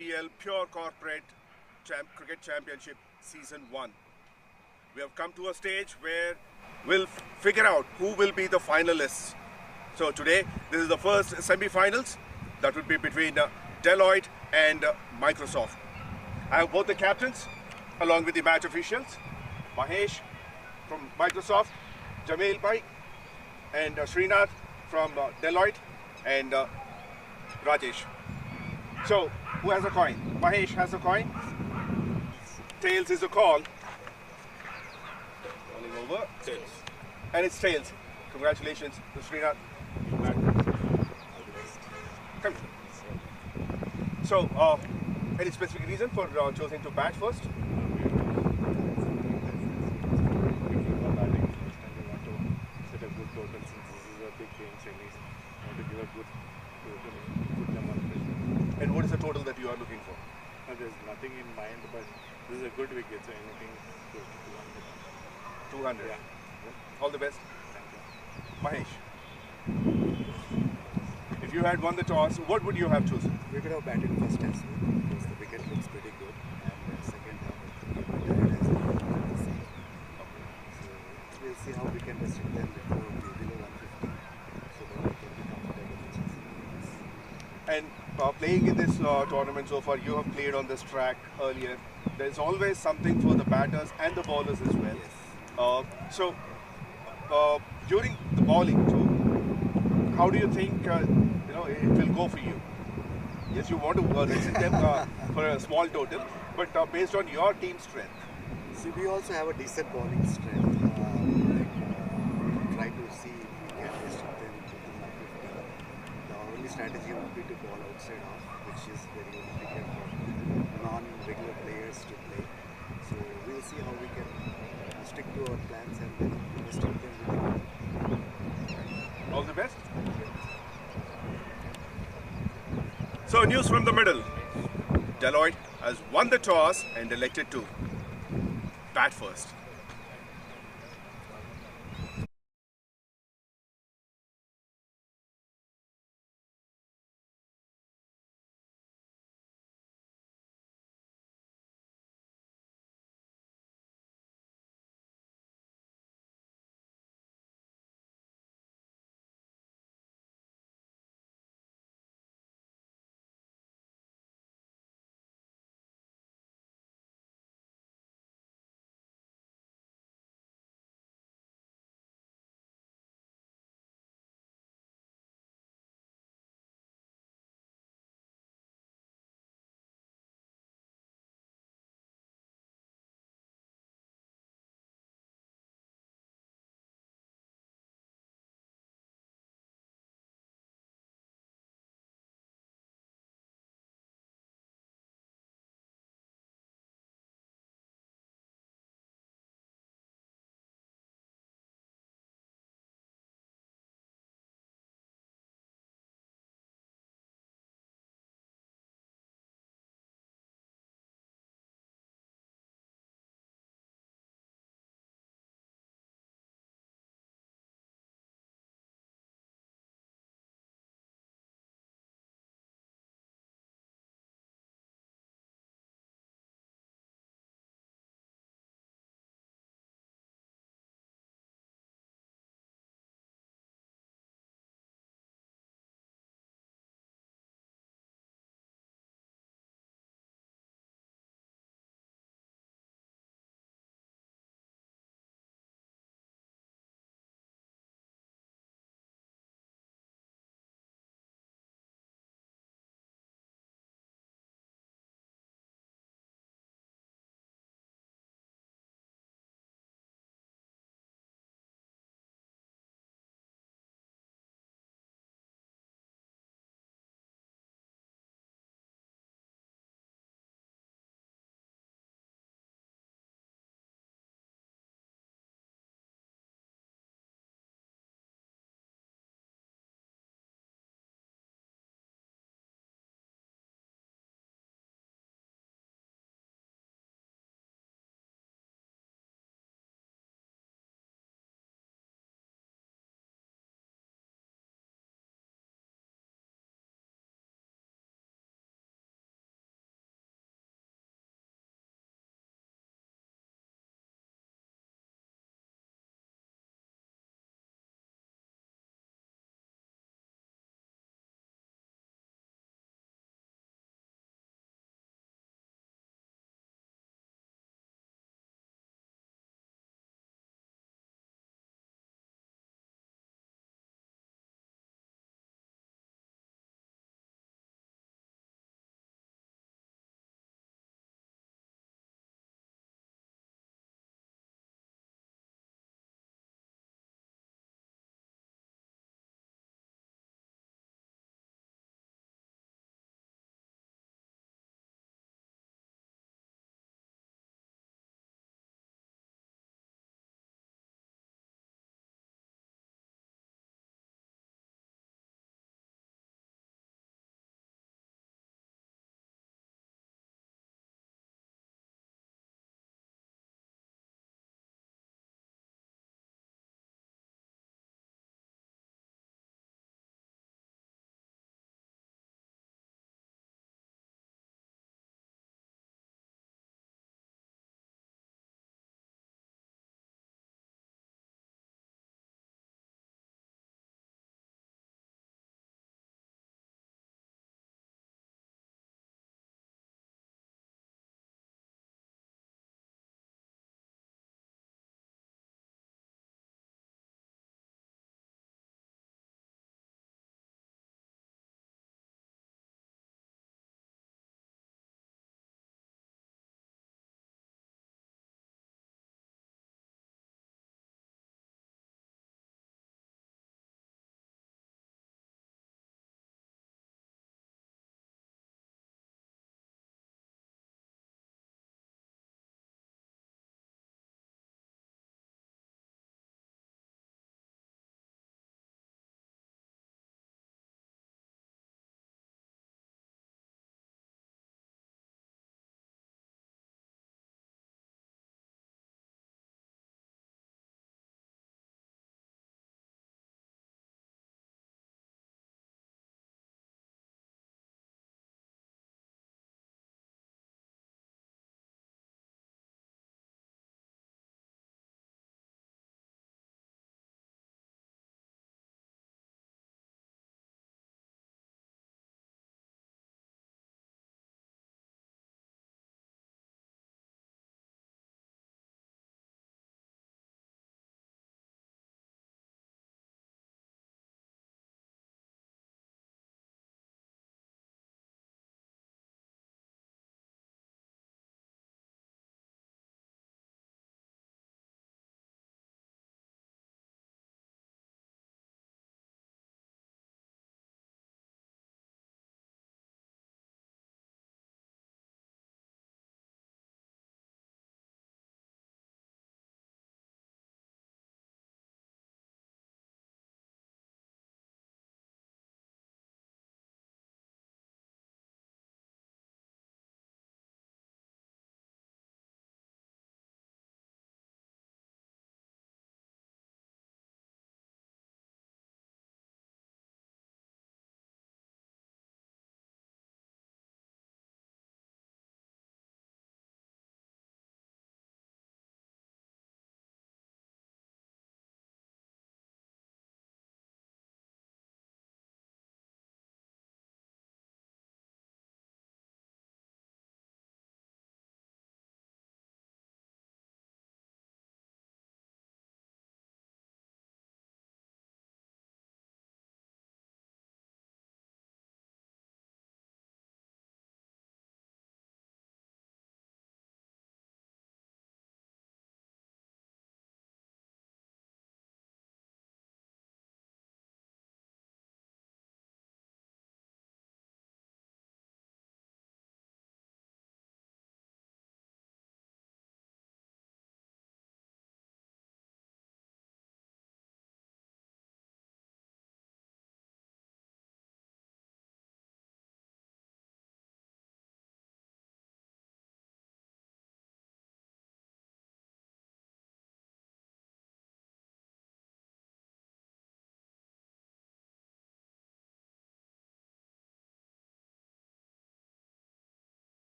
MVL Pure Corporate Cricket Championship Season 1. We have come to a stage where we'll figure out who will be the finalists. So today, this is the first semi-finals that would be between Deloitte and Microsoft. I have both the captains along with the match officials, Mahesh from Microsoft, 𝗍𝗪𝗋𝗃 and Srinath from Deloitte and Rajesh. So, who has a coin? Mahesh has a coin. Tails is a call. Rolling over. Tails. And it's tails. Congratulations to Srinath. Come here. So, any specific reason for choosing to bat first? And what is the total that you are looking for? There's nothing in mind, but this is a good wicket, so anything close to 200. 200? Yeah. All the best. Thank you. Mahesh, if you had won the toss, what would you have chosen? We could have batted first as well, because the wicket looks pretty good, and second half the as well. So we'll see how we can restrict them before below 150, so that we can be comfortable with chasing. And playing in this tournament so far, you have played on this track earlier. There's always something for the batters and the bowlers as well. Yes. So during the bowling, so how do you think it will go for you? Yes, you want to restrict them for a small total, but based on your team strength. See, we also have a decent bowling strength. Try to see if we can restrict them to 150. The only strategy would be to bowl outside off, which is very difficult for non-regular players to play. So we'll see how we can stick to our plans and then restrict them with the All the best. So news from the middle. Deloitte has won the toss and elected to bat first.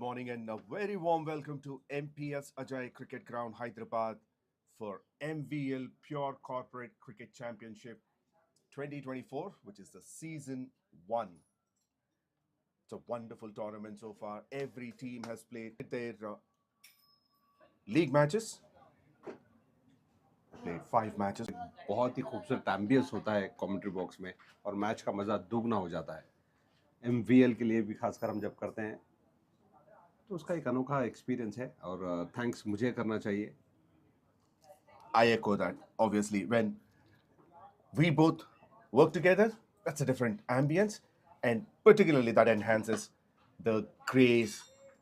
morning and a very warm welcome to 𝗵𝗵𝗃𝗲 Cricket Ground, Hyderabad for MVL Pure Corporate Cricket Championship 2024, which is the Season 1. It's a wonderful tournament so far. Every team has played their league matches. Played 5 matches. बहुत ही खूबसूरत ambience होता है commentary box में और match का मज़ा दुगना हो जाता है। MVL के लिए भी खासकर हम जब करते हैं तो उसका एक अनोखा एक्सपीरियंस है और थैंक्स मुझे करना चाहिए। I echo that. Obviously, when we both work together, that's a different ambience, and particularly that enhances the grace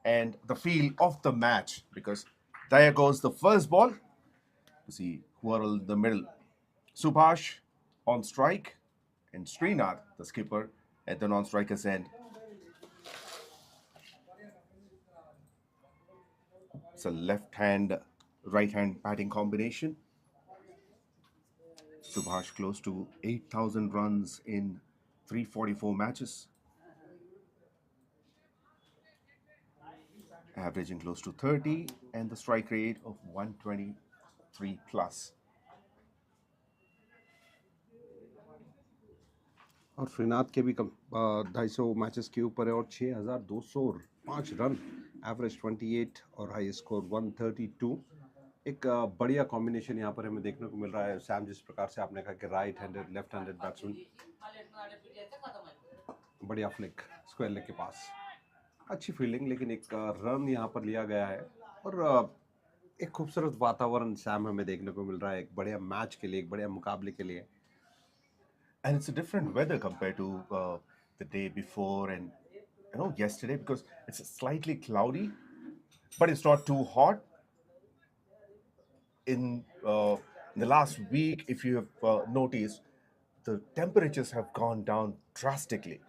and the feel of the match, because there goes the first ball. You see who are in the middle. Subhash on strike and Srinath, the skipper, at the non-striker's end. It's a left-hand, right-hand batting combination. Subhash close to 8,000 runs in 344 matches. Averaging close to 30 and the strike rate of 123 plus. और श्रीनाथ के भी 250 matches के ऊपर है और 6,205 run, average 28 और high score 132। एक बढ़िया कॉम्बिनेशन यहाँ पर हमें देखने को मिल रहा है। सैम, जिस प्रकार से आपने कहा कि right handed left handed batsman, बढ़िया फ्लिक स्क्वायर लेग के पास, अच्छी फील्डिंग, लेकिन एक रन यहाँ पर लिया गया है और एक खूबसूरत वातावरण सैम हमें देखने को मिल रहा है एक बढ़िया मैच के लिए, एक बढ़िया मुकाबले के लिए। And it's a different weather compared to the day before and yesterday, because it's slightly cloudy, but it's not too hot. In the last week, if you have noticed, the temperatures have gone down drastically.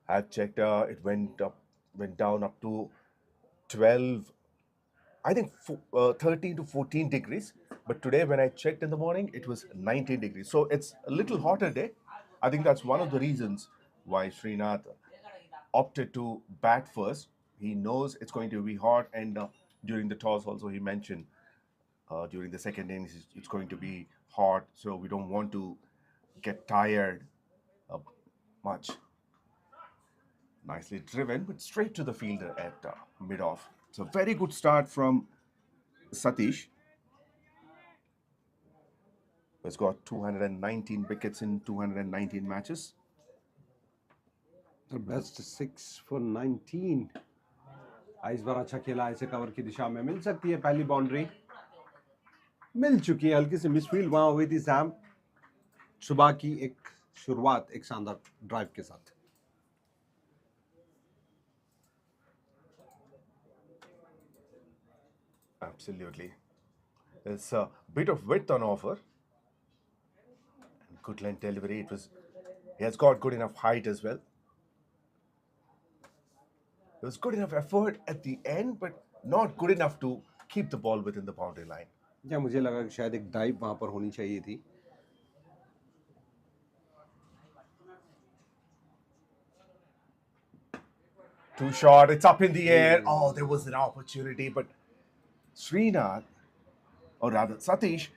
I've checked; it went down up to 12, I think 13 to 14 degrees. But today, when I checked in the morning, it was 19 degrees. So it's a little hotter day. I think that's one of the reasons why Srinath opted to bat first. He knows it's going to be hot, and during the toss also he mentioned during the second innings it's going to be hot, so we don't want to get tired much. Nicely driven, but straight to the fielder at mid-off. It's a very good start from Satish. He's got 219 wickets in 219 matches. The best 6 for 19. इस बार अच्छा खेला, ऐसे cover की दिशा में मिल सकती है पहली boundary, मिल चुकी है। हल्की सी मिसफील्ड वहां हुई थी सैम। सुबह की एक शुरुआत एक शानदार ड्राइव के साथ। Absolutely. There's a bit of width on offer. And good length delivery. He has got good enough height as well. There was good enough effort at the end, but not good enough to keep the ball within the boundary line. या मुझे लगा कि शायद एक dive वहां पर होनी चाहिए थी। Too short, it's up in the air. Oh, there was an opportunity, but Srinath, or rather Satish,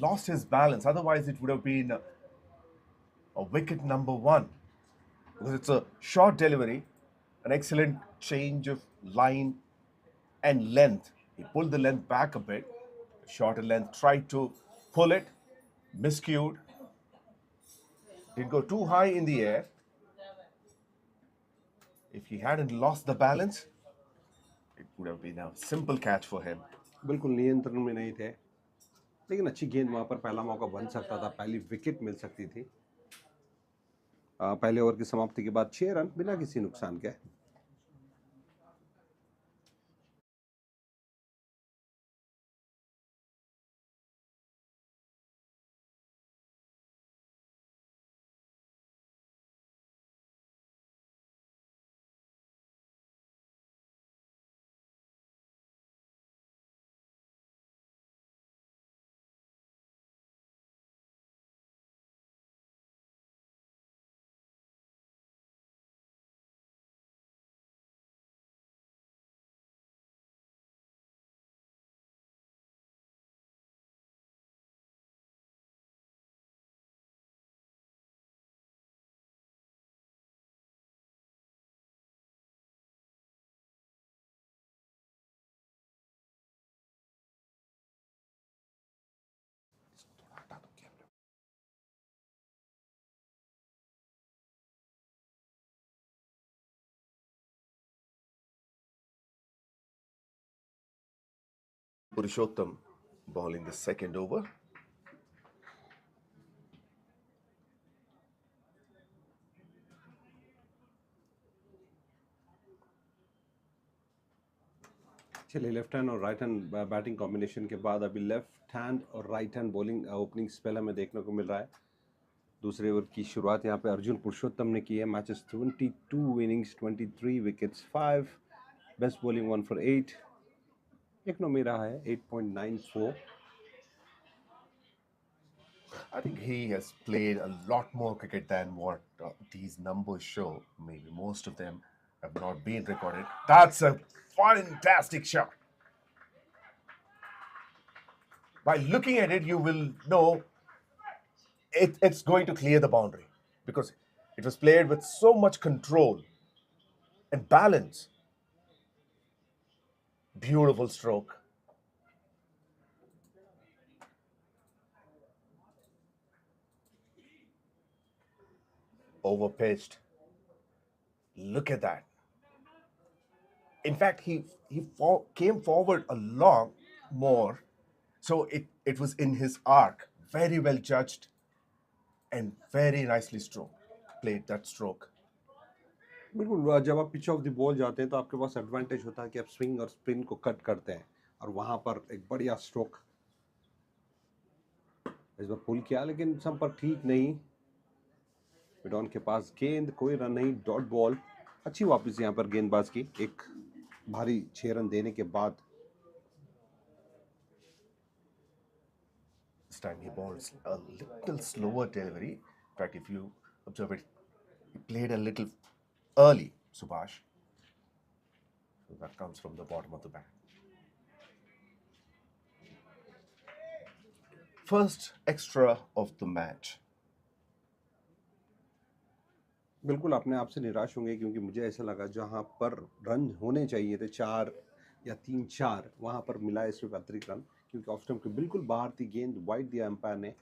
lost his balance. Otherwise, it would have been a wicket number 1. Because it's a short delivery, an excellent change of line and length. He pulled the length back a bit, shorter length, tried to pull it, miscued, didn't go too high in the air. If he hadn't lost the balance, it would have been a simple catch for him. बिल्कुल नियंत्रण में नहीं थे, लेकिन अच्छी गेंद वहां पर पहला मौका बन सकता था, पहली विकेट मिल सकती थी। पहले ओवर की समाप्ति के बाद 6 रन बिना किसी नुकसान के। Purushottam bowling the second over. चलिए लेफ्ट हैंड और राइट हैंड बैटिंग कॉम्बिनेशन के बाद अभी लेफ्ट हैंड और right hand bowling opening spell हमें देखने को मिल रहा है। दूसरे ओवर की शुरुआत यहाँ पे अर्जुन पुरुषोत्तम ने की है। Matches 22 innings 23 wickets 5 best bowling 1 for 8 economy रहा है 8.94। I think he has played a lot more cricket than what these numbers show. Maybe most of them have not been recorded. That's a fantastic shot. By looking at it, you will know it's going to clear the boundary because it was played with so much control and balance. Beautiful stroke. Over pitched. Look at that. In fact, he came forward a lot more, so it was in his arc. Very well judged and very nicely played that stroke. बिल्कुल, जब आप pitch of the ball जाते हैं तो आपके पास advantage होता है कि आप स्विंग और स्पिन को कट करते हैं और वहां पर एक बढ़िया स्ट्रोक इस बार पुल किया, लेकिन संपर्क ठीक नहीं। मिडॉन के पास गेंद, कोई रन नहीं, डॉट बॉल। अच्छी वापसी यहाँ पर गेंदबाज की, एक भारी 6 रन देने के बाद। This time he bowled a little slower delivery. In fact, if you observe it, he played a little early, Subhash. So that comes from the bottom of the bat. First extra of the match. बिल्कुल अपने आप से निराश होंगे क्योंकि मुझे ऐसा लगा जहां पर रन होने चाहिए थे 4 या 3-4 वहां पर मिला है सिर्फ अतिरिक्त रन, क्योंकि ऑफ स्टंप के बिल्कुल बाहर थी गेंद, वाइड दिया अंपायर ने।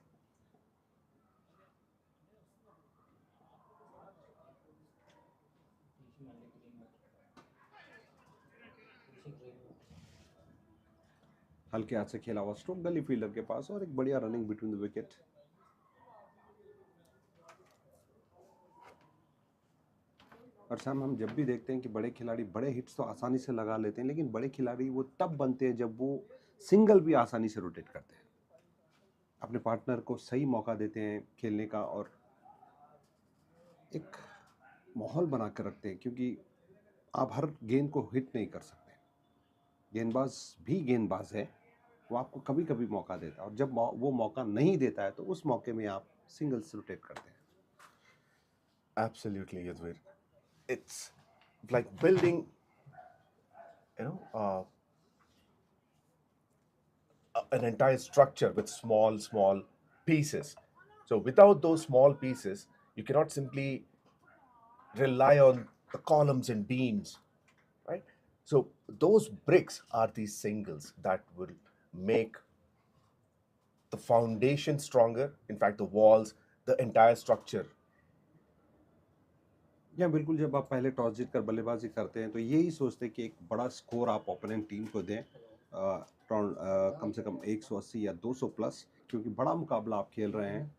हल्के हाथ से खेला हुआ स्ट्रोक गली फील्डर के पास और एक बढ़िया रनिंग बिटवीन द विकेट। और सैम, हम जब भी देखते हैं कि बड़े खिलाड़ी बड़े हिट्स तो आसानी से लगा लेते हैं, लेकिन बड़े खिलाड़ी वो तब बनते हैं जब वो सिंगल भी आसानी से रोटेट करते हैं, अपने पार्टनर को सही मौका देते हैं खेलने का और एक माहौल बना कर रखते हैं, क्योंकि आप हर गेंद को हिट नहीं कर सकते। गेंदबाज भी गेंदबाज है, वो आपको कभी कभी मौका देता है और जब वो मौका नहीं देता है तो उस मौके में आप सिंगल्स रोटेट करते हैं। Absolutely, Yadvir. It's like building, an entire structure with small pieces. So without those small pieces, you cannot simply rely on the columns and beams, right? So those bricks are these singles that will make the foundation stronger. In fact, the walls, the entire structure. या बिल्कुल, जब आप पहले toss जीत कर बल्लेबाजी करते हैं तो यही सोचते हैं कि एक बड़ा स्कोर आप ओपोनेंट टीम को दें, कम से कम 180 या 200 प्लस, क्योंकि बड़ा मुकाबला आप खेल रहे हैं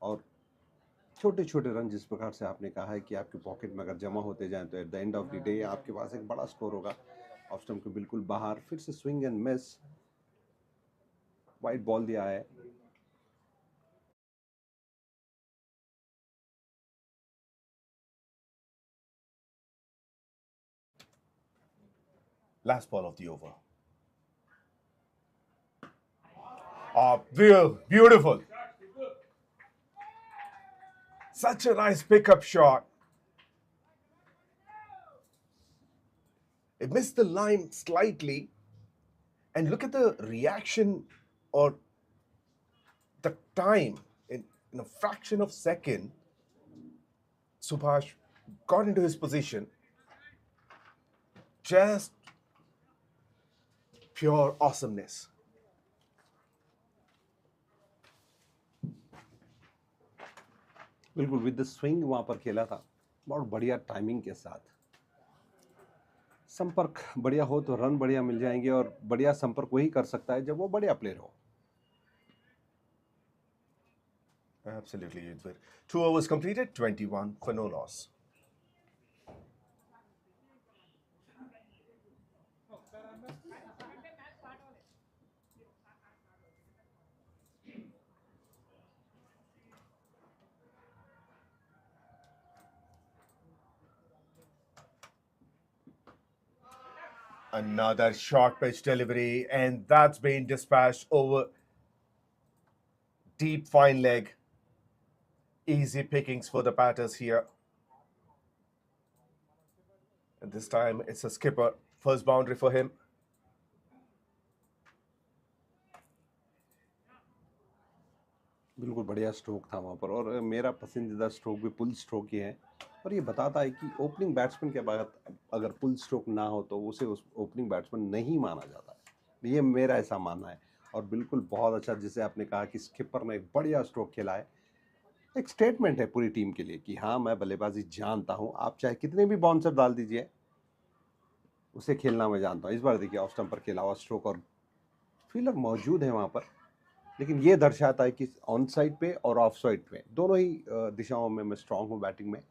और छोटे छोटे रन जिस प्रकार से आपने कहा है कि आपके पॉकेट में अगर जमा होते जाएं तो at the end of the day आपके पास एक बड़ा स्कोर होगा। ऑफ स्टंप के बिल्कुल बाहर, फिर से swing and miss, wide ball दिया है। Last ball of the over. Beautiful. Such a nice pickup shot. It missed the line slightly. And look at the reaction or the time. In a fraction of a second, Subhash got into his position. Just pure awesomeness. बिल्कुल with the swing वहां पर खेला था, बहुत बढ़िया timing के साथ। संपर्क बढ़िया हो तो रन बढ़िया मिल जाएंगे, और बढ़िया संपर्क वही कर सकता है जब वो बढ़िया प्लेयर हो। Absolutely, Yudhvir. 2 overs completed, 21 for no loss. Another short pitch delivery, and that's been dispatched over deep fine leg. Easy pickings for the batters here. And this time it's a skipper. First boundary for him. बिल्कुल बढ़िया stroke था वहाँ पर, और मेरा पसंदीदा stroke भी पुल stroke ही है। और ये बताता है कि ओपनिंग बैट्समैन के बाद अगर पुल स्ट्रोक ना हो तो उसे उस ओपनिंग बैट्समैन नहीं माना जाता है। ये मेरा ऐसा मानना है। और बिल्कुल बहुत अच्छा, जिसे आपने कहा कि स्किपर ने एक बढ़िया स्ट्रोक खेला है। एक स्टेटमेंट है पूरी टीम के लिए कि हाँ, मैं बल्लेबाजी जानता हूँ, आप चाहे कितने भी बाउंसर डाल दीजिए, उसे खेलना मैं जानता हूँ। इस बार देखिए ऑफ स्टंप पर खेला हुआ स्ट्रोक, और फील्डर मौजूद है वहाँ पर, लेकिन ये दर्शाता है कि ऑन साइड पे और ऑफ साइड पे दोनों ही दिशाओं में मैं स्ट्रांग हूँ बैटिंग में।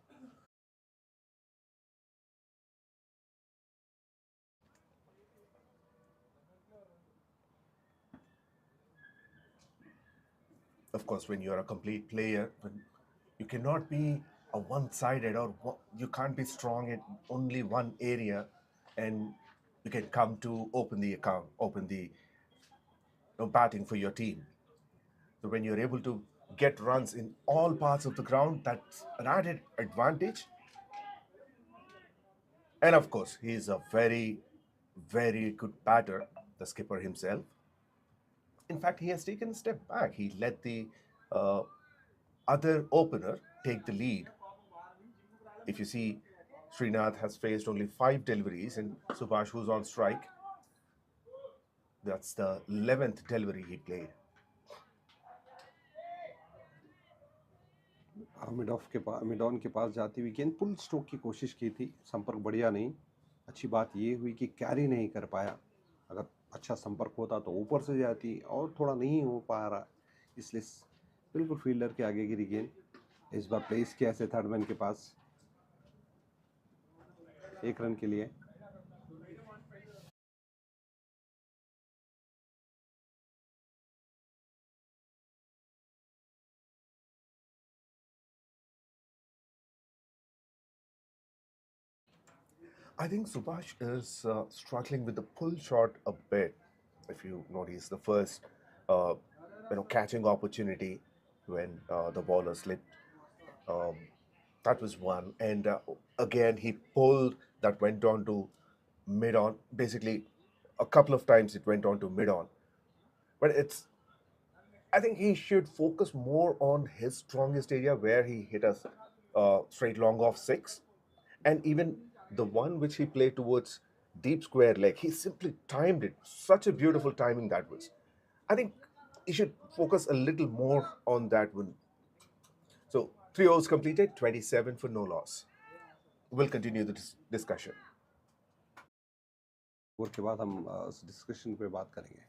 Of course, when you're a complete player, you cannot be a one-sided, or you can't be strong in only one area, and you can come to open the account, open the batting for your team. So when you're able to get runs in all parts of the ground, that's an added advantage. And of course, he's a very, very good batter, the skipper himself. In fact, he has taken a step back. He let the other opener take the lead. If you see, Srinath has faced only 5 deliveries, and Subhash, who's on strike, that's the 11th delivery he played. Mid on के पास जाती हुई गेंद पुल stroke की कोशिश की थी, संपर्क बढ़िया नहीं। अच्छी बात ये हुई कि कैरी नहीं कर पाया। अगर अच्छा संपर्क होता तो ऊपर से जाती, और थोड़ा नहीं हो पा रहा, इसलिए बिल्कुल फील्डर के आगे गिरी गेंद। इस बार प्लेस किया ऐसे थर्ड मैन के पास 1 रन के लिए। I think Subhash is struggling with the pull shot a bit. If you notice, the first catching opportunity when the bowler slipped, that was one, and again he pulled, that went on to mid on. Basically, a couple of times it went on to mid on, but I think he should focus more on his strongest area, where he hit a straight long off 6, and even the one which he played towards deep square leg, he simply timed it. Such a beautiful timing that was. I think he should focus a little more on that one. So 3 overs completed, 27 for no loss. We'll continue the discussion. Over के बाद हम discussion पे बात करेंगे।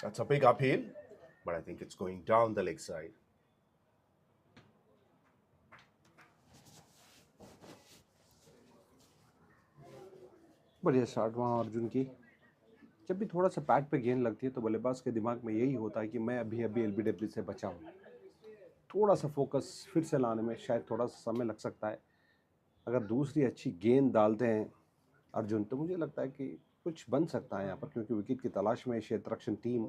That's a big uphill, but I think it's going down the leg side. बढ़िया start वहाँ अर्जुन की। जब भी थोड़ा सा पैड पे गेंद लगती है तो बल्लेबाज के दिमाग में यही होता है कि मैं अभी एलबीडब्ल्यू से बचा हूँ। थोड़ा सा फोकस फिर से लाने में शायद थोड़ा सा समय लग सकता है। अगर दूसरी अच्छी गेंद डालते हैं अर्जुन, तो मुझे लगता है कि कुछ बन सकता है यहाँ पर, क्योंकि विकेट की तलाश में क्षेत्ररक्षण टीम।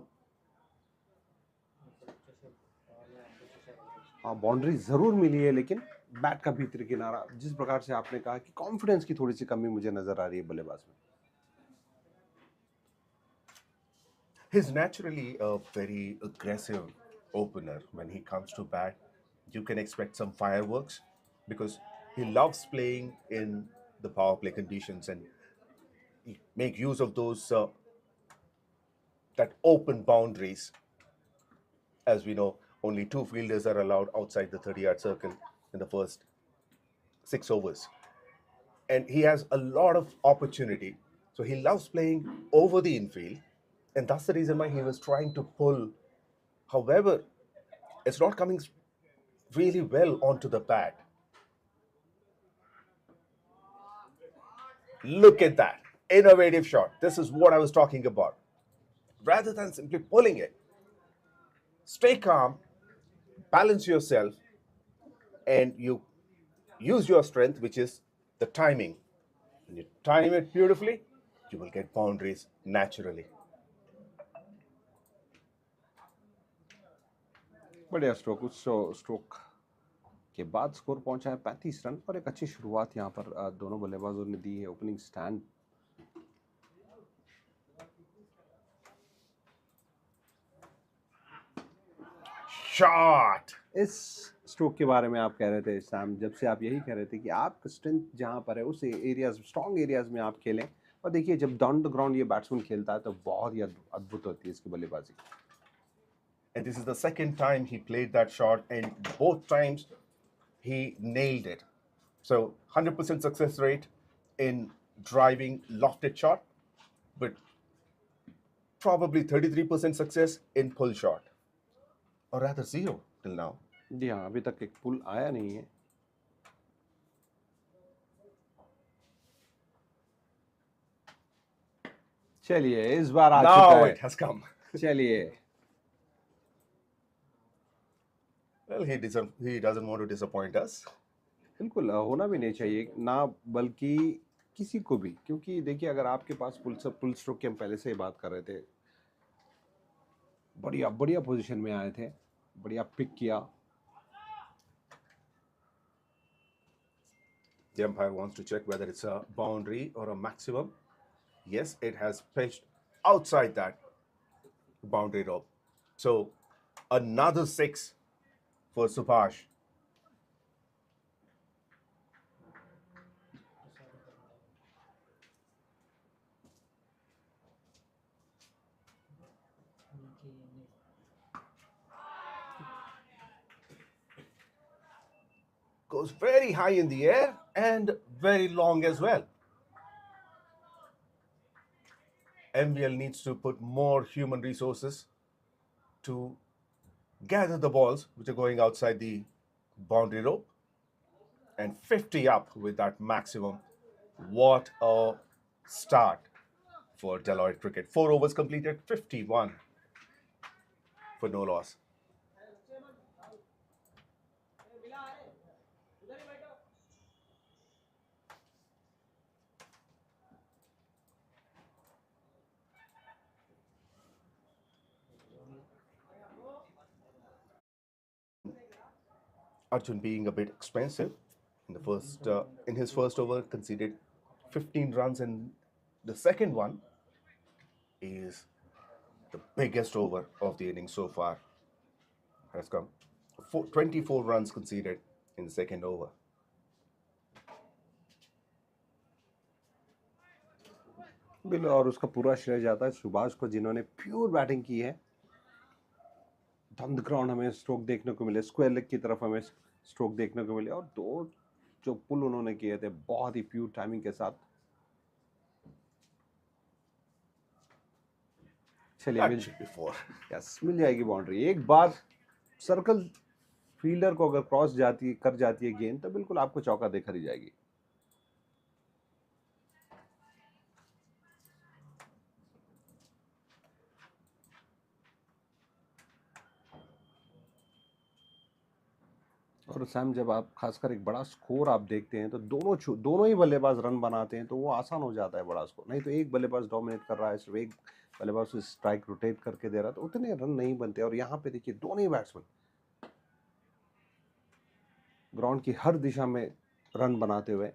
हाँ, बाउंड्री जरूर मिली है, लेकिन बैट का भीतरी किनारा, जिस प्रकार से आपने कहा कि कॉन्फिडेंस की थोड़ी सी कमी मुझे नजर आ रही है बल्लेबाज में। He's naturally a very aggressive opener. When he comes to bat, you can expect some fireworks because he loves playing in the power play conditions and he make use of those that open boundaries. As we know, only 2 fielders are allowed outside the 30-yard circle in the first 6 overs. And he has a lot of opportunity. So he loves playing over the infield. And that's the reason why he was trying to pull. However, it's not coming really well onto the bat. Look at that. Innovative shot. This is what I was talking about. Rather than simply pulling it, stay calm, balance yourself, and you use your strength, which is the timing. When you time it beautifully, you will get boundaries naturally. बढ़िया stroke, उस stroke के बाद score पहुंचा है 35 run और एक अच्छी शुरुआत यहाँ पर दोनों बल्लेबाजों ने दी है। Opening stand shot. इस स्ट्रोक के बारे में आप कह रहे थे सैम, जब से आप यही कह रहे थे कि आप स्ट्रेंथ जहां पर है उस एरियाज, स्ट्रॉन्ग एरियाज में आप खेलें। और देखिए, जब डाउन द ग्राउंड ये बैट्समैन खेलता है तो बहुत ही अद्भुत होती है इसकी बल्लेबाजी। And this is the second time he played that shot, and both times he nailed it. So 100% success rate in driving lofted shot, but probably 33% success in pull shot, or rather 0 till now. जी हाँ, अभी तक एक पुल आया नहीं है। चलिए, इस बार आ चुका Now है। it has come. चलिए, Well, he doesn't want to disappoint us. बिल्कुल होना भी नहीं चाहिए ना, बल्कि किसी को भी, क्योंकि देखिए अगर आपके पास पुल स्ट्रोक की हम पहले से ही बात कर रहे थे, बढ़िया बढ़िया पोजीशन में आए थे, बढ़िया पिक किया। The umpire wants to check whether it's a boundary or a maximum. Yes, it has pitched outside that boundary rope. So another 6 for Subhash. Goes very high in the air and very long as well. MVL needs to put more human resources to gather the balls which are going outside the boundary rope, and 50 up with that maximum. What a start for Deloitte Cricket. 4 overs completed, 51 for no loss. Arjun being a bit expensive in the first in his first over, conceded 15 runs, and the second one is the biggest over of the inning so far. Has come 24 runs conceded in the second over. बिल्कुल, और उसका पूरा श्रेय जाता है सुभाष को, जिन्होंने pure batting की है। डाउन द ग्राउंड हमें स्ट्रोक देखने को मिले, स्क्वायर लेग की तरफ हमें स्ट्रोक देखने को मिले, और 2 जो पुल उन्होंने किए थे बहुत ही प्योर टाइमिंग के साथ। चलिए, मिल जाएगी बाउंड्री। एक बार सर्कल फील्डर को अगर क्रॉस कर जाती है गेंद, तो बिल्कुल आपको चौका देखा ही जाएगी। और सैम, जब आप खासकर एक बड़ा स्कोर आप देखते हैं तो दोनों ही बल्लेबाज रन बनाते हैं तो वो आसान हो जाता है बड़ा स्कोर। नहीं तो एक बल्लेबाज डोमिनेट कर रहा है, सिर्फ एक बल्लेबाज स्ट्राइक रोटेट करके दे रहा है तो उतने रन नहीं बनते। और यहाँ पे देखिए दोनों ही बैट्समैन ग्राउंड की हर दिशा में रन बनाते हुए।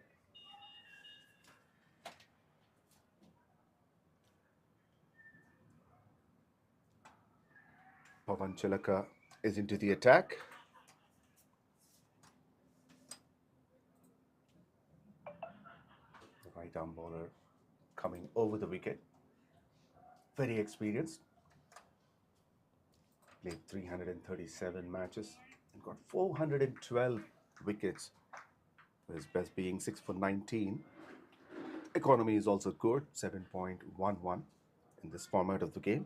𝗵𝗺𝗃𝗃 is into the attack. The right arm bowler coming over the wicket. Very experienced. Played 337 matches and got 412 wickets. His best being 6 for 19. Economy is also good, 7.11 in this format of the game.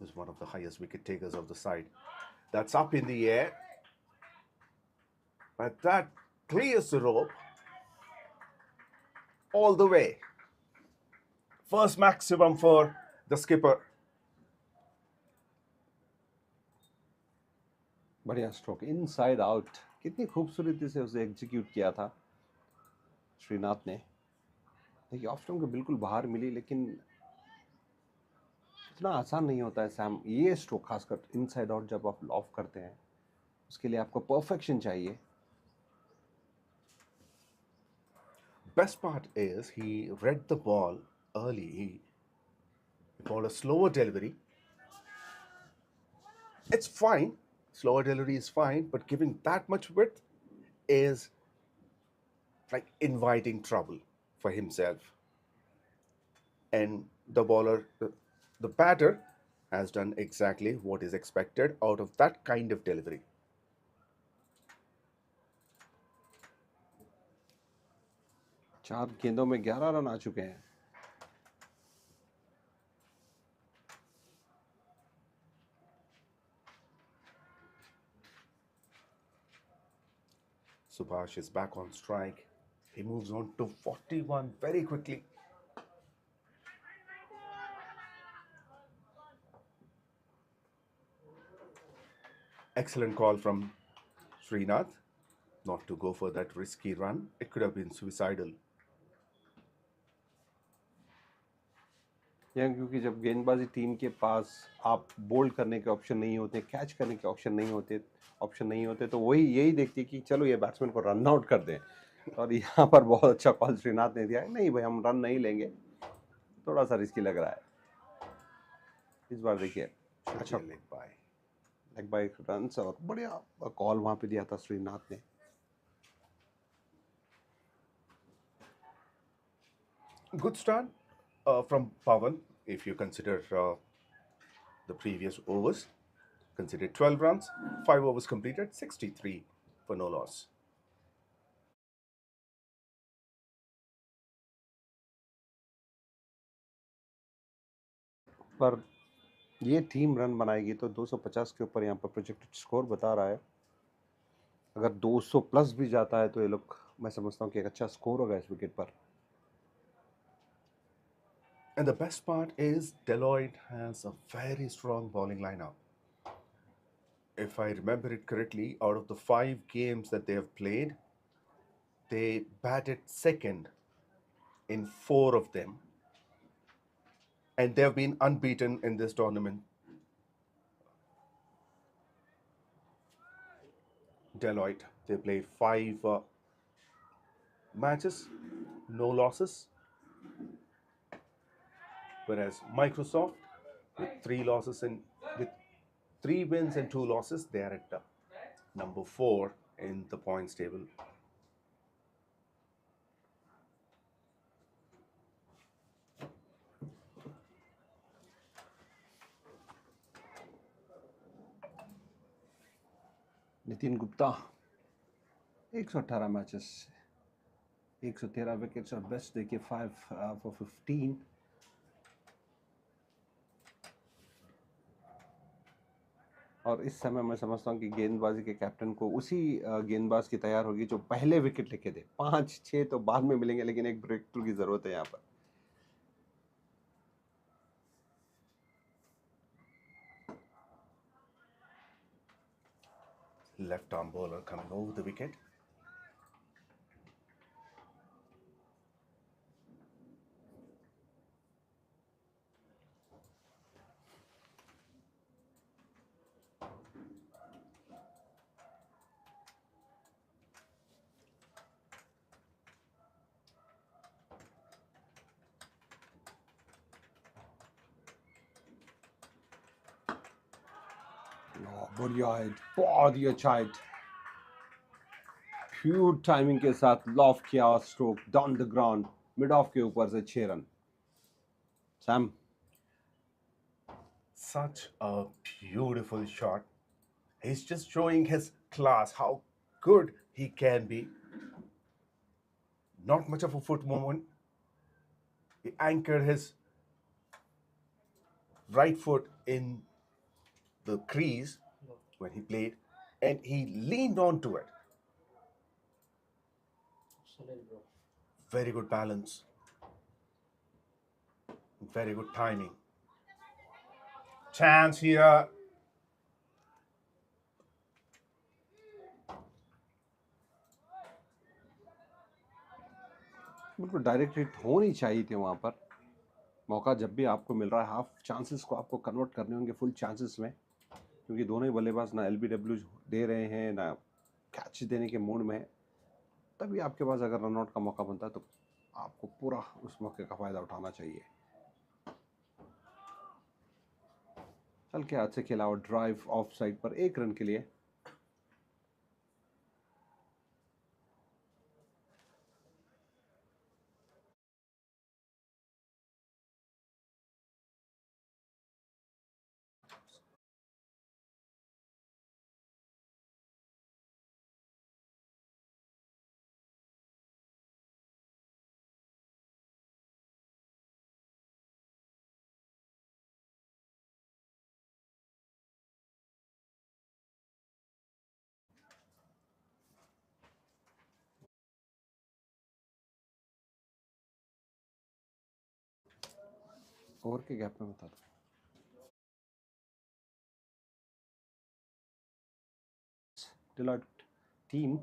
Is one of the highest wicket takers of the side. That's up in the air. But that clears the rope all the way. First maximum for the skipper. बढ़िया stroke, inside out. कितनी खूबसूरती से उसे execute किया था श्रीनाथ ने। देखिए off stump के बिल्कुल बाहर मिली, लेकिन इतना आसान नहीं होता है सैम ये स्ट्रोक, खासकर इनसाइड आउट जब आप ऑफ करते हैं उसके लिए आपको परफेक्शन चाहिए। Best part is he read the ball early. He bowled a slower delivery. It's fine. Slower delivery is fine, but giving that much width is like inviting trouble for himself. And the bowler, the batter, has done exactly what is expected out of that kind of delivery. चार गेंदों में 11 run आ चुके हैं। Subhash is back on strike. He moves on to 41 very quickly. Excellent call from Srinath not to go for that risky run. It could have been suicidal. क्योंकि जब गेंदबाजी team के पास आप बोल्ड करने के ऑप्शन नहीं होते, कैच करने के ऑप्शन नहीं होते तो वही यही देखती है कि चलो ये बैट्समैन को रन आउट कर दें। और यहाँ पर बहुत अच्छा कॉल श्रीनाथ ने दिया, नहीं भाई हम रन नहीं लेंगे, थोड़ा सा रिस्की लग रहा है इस बार। देखिए अच्छा लेग बाय रन और बढ़िया कॉल वहाँ पे दिया था श्रीनाथ ने। Good start from Pawan, if you consider the previous overs. Considered 12 runs, 5 overs completed, 63 for no loss. पर ये टीम रन बनाएगी तो 250 के ऊपर यहाँ पर प्रोजेक्टेड स्कोर बता रहा है। अगर 200 प्लस भी जाता है तो ये लोग, मैं समझता हूँ कि एक अच्छा स्कोर होगा इस विकेट पर। And the best part is 𝗏𝗏 has a very strong bowling lineup. If I remember it correctly, out of the 5 games that they have played, they batted second in 4 of them. And they have been unbeaten in this tournament. 𝗏𝗏, they played 5 matches, no losses. Whereas Microsoft, with 3 losses and with 3 wins and 2 losses, they are at number 4 in the points table. Nitin Gupta 118 matches, 113 wickets और best देखिए 5 for 15। और इस समय मैं समझता हूँ कि गेंदबाजी के कैप्टन को उसी गेंदबाज की तैयार होगी जो पहले विकेट लेके दे। 5-6 तो बाद में मिलेंगे, लेकिन एक ब्रेक थ्रू की जरूरत है यहाँ पर। left arm bowler coming over the wicket. बढ़िया हिट, बहुत ही अच्छा हिट, प्योर टाइमिंग के साथ लॉफ्ट किया stroke down the ground, mid of के ऊपर से 6 run. Sam, Such a beautiful shot. He's just showing his class, how good he can be. Not much of a foot movement. He anchored his right foot in the crease when he played, and he leaned onto it. Very good balance. Very good timing. Chance here. बिल्कुल direct hit होनी चाहिए थी वहाँ पर. मौका जब भी आपको मिल रहा है, हाफ चांसेस को आपको कन्वर्ट करने होंगे फुल चांसेस में, क्योंकि दोनों ही बल्लेबाज ना LBW दे रहे हैं ना कैच देने के मूड में है. तभी आपके पास अगर रनआउट का मौका बनता है तो आपको पूरा उस मौके का फ़ायदा उठाना चाहिए. चल के हाथ से खेला और ड्राइव ऑफ साइड पर 1 रन के लिए. ओवर के गैप में बता दो. डिलॉयट टीम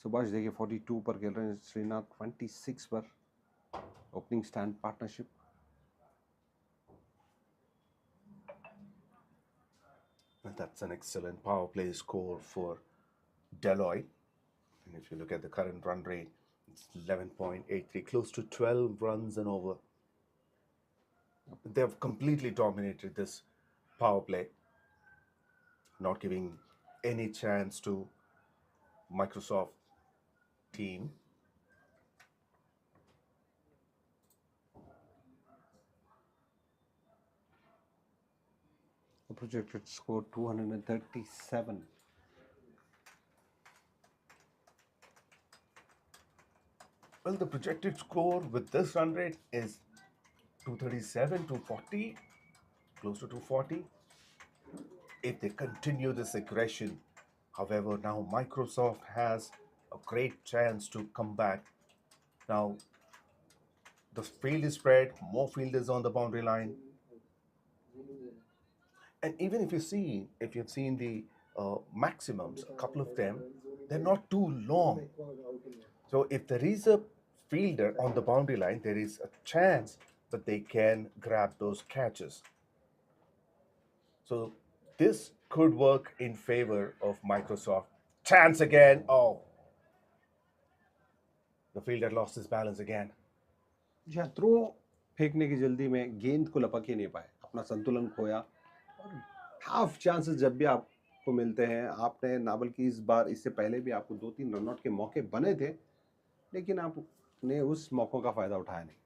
सुभाष देखिए 42 पर खेल रहे हैं, श्रीनाथ 26 पर. Opening stand partnership. And that's an excellent power play score for 𝗙𝗏. And if you look at the current run rate, it's 11.83, close to 12 runs and over. They have completely dominated this power play, not giving any chance to Microsoft team. The projected score 237. Well, the projected score with this run rate is 237, 240, close to 240. If they continue this aggression, however, now Microsoft has a great chance to come back. Now, the field is spread, more fielders on the boundary line. And even if you've seen the maximums, a couple of them, they're not too long. So if there is a fielder on the boundary line, there is a chance that they can grab those catches. So this could work in favor of Microsoft. Chance again. Oh, the fielder lost his balance again. या throw फेंकने की जल्दी में गेंद को लपक ही नहीं पाए, अपना संतुलन खोया. और हाफ चांसेस जब भी आपको मिलते हैं, आपने नावल की इस बार, इससे पहले भी आपको 2-3 रनआउट के मौके बने थे, लेकिन आपने उस मौकों का फायदा उठाया नहीं.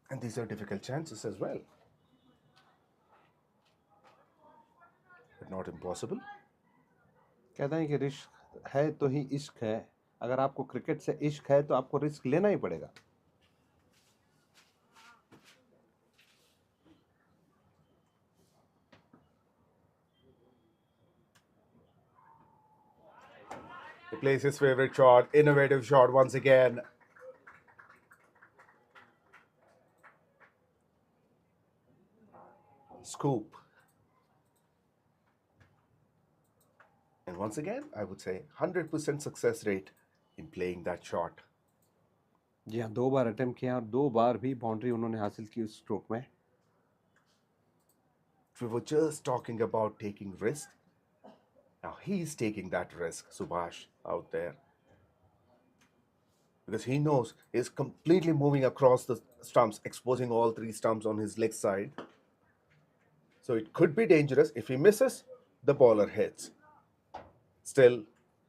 And these are difficult chances as well, but not impossible. कहता है कि रिस्क है तो ही इश्क है. अगर आपको क्रिकेट से इश्क है तो आपको रिस्क लेना ही पड़ेगा. He plays his favorite shot, innovative shot once again. scoop. And once again, I would say 100% success rate in playing that shot. जी हाँ, 2 बार अटेम्प्ट किया और 2 बार भी बाउंड्री उन्होंने हासिल की उस स्ट्रोक में. We were just talking about taking risk. Now he's taking that risk, 𝗬𝗂𝗃 out there. Because he knows he's completely moving across the stumps, exposing all 3 stumps on his leg side. So it could be dangerous. If he misses, the bowler hits. Still,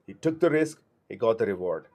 he took the risk, he got the reward.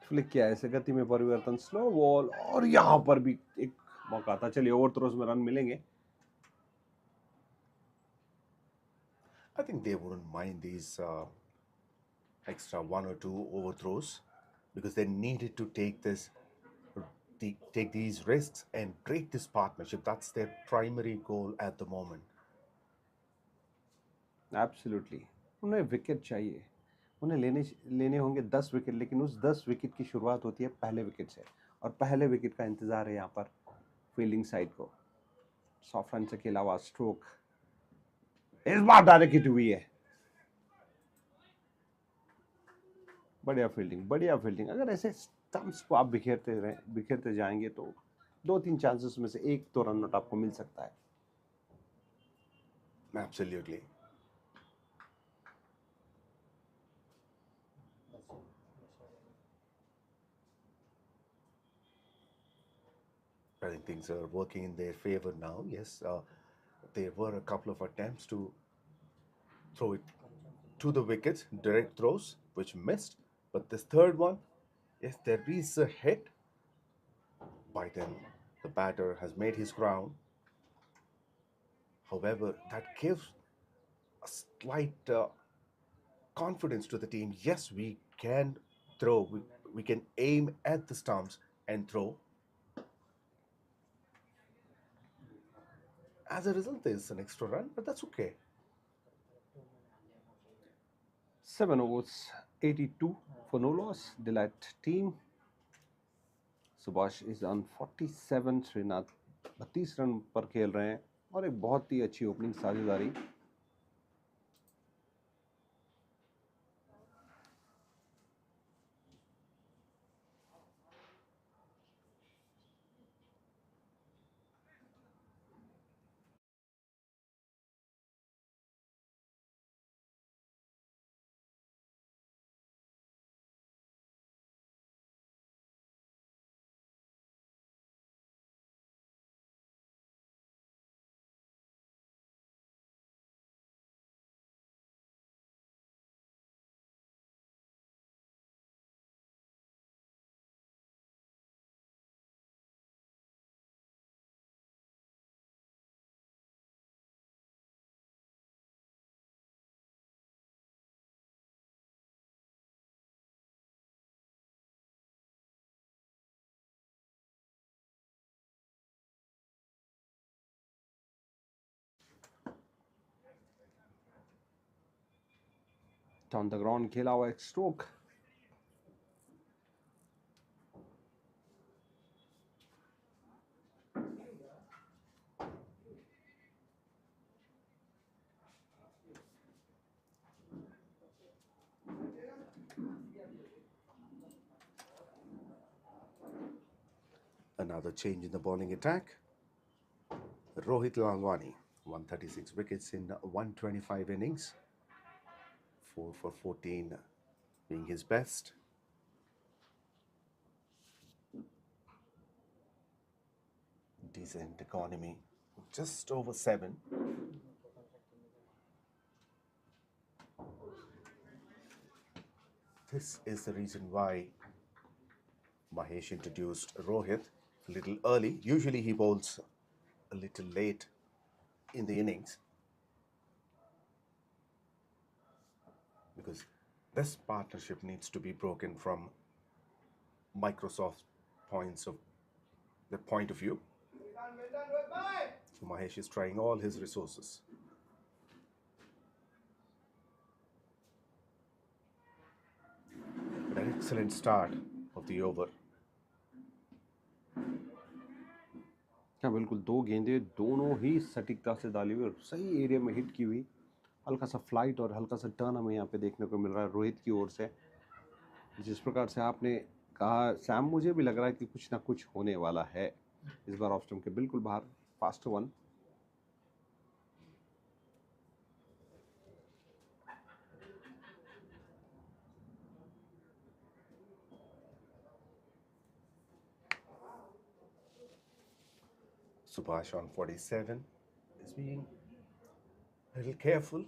Flick किया, ऐसे गति में परिवर्तन, slow ball, और यहाँ पर भी एक मौका था. चलिए ओवर थ्रोज में रन मिलेंगे. I think they wouldn't mind these extra 1 or 2 overthrows because they needed to take these risks and break this partnership. That's their primary goal at the moment. Absolutely. उन्हें wicket चाहिए. उन्हें लेने होंगे 10 wicket, लेकिन उस 10 wicket की शुरुआत होती है पहले विकेट से, और पहले विकेट का इंतजार है यहाँ पर फील्डिंग साइड को. सॉफ्ट रन के अलावा स्ट्रोक इस बार डायरेक्ट हिट हुई है. बढ़िया फील्डिंग. अगर ऐसे स्टंप्स को आप बिखेरते जाएंगे तो 2-3 चांसेस में से एक तो रन आउट आपको मिल सकता है. Absolutely. I think things are working in their favor now. Yes, there were a couple of attempts to throw it to the wickets, direct throws, which missed. But this third one, yes, there is a hit. By then, the batter has made his ground. However, that gives a slight confidence to the team. Yes, we can throw. We can aim at the stumps and throw. As a result, there's an extra run, but that's okay. 7 overs, 82 for no loss. Delight team. Subhash is on 47. Srinath 32 run पर खेल रहे हैं और एक बहुत ही अच्छी opening साझेदारी. Down the ground, 𝗃𝗗𝗏 stroke. Another change in the bowling attack. Rohit Lalwani, 136 wickets in 125 innings. 4 for 14 being his best. Decent economy, just over 7. This is the reason why Mahesh introduced Rohit a little early. Usually he bowls a little late in the innings, because this partnership needs to be broken from Microsoft's point of view. So Mahesh is trying all his resources. But an excellent start of the over. हाँ बिल्कुल, दो गेंदें दोनों ही सटीकता से डाली हुई और सही एरिया में हिट की हुई। हल्का सा फ्लाइट और हल्का सा टर्न हमें यहाँ पे देखने को मिल रहा है रोहित की ओर से। जिस प्रकार से आपने कहा सैम, मुझे भी लग रहा है कि कुछ ना कुछ होने वाला है इस बार। ऑफ स्टंप के बिल्कुल बाहर, fast one. Subhash on 47 is being a little careful.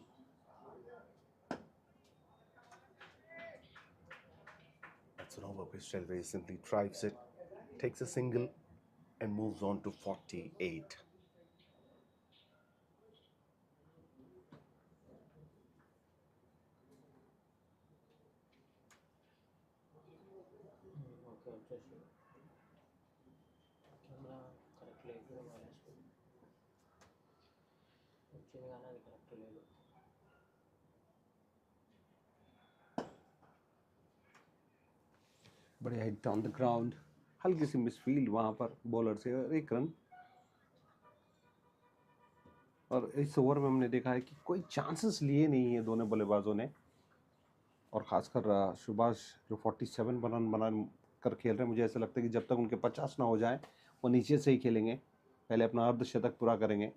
That's an over which 𝗙𝗵𝗆 simply drives it, takes a single and moves on to 48. बढ़िया हिट ऑन द ग्राउंड, हल्की सी मिसफील्ड वहाँ पर बॉलर से और 1 run. और इस ओवर में हमने देखा है कि कोई चांसेस लिए नहीं है दोनों बल्लेबाजों ने, और ख़ासकर सुभाष जो 47 रन बना कर खेल रहे हैं। मुझे ऐसा लगता है कि जब तक उनके 50 ना हो जाए वो नीचे से ही खेलेंगे, पहले अपना अर्धशतक पूरा करेंगे।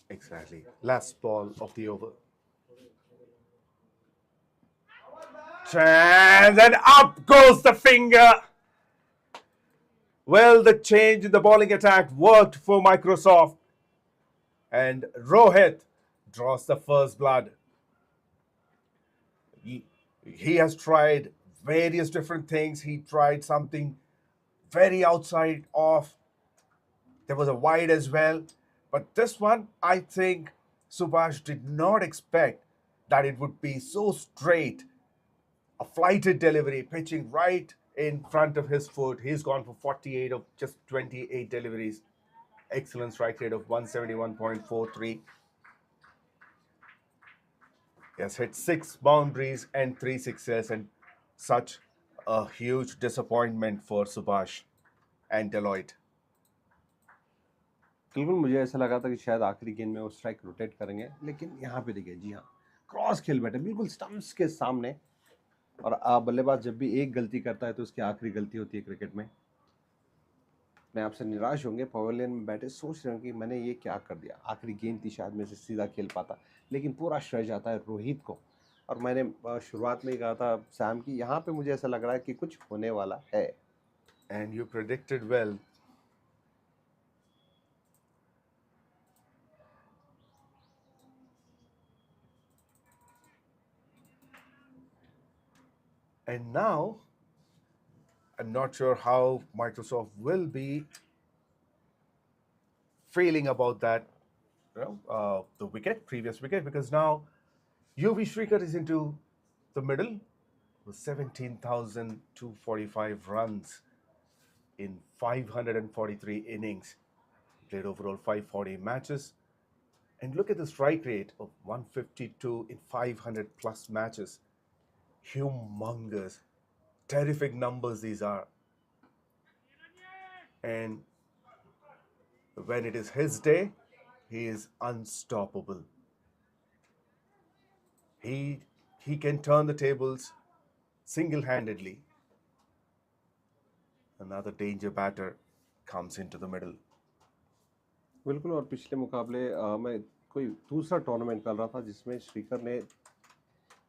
Exactly. Last ball of the over. And then up goes the finger. Well, the change in the bowling attack worked for Microsoft. And Rohit draws the first blood. He has tried various different things. He tried something very outside off. There was a wide as well. But this one, I think Subhash did not expect that it would be so straight. A flighted delivery, pitching right in front of his foot. He's gone for 48 of just 28 deliveries. Excellent strike rate of 171.43. He has hit 6 boundaries and 3 sixes, and such a huge disappointment for Subhash and 𝗏𝗏। बिल्कुल, मुझे ऐसा लगा था कि शायद आखिरी गेंद में वो स्ट्राइक रोटेट करेंगे, लेकिन यहाँ पे देखिए, जी हाँ, क्रॉस खेल बैठे बिल्कुल स्टंप्स के सामने। और बल्लेबाज जब भी एक गलती करता है तो उसकी आखिरी गलती होती है क्रिकेट में। मैं आपसे निराश होंगे, पवेलियन में बैठे सोच रहे हो कि मैंने ये क्या कर दिया, आखिरी गेंद थी, शायद मैं से सीधा खेल पाता, लेकिन पूरा श्रेय जाता है रोहित को। और मैंने शुरुआत में ही कहा था सैम की यहाँ पे मुझे ऐसा लग रहा है कि कुछ होने वाला है। And you predicted well. And now, I'm not sure how Microsoft will be feeling about that, the previous wicket, because now 𝗬𝗎 is into the middle with 17,245 runs in 543 innings. Played overall 540 matches. And look at the strike rate of 152 in 500 plus matches. Humongous, terrific numbers these are. And when it is his day, he is unstoppable. He can turn the tables single-handedly. Another danger batter comes into the middle. बिल्कुल, और पिछले मुकाबले मैं कोई दूसरा tournament कर रहा था जिसमें श्रीकर ने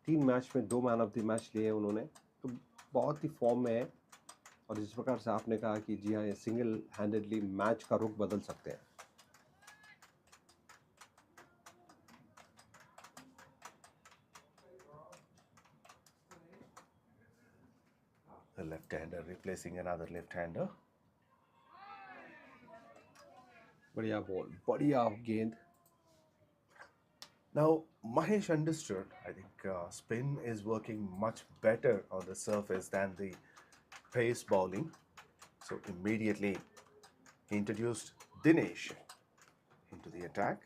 3 मैच में 2 मैन ऑफ द मैच लिए उन्होंने, तो बहुत ही फॉर्म में है। और जिस प्रकार से आपने कहा कि जी हाँ, ये सिंगल हैंडेडली मैच का रुख बदल सकते हैं। The left-hander replacing another left-hander. बढ़िया बॉल, बढ़िया गेंद. Now, Mahesh understood, I think spin is working much better on the surface than the pace bowling. So immediately he introduced Dinesh into the attack.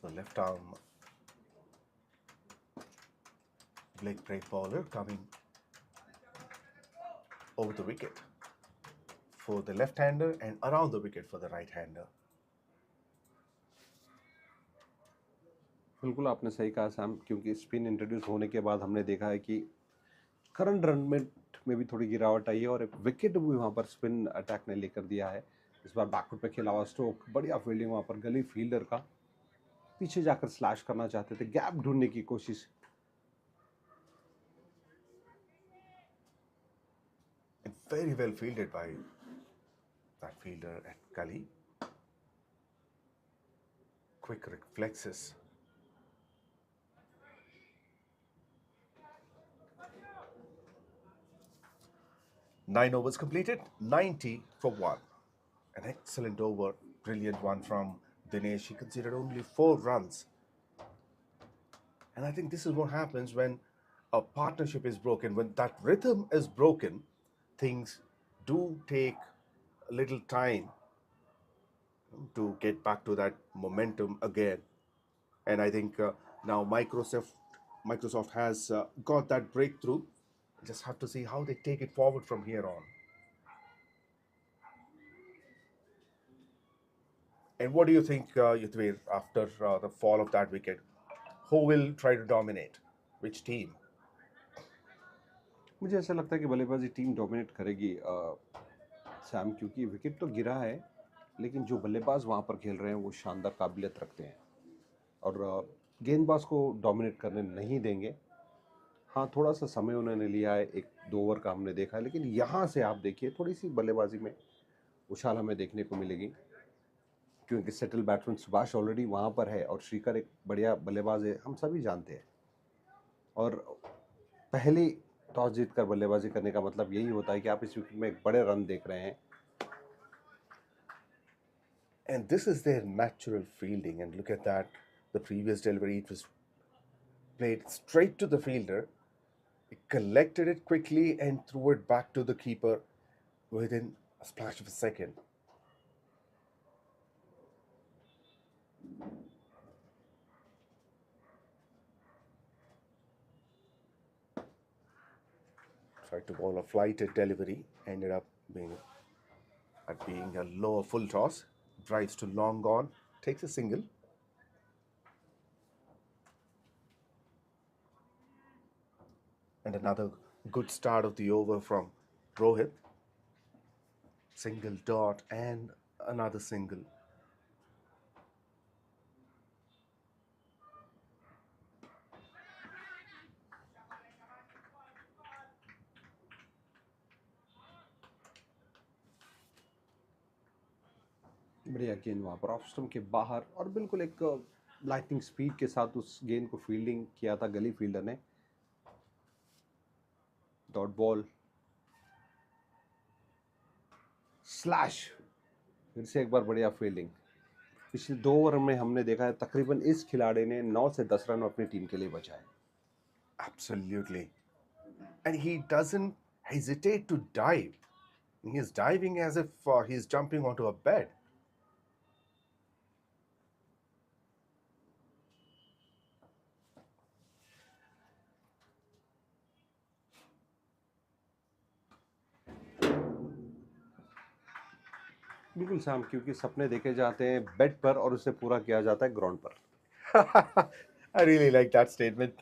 The left arm leg-break bowler coming over the wicket for the left-hander and around the wicket for the right-hander. बिल्कुल आपने सही कहा Sam, क्योंकि spin introduce होने के बाद हमने देखा है कि करंट रन में भी थोड़ी गिरावट आई है और एक विकेट भी वहाँ पर स्पिन अटैक ने लेकर दिया है. इस बार बैकफुट पे खेला हुआ स्ट्रोक, बढ़िया फील्डिंग वहाँ पर गली फील्डर का, पीछे जाकर स्लैश करना चाहते थे, गैप ढूंढने की कोशिश. Very well fielded by that fielder at Gully. Quick reflexes. Nine overs completed, 90 for 1. An excellent over, brilliant one from Dinesh. He considered only 4 runs. And I think this is what happens when a partnership is broken. When that rhythm is broken, things do take a little time to get back to that momentum again. And I think now Microsoft has got that breakthrough. Just have to see how they take it forward from here on. And what do you think, ฤत्विक, after the fall of that wicket? Who will try to dominate? Which team? मुझे ऐसा लगता है कि बल्लेबाजी team dominate करेगी Sam, क्योंकि wicket तो गिरा है लेकिन जो बल्लेबाज वहाँ पर खेल रहे हैं वो शानदार काबिलियत रखते हैं और गेंदबाज को डोमिनेट करने नहीं देंगे. हाँ, थोड़ा सा समय उन्होंने लिया है, 1-2 ओवर का हमने देखा है, लेकिन यहाँ से आप देखिए थोड़ी सी बल्लेबाजी में उछाल हमें देखने को मिलेगी, क्योंकि सेटल बैट्समैन सुभाष ऑलरेडी वहाँ पर है और श्रीकर एक बढ़िया बल्लेबाज है, हम सभी जानते हैं. और पहले टॉस जीतकर बल्लेबाजी करने का मतलब यही होता है कि आप इस विकेट में एक बड़े रन देख रहे हैं. And this is their natural fielding. And look at that. The previous delivery, it was played straight to the fielder. He collected it quickly and threw it back to the keeper within a splash of a second. Tried to bowl a flighted delivery, ended up being a lower full toss. Drives to long on, takes a single. And another good start of the over from Rohit. Single dot and another single. बढ़िया गेंद वहाँ पर off stump के बाहर और बिल्कुल एक lightning speed के साथ उस गेंद को फील्डिंग किया था गली फील्डर ने. डॉट बॉल, स्लैश, फिर से एक बार बढ़िया फील्डिंग. पिछले 2 ओवर में हमने देखा है तकरीबन इस खिलाड़ी ने 9 से 10 रन अपनी टीम के लिए बचाए. Absolutely. And he doesn't hesitate to dive. He is diving as if he's jumping onto a bed. बिल्कुल सैम, क्योंकि सपने देखे जाते हैं बेड पर और उसे पूरा किया जाता है ग्राउंड पर. I really like that statement.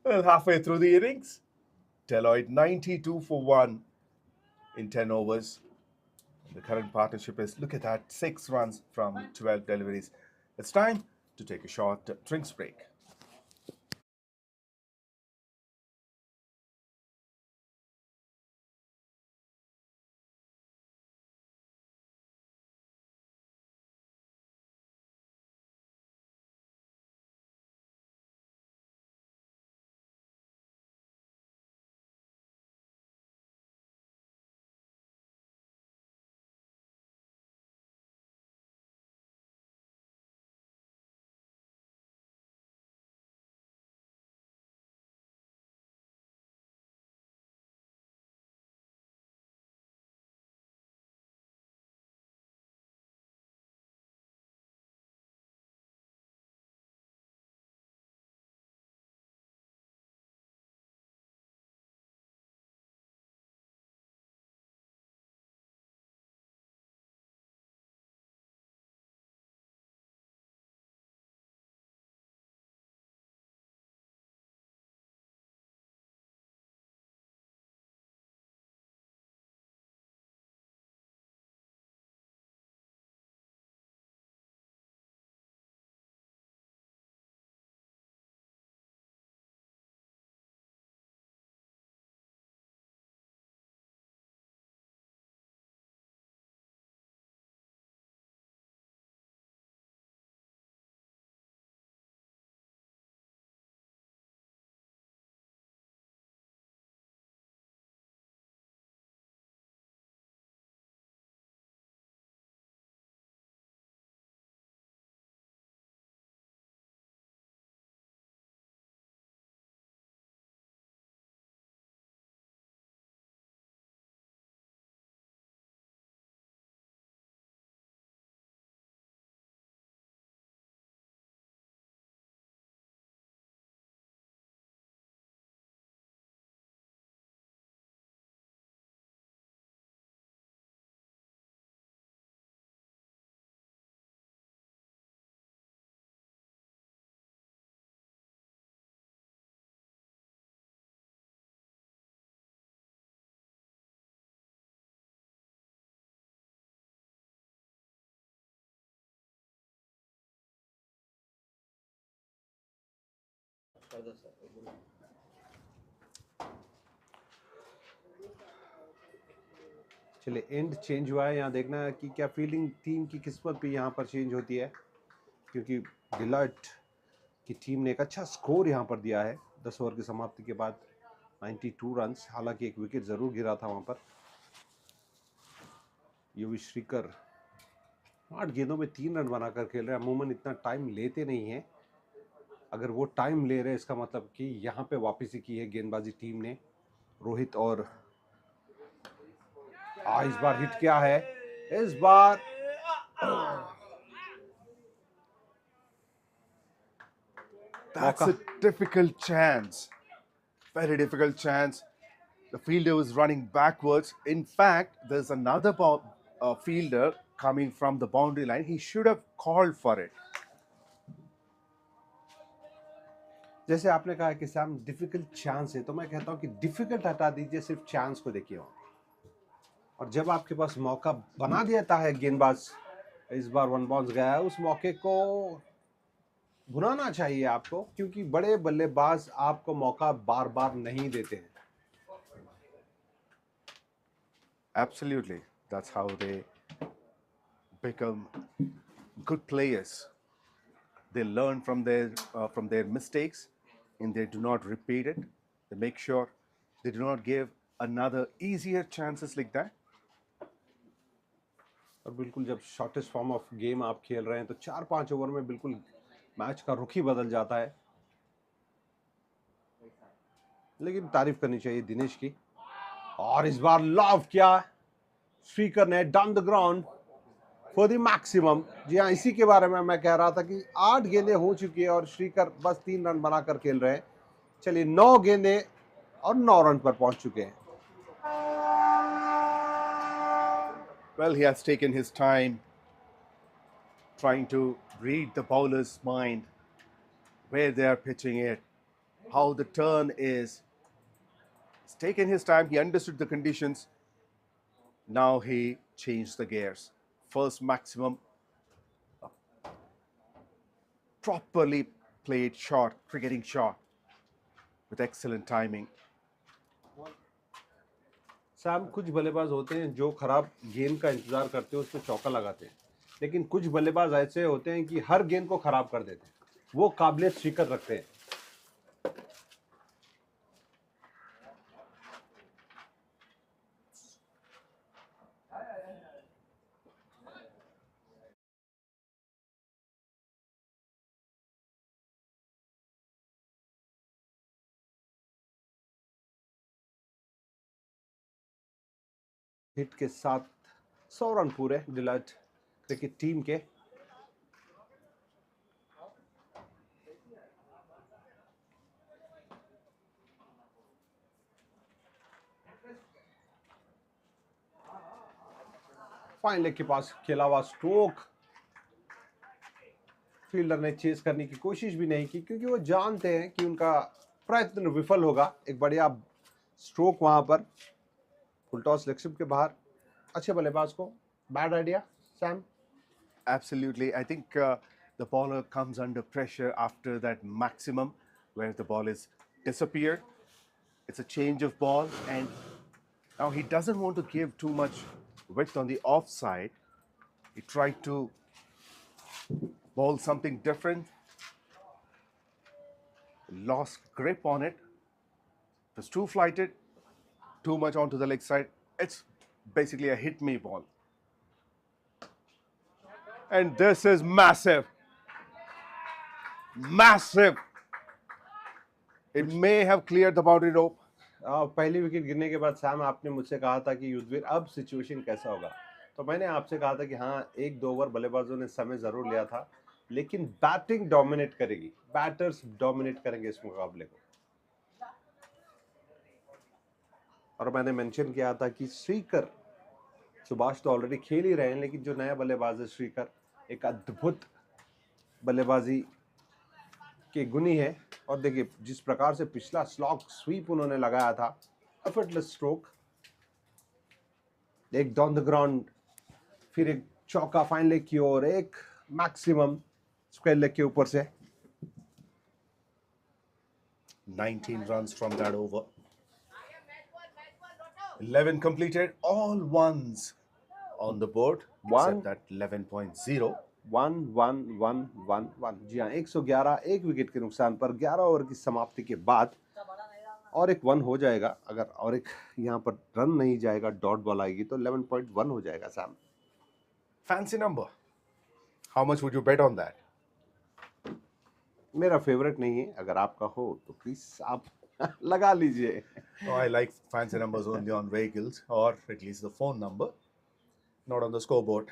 Well, halfway through the innings, 𝗏𝗏 92 for 1 in 10 overs. The current partnership is, look at that, 6 runs from 12 deliveries. It's time to take a short drinks break. चलिए and change हुआ है, यहाँ देखना है कि क्या fielding team की किस्मत भी यहाँ पर चेंज होती है, क्योंकि डिलॉयट की टीम ने एक अच्छा स्कोर यहाँ पर दिया है 10 ओवर की समाप्ति के बाद 92 रन्स। हालांकि एक विकेट ज़रूर गिरा था वहाँ पर। 𝗬𝗰 𝘃𝗃𝗲 8 गेंदों में 3 रन बनाकर खेल रहे हैं। अमूमन इतना टाइम लेते नहीं हैं, अगर वो टाइम ले रहे हैं इसका मतलब कि यहाँ पे वापसी की है गेंदबाजी टीम ने। रोहित और इस बार हिट क्या है, इस बार That's a difficult chance. Very difficult chance. The fielder was running backwards. In fact, there's another fielder coming from the boundary line. He should have called for it. जैसे आपने कहा कि सैम डिफिकल्ट चांस है, तो मैं कहता हूं कि डिफिकल्ट हटा दीजिए, सिर्फ चांस को देखिए। और जब आपके पास मौका बना देता है गेंदबाज, इस बार वन बाउंस गया है, उस मौके को भुनाना चाहिए आपको, क्योंकि बड़े बल्लेबाज आपको मौका बार बार नहीं देते हैं। Absolutely. That's how they become good players. They learn from their mistakes and they do not repeat it. They make sure they do not give another easier chances like that. और बिल्कुल जब शॉर्टेस्ट फॉर्म ऑफ गेम आप खेल रहे हैं तो 4-5 over में बिल्कुल मैच का रुख ही बदल जाता है। लेकिन तारीफ करनी चाहिए दिनेश की। और इस बार लॉव किया 𝘃𝗃𝗃 ने down the ground for the maximum. जी हाँ, इसी के बारे में मैं कह रहा था कि 8 गेंदें हो चुकी है और 𝘃𝗃𝗃 बस 3 रन बनाकर खेल रहे हैं। चलिए 9 गेंदें और 9 रन पर पहुंच चुके हैं। Well, he has taken his time trying to read the bowler's mind, where they are pitching it, how the turn is. He's taken his time. He understood the conditions. Now he changed the gears. First maximum, properly played shot, cricketing shot with excellent timing. साहब कुछ बल्लेबाज होते हैं जो खराब गेंद का इंतजार करते हैं, उसमें चौका लगाते हैं, लेकिन कुछ बल्लेबाज ऐसे होते हैं कि हर गेंद को खराब कर देते हैं, वो काबिलियत 𝘃𝗃𝗃 रखते हैं। हिट के साथ 100 रन पूरे डिलॉयट क्रिकेट टीम के। फाइन लेग के पास खेला हुआ स्ट्रोक, फील्डर ने चेस करने की कोशिश भी नहीं की, क्योंकि वो जानते हैं कि उनका प्रयत्न विफल होगा। एक बढ़िया स्ट्रोक वहां पर फुल टॉस लेग स्लिप के बाहर। अच्छे बल्लेबाज को bad idea Sam. Absolutely. I think the bowler comes under pressure after that maximum where the ball is disappeared. It's a change of ball, and now he doesn't want to give too much width on the offside. He tried to bowl something different. Lost grip on it. It was too flighted, too much onto the leg side. It's basically a hit me ball. And this is massive. Massive. It may have cleared the boundary rope. पहली wicket गिरने के बाद Sam आपने मुझसे कहा था कि युद्धवीर अब सिचुएशन कैसा होगा, तो मैंने आपसे कहा था कि हाँ 1-2 ओवर बल्लेबाजों ने समय जरूर लिया था, लेकिन बैटिंग डोमिनेट करेगी, बैटर्स डोमिनेट करेंगे इस मुकाबले को। और मैंने मेंशन किया था कि 𝘃𝗃𝗃, सुभाष तो ऑलरेडी खेल ही रहे हैं, लेकिन जो नया बल्लेबाज है 𝘃𝗃𝗃 एक अद्भुत बल्लेबाजी के गुणी है। और देखिए जिस प्रकार से पिछला स्लॉग स्वीप उन्होंने लगाया था, एफर्टलेस स्ट्रोक, एक डाउन द ग्राउंड, फिर एक चौका फाइन लेग की ओर, एक मैक्सिमम स्क्वायर लेग के ऊपर से। 19 runs from that over. 11 completed, all ones on the board, except that 11.0. 1-1-1-1-1। जी हाँ, 111 एक विकेट के नुकसान पर 11 ओवर की समाप्ति के बाद और एक 1 हो जाएगा। अगर और एक यहाँ पर रन नहीं जाएगा, डॉट बॉल आएगी तो 11.1 हो जाएगा Sam. Fancy number. How much would you bet on that? मेरा फेवरेट नहीं है, अगर आपका हो तो प्लीज आप लगा लीजिए। No, I like fancy numbers only on vehicles, or at least the phone number, not on the scoreboard.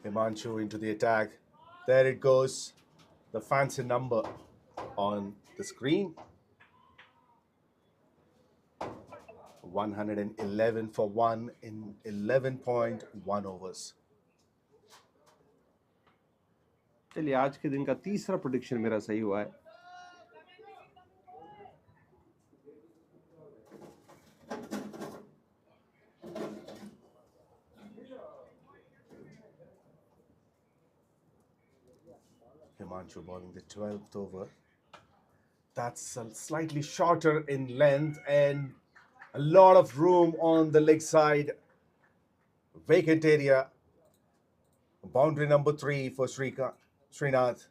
Himanshu into the attack. There it goes. The fancy number on the screen. 111 for 1 in 11.1 overs. चलिए, आज के दिन का तीसरा prediction मेरा सही हुआ है। Himanshu bowling the 12th over. That's slightly shorter in length and a lot of room on the leg side. Vacant area. Boundary number 3 for Srinath.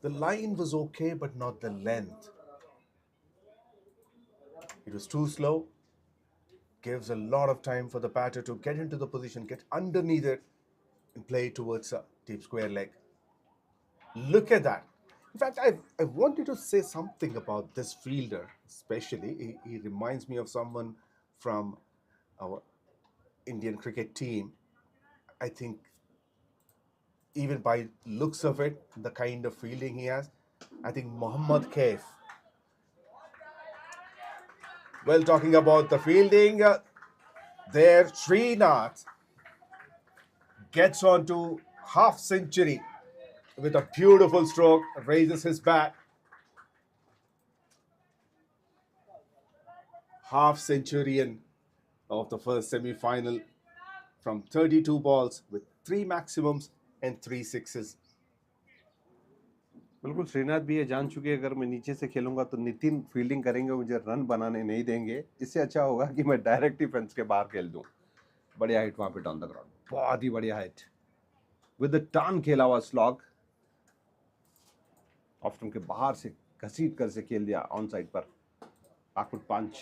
The line was okay, but not the length. It was too slow. Gives a lot of time for the batter to get into the position, get underneath it, and play towards a deep square leg. Look at that. In fact, I wanted to say something about this fielder, especially. He reminds me of someone from our Indian cricket team. I think even by looks of it, the kind of fielding he has, I think 𝗵𝗆𝗃𝗃. Well, talking about the fielding, there Srinath gets on to half century with a beautiful stroke, raises his bat. Half centurion of the first semi-final from 32 balls with 3 maximums and 3 sixes. बिल्कुल, श्रीनाथ भी ये जान चुके हैं अगर मैं नीचे से खेलूंगा तो नितिन फील्डिंग करेंगे, मुझे रन बनाने नहीं देंगे। इससे अच्छा होगा कि मैं डायरेक्ट ही फेंस के बाहर खेल दूं। बढ़िया हिट वहां पे डाउन द ग्राउंड, बहुत ही बढ़िया हिट विद द टर्न खेला हुआ स्लॉग। ऑफ स्टंप के बाहर से घसीट कर से खेल दिया ऑन साइड पर। बैकफुट पंच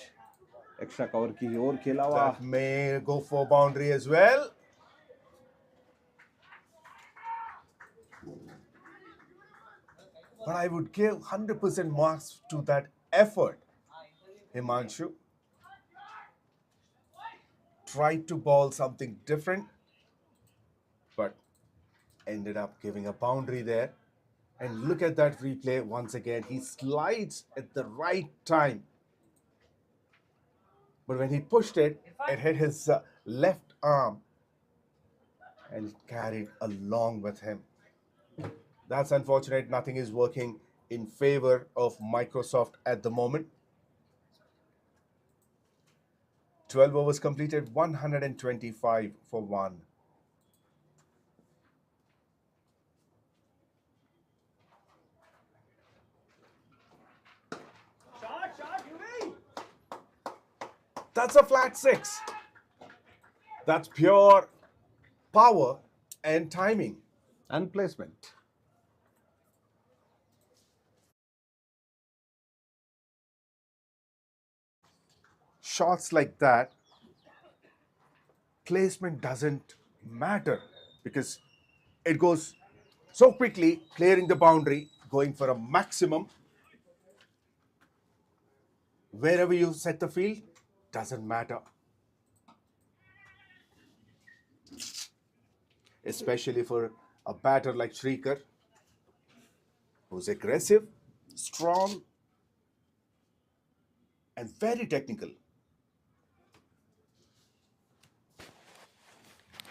एक्स्ट्रा कवर की ओर खेला हुआ। That may go for boundary as well. But I would give 100% marks to that effort. Himanshu tried to bowl something different, but ended up giving a boundary there. And look at that replay once again. He slides at the right time. But when he pushed it, it hit his left arm and it carried along with him. That's unfortunate. Nothing is working in favor of Microsoft at the moment. 12 overs completed, 125 for 1. That's a flat 6. That's pure power and timing. And placement. Shots like that, placement doesn't matter because it goes so quickly, clearing the boundary, going for a maximum. Wherever you set the field, doesn't matter. Especially for a batter like Shrikar, who's aggressive, strong, and very technical.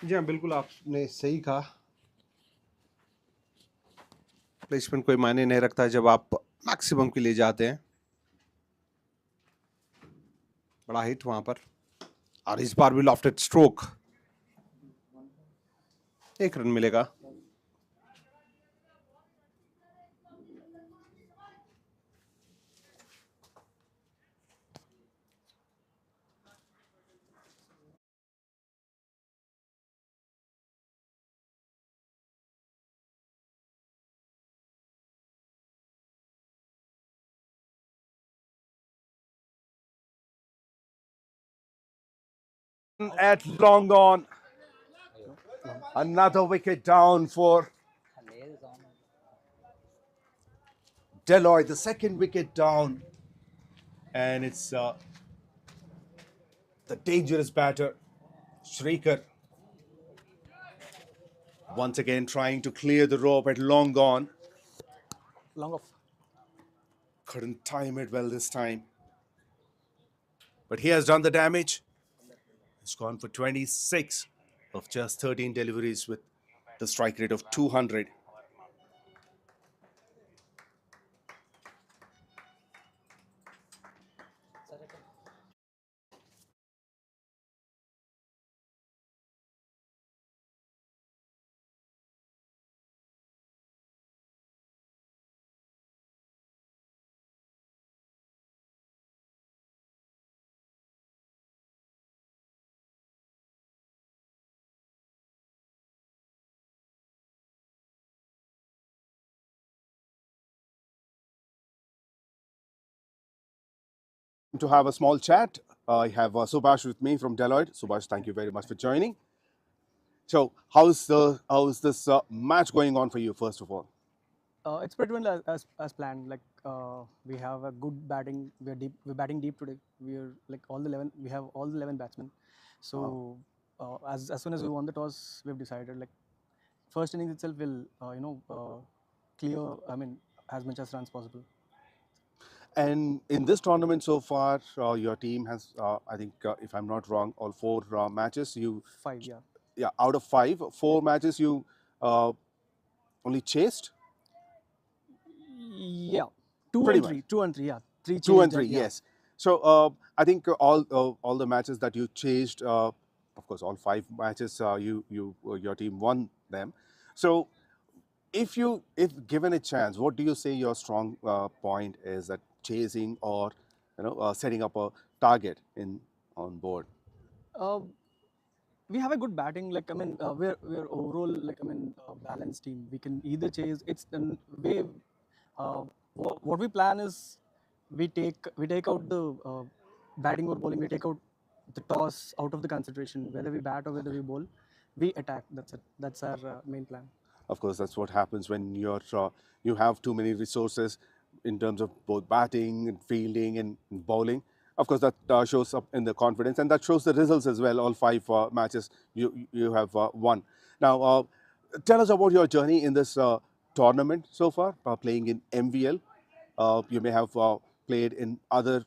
जी हाँ, बिल्कुल आपने सही कहा। Placement कोई मायने नहीं रखता जब आप मैक्सिमम के लिए जाते हैं। बड़ा हिट वहां पर, और इस बार भी लॉफ्टेड स्ट्रोक, 1 रन मिलेगा। At long on, another wicket down for 𝗙𝗏𝗧, the second wicket down, and it's the dangerous batter 𝗃𝗃𝗃 once again trying to clear the rope at long on. Long off. Couldn't time it well this time, but he has done the damage. He's gone for 26 of just 13 deliveries with the strike rate of 200. To have a small chat, I have Subhash with me from Deloitte. Subhash, thank you very much for joining. So, how's this match going on for you? First of all, It's pretty well as planned. Like we have a good batting. We're batting deep today. We're like all the 11. We have all the 11 batsmen. So as soon as we won the toss, we've decided like first innings itself will clear. I mean, as much as runs possible. and in this tournament so far, your team has, I think, if I'm not wrong, all 4 matches. You 5, yeah. Yeah, out of 5, 4 matches you only chased. Yeah, 2 Pretty and 3, 2 and 3, yeah. 3 2 and chased, 3, yeah. yes. So I think all the matches that you chased, of course, all 5 matches, your team won them. So if given a chance, what do you say your strong point is, that chasing or setting up a target on board? We have a good batting. Like I mean, we're overall like I mean balanced team. We can either chase. It's the way. What we plan is we take out the batting or bowling. We take out the toss out of the consideration. Whether we bat or whether we bowl, we attack. That's it. That's our main plan. Of course, that's what happens when you have too many resources in terms of both batting and fielding and bowling. Of course, that shows up in the confidence, and that shows the results as well. All 5 matches you have won. Now, tell us about your journey in this tournament so far, playing in MVL. You may have played in other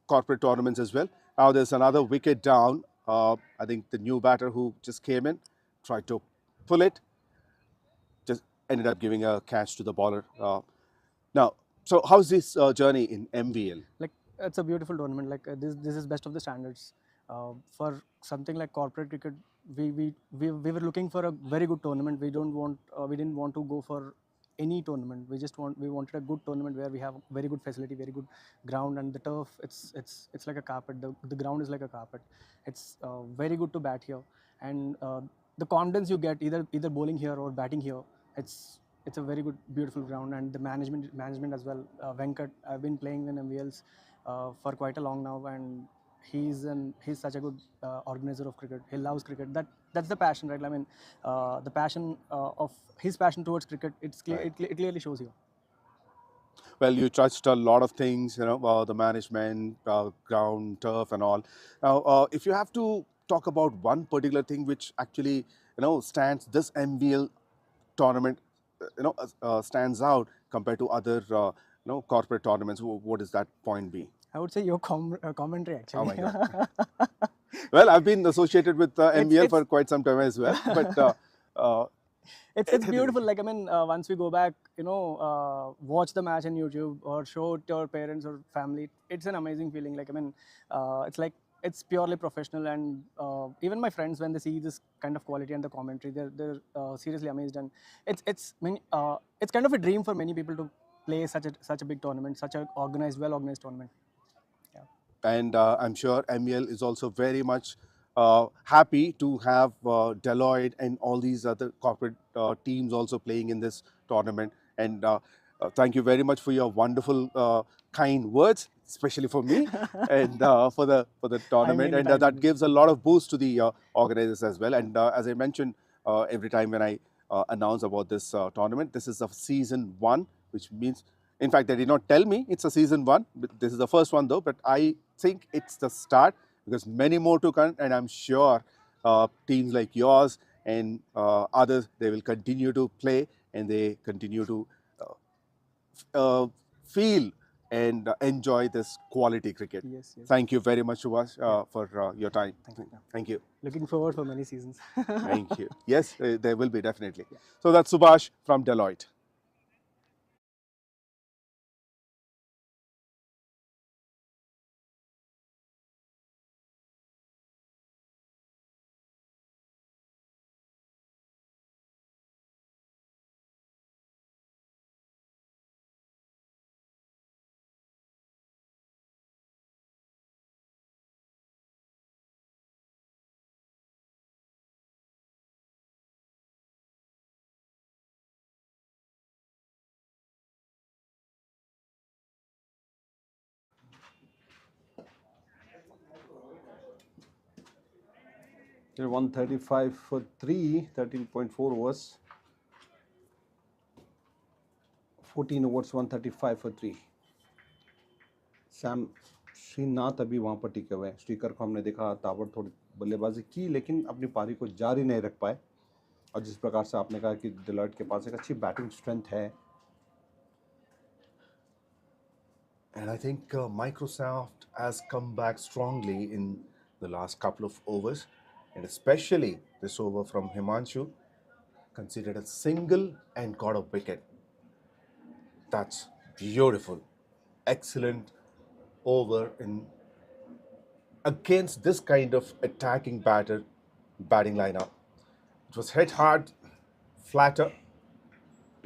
corporate tournaments as well. Now there's another wicket down. I think the new batter who just came in tried to pull it, just ended up giving a catch to the bowler. Now, so how's this journey in MVL? Like it's a beautiful tournament. Like this is best of the standards. For something like corporate cricket, we were looking for a very good tournament. We didn't want to go for any tournament. We wanted a good tournament where we have very good facility, very good ground, and the turf. It's like a carpet. The ground is like a carpet. It's very good to bat here, and the confidence you get either bowling here or batting here. It's a very good, beautiful ground, and the management as well. Venkat, I've been playing in MVLs for quite a long now, and he's such a good organizer of cricket. He loves cricket. That's the passion, right? I mean, the passion of his passion towards cricket. It's clear. Right. It clearly shows here. Well, you touched a lot of things, the management, ground, turf, and all. Now, if you have to talk about one particular thing which actually, stands this MVL tournament, stands out compared to other, corporate tournaments, what does that point be? I would say your commentary actually. Oh my God. Well, I've been associated with MVL for quite some time as well, but It's beautiful. Like, I mean, once we go back, watch the match on YouTube or show it to our parents or family, it's an amazing feeling. Like, I mean, it's like it's purely professional, and even my friends, when they see this kind of quality and the commentary, they're seriously amazed. And it's kind of a dream for many people to play such a big tournament, such a well organized tournament. And I'm sure MVL is also very much happy to have Deloitte and all these other corporate teams also playing in this tournament. And thank you very much for your wonderful, kind words, especially for me and for the tournament. And that gives a lot of boost to the organizers as well. And as I mentioned, every time when I announce about this tournament, this is a season 1, which means, in fact, they did not tell me it's a season 1. This is the first one though, but I think it's the start, because many more to come, and I'm sure teams like yours and others, they will continue to play and they continue to feel and enjoy this quality cricket. Yes. Thank you very much, Subhash, for your time. Thank you. Looking forward for many seasons. Thank you. Yes, there will be, definitely. Yeah. So that's Subhash from Deloitte. They're 135 for 3, 13.4 overs. 14 overs, 135 for 3. Sam Srinath अभी वहाँ पर टिके हुए हैं। Sticker को हमने देखा ताबड़तोड़ बल्लेबाजी की, लेकिन अपनी पारी को जारी नहीं रख पाए। और जिस प्रकार से आपने कहा कि डेलॉयट के पास एक अच्छी बैटिंग स्ट्रेंथ है। And I think Microsoft has come back strongly in the last couple of overs, and especially this over from Himanshu, considered a single and got a wicket. That's beautiful. Excellent over against this kind of attacking batting lineup. It was hit hard, flatter.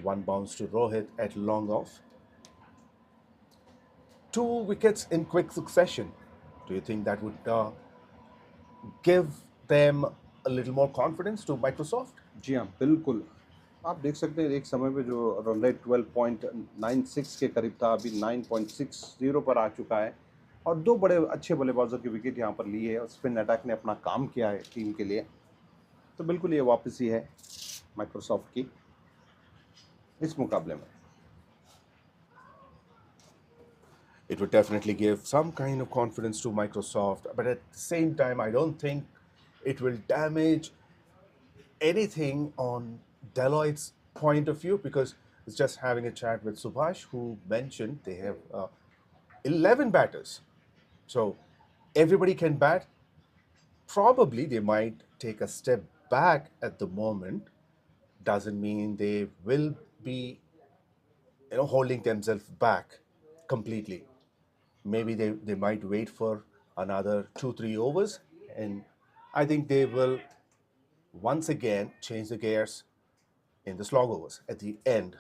One bounce to Rohit at long off. 2 wickets in quick succession. Do you think that would give them a little more confidence to Microsoft? जी हाँ, बिल्कुल। आप देख सकते हैं एक समय पे जो रन रेट 12.96 के करीब था, अभी 9.60 पर आ चुका है और 2 बड़े अच्छे बल्लेबाजों की विकेट यहाँ पर ली है और स्पिन अटैक ने अपना काम किया है टीम के लिए। तो बिल्कुल ये वापसी है माइक्रोसॉफ्ट की इस मुकाबले में। It would definitely give some kind of confidence to Microsoft, but at the same time, I don't think it will damage anything on Deloitte's point of view, because it's just having a chat with Subhash, who mentioned they have 11 batters. So everybody can bat. Probably they might take a step back at the moment. Doesn't mean they will be holding themselves back completely. Maybe they might wait for another 2-3 overs, and I think they will once again change the gears in the slog overs at the end.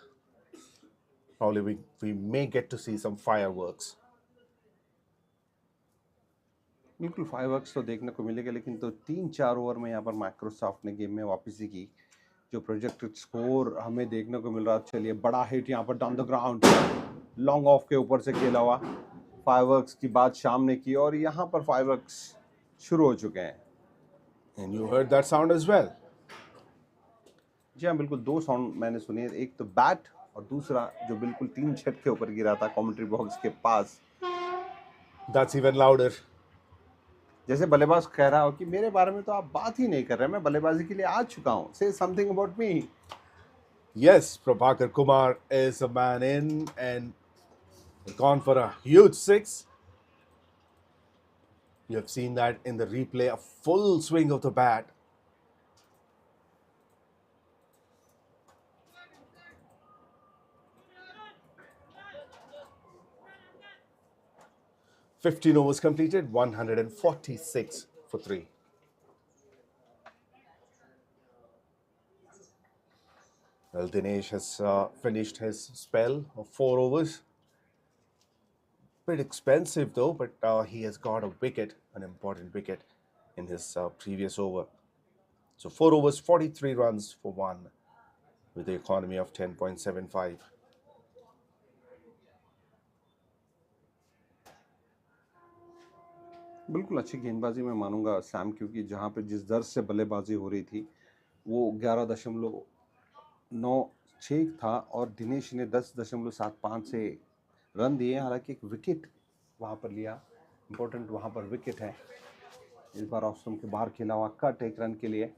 Probably we may get to see some fireworks. बिल्कुल fireworks तो देखने को मिलेगा, लेकिन तो 3-4 over में यहाँ पर माइक्रोसॉफ्ट ने गेम में वापसी की। जो प्रोजेक्टेड स्कोर हमें देखने को मिल रहा है, चलिए बड़ा हिट यहाँ पर down the ground long off के ऊपर से खेला हुआ। फायरवर्क्स की बात शाम ने की और यहाँ पर फायरवर्क्स शुरू हो चुके हैं। And you heard that sound as well. जी हाँ, बिल्कुल 2 साउंड मैंने सुने, एक तो बैट और दूसरा जो बिल्कुल 3 छत के ऊपर गिरा था कमेंट्री बॉक्स के पास। That's even louder. जैसे बल्लेबाज कह रहा हो कि मेरे बारे में तो आप बात ही नहीं कर रहे, मैं बल्लेबाजी के लिए आ चुका हूँ। Say something about me. Yes, Prabhakar Kumar is a man in and gone for a huge 6. You have seen that in the replay, a full swing of the bat. 15 overs completed, 146 for 3. Well, Dinesh has finished his spell of 4 overs. Bit expensive though, but he has got a wicket, an important wicket in his previous over. So 4 overs, 43 runs for 1 with the economy of 10.75. बिल्कुल अच्छी गेंदबाजी मैं मानूंगा Sam, क्योंकि जहां पे जिस दर से बल्लेबाजी हो रही थी वो 11.96 था और दिनेश ने 10.75 से रन दिए। हालांकि एक विकेट वहां पर लिया, इंपॉर्टेंट वहां पर विकेट है। इस बार ऑफ स्टंप के बाहर खेला हुआ कट 1 रन के लिए।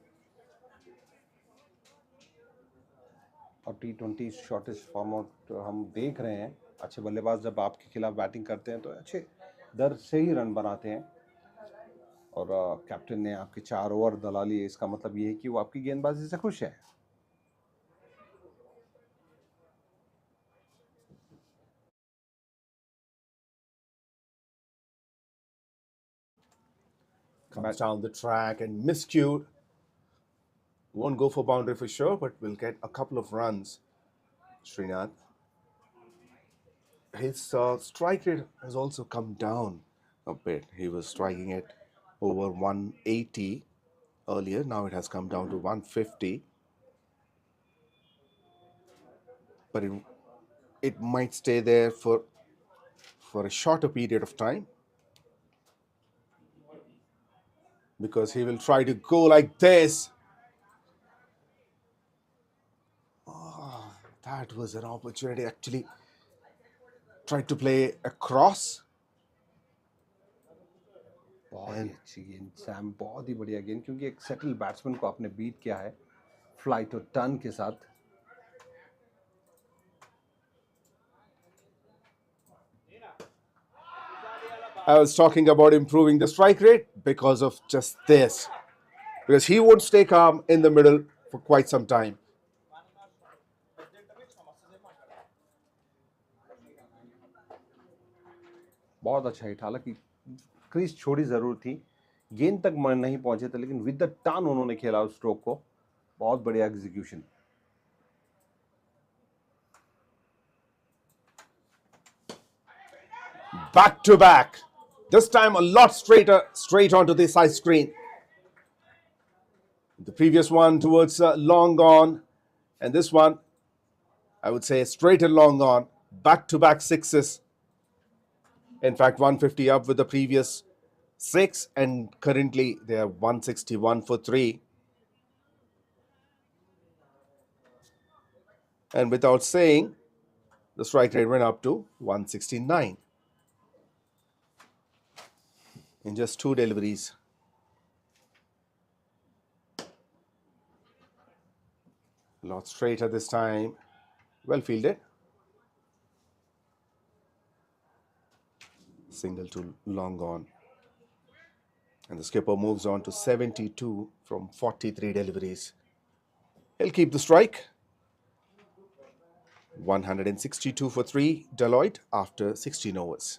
और T20 शॉर्टेस्ट फॉर्मेट हम देख रहे हैं, अच्छे बल्लेबाज जब आपके खिलाफ बैटिंग करते हैं तो अच्छे दर से ही रन बनाते हैं। और कैप्टन ने आपके 4 ओवर दला लिए, इसका मतलब ये है कि वो आपकी गेंदबाजी से खुश है। Comes down the track and miscued. Won't go for boundary for sure, but will get a couple of runs. Srinath. His strike rate has also come down a bit. He was striking it over 180 earlier. Now it has come down to 150. But it might stay there for a shorter period of time, because he will try to go like this. Oh, that was an opportunity. Actually tried to play across. बहुत ही अच्छी गेंद Sam, बहुत ही बढ़िया गेंद, क्योंकि एक settle batsman को आपने बीट किया है फ्लाइट और टर्न के साथ। I was talking about improving the strike rate because of just this, because he won't stay calm in the middle for quite some time. बहुत अच्छा हिट, हालांकि क्रीज छोड़ी जरूर थी, गेंद तक नहीं पहुंचे थे, लेकिन विद द टर्न उन्होंने खेला उस स्ट्रोक को। बहुत बढ़िया execution. Back to back. This time a lot straight onto the side screen. The previous one towards long on, and this one, I would say, straight and long on. Back-to-back sixes. In fact, 150 up with the previous 6, and currently they are 161 for 3. And without saying, the strike rate went up to 169 in just 2 deliveries. A lot straighter this time. Well fielded. Single to long on. And the skipper moves on to 72 from 43 deliveries. He'll keep the strike. 162 for 3, 𝗏𝗏 after 16 overs.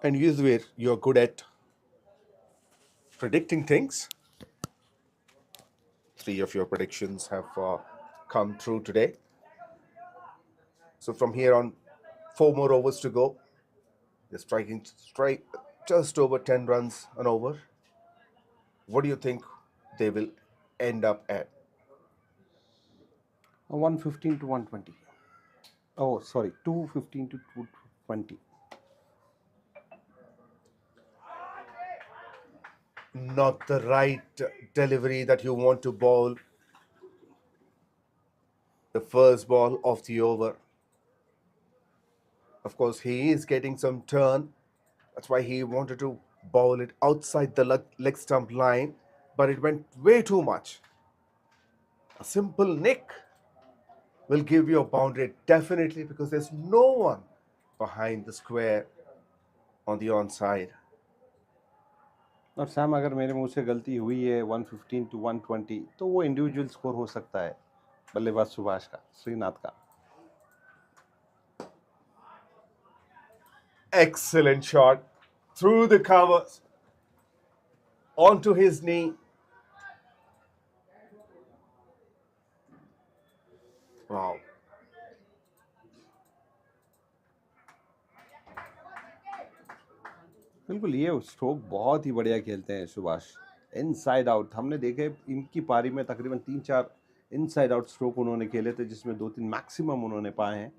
And Yuzveer, you're good at predicting things. 3 of your predictions have come true today. So from here on, 4 more overs to go. They're striking just over 10 runs an over. What do you think they will end up at? 115 to 120. Oh, sorry, 215 to 220. Not the right delivery that you want to bowl. The first ball of the over. Of course, he is getting some turn. That's why he wanted to bowl it outside the leg stump line, but it went way too much. A simple nick will give you a boundary, definitely, because there's no one behind the square on the onside. और Sam अगर मेरे मुंह से गलती हुई है 115 to 120 तो वो इंडिविजुअल स्कोर हो सकता है बल्लेबाज सुभाष का, श्रीनाथ का। Excellent shot through the covers onto his knee. Wow. बिल्कुल, ये स्ट्रोक बहुत ही बढ़िया खेलते हैं सुभाष। इनसाइड आउट हमने देखे इनकी पारी में तकरीबन 3-4 इनसाइड आउट स्ट्रोक उन्होंने खेले थे, जिसमें 2-3 मैक्सिमम उन्होंने पाए हैं।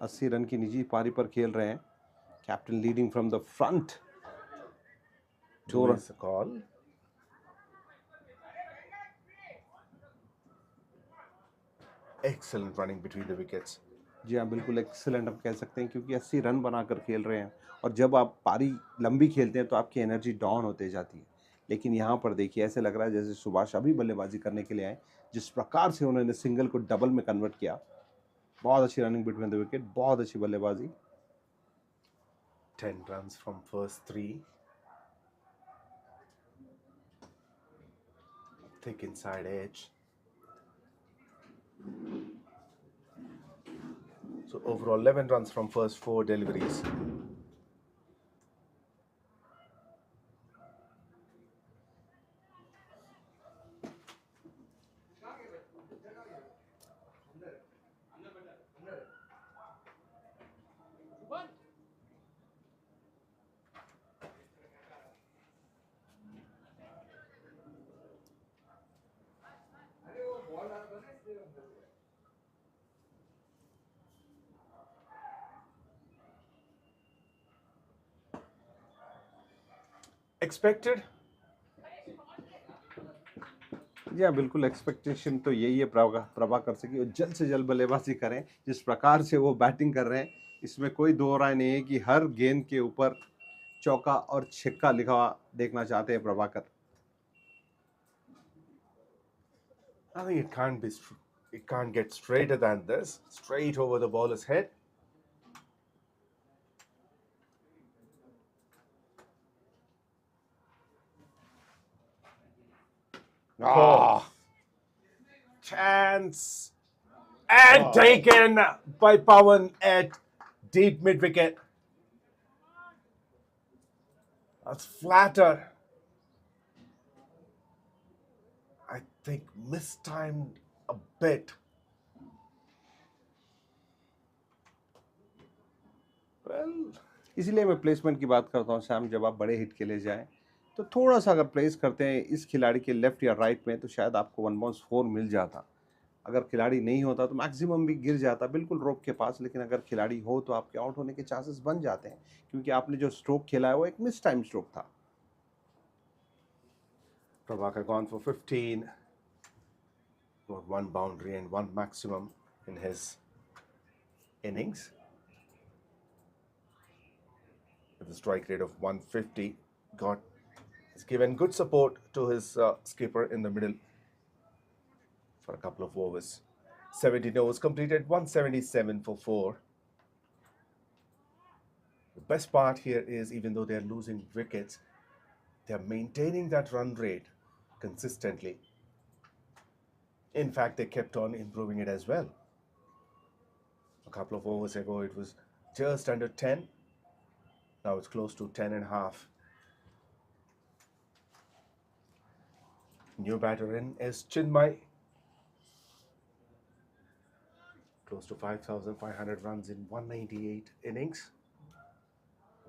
अस्सी रन की निजी पारी पर खेल रहे हैं। Captain leading from the front. 2 run call. Excellent running between the wickets. जी हाँ, बिल्कुल एक्सीलेंट हम कह सकते हैं, क्योंकि 80 रन बनाकर खेल रहे हैं और जब आप पारी लंबी खेलते हैं तो आपकी एनर्जी डाउन होते जाती है। लेकिन यहाँ पर देखिए ऐसे लग रहा है जैसे सुभाष अभी बल्लेबाजी करने के लिए आए। जिस प्रकार से उन्होंने सिंगल को डबल में कन्वर्ट किया, बहुत अच्छी रनिंग बिटवीन द विकेट, बहुत अच्छी बल्लेबाजी। 10 runs from first 3. Thick inside edge. So overall 11 runs from first 4 deliveries. Expected? जी हाँ, बिल्कुल एक्सपेक्टेशन तो यही है प्रभाकर से कि वो जल्द से जल्द बल्लेबाजी करें। जिस प्रकार से वो बैटिंग कर रहे हैं इसमें कोई दो राय नहीं है कि हर गेंद के ऊपर चौका और छक्का लिखा हुआ देखना चाहते हैं Prabhakar. I think it can't get straighter than this. Straight over the bowler's head. Chance and taken by Pawan at deep mid wicket. That's flatter. I think mistimed a bit. Well, इसीलिए मैं प्लेसमेंट की बात करता हूँ Sam. जब आप बड़े hit के लिए जाएं तो थोड़ा सा अगर प्लेस करते हैं इस खिलाड़ी के लेफ्ट या राइट में तो शायद आपको 1 मिल जाता। अगर खिलाड़ी नहीं होता तो मैक्सिमम भी गिर जाता बिल्कुल रोप के पास, लेकिन अगर खिलाड़ी हो तो आपके आउट होने के चांसेस बन जाते हैं, क्योंकि आपने जो स्ट्रोक खेला है वो एक मिस टाइम स्ट्रोक था। Prabhakar gone for 15. Got 1 boundary and 1 maximum in his innings. With a strike rate of 150. He's given good support to his skipper in the middle for a couple of overs. 17 overs completed, 177 for 4. The best part here is, even though they're losing wickets, they're maintaining that run rate consistently. In fact, they kept on improving it as well. A couple of overs ago, it was just under 10. Now it's close to 10.5. New batter in is Chinmay. Close to 5,500 runs in 198 innings.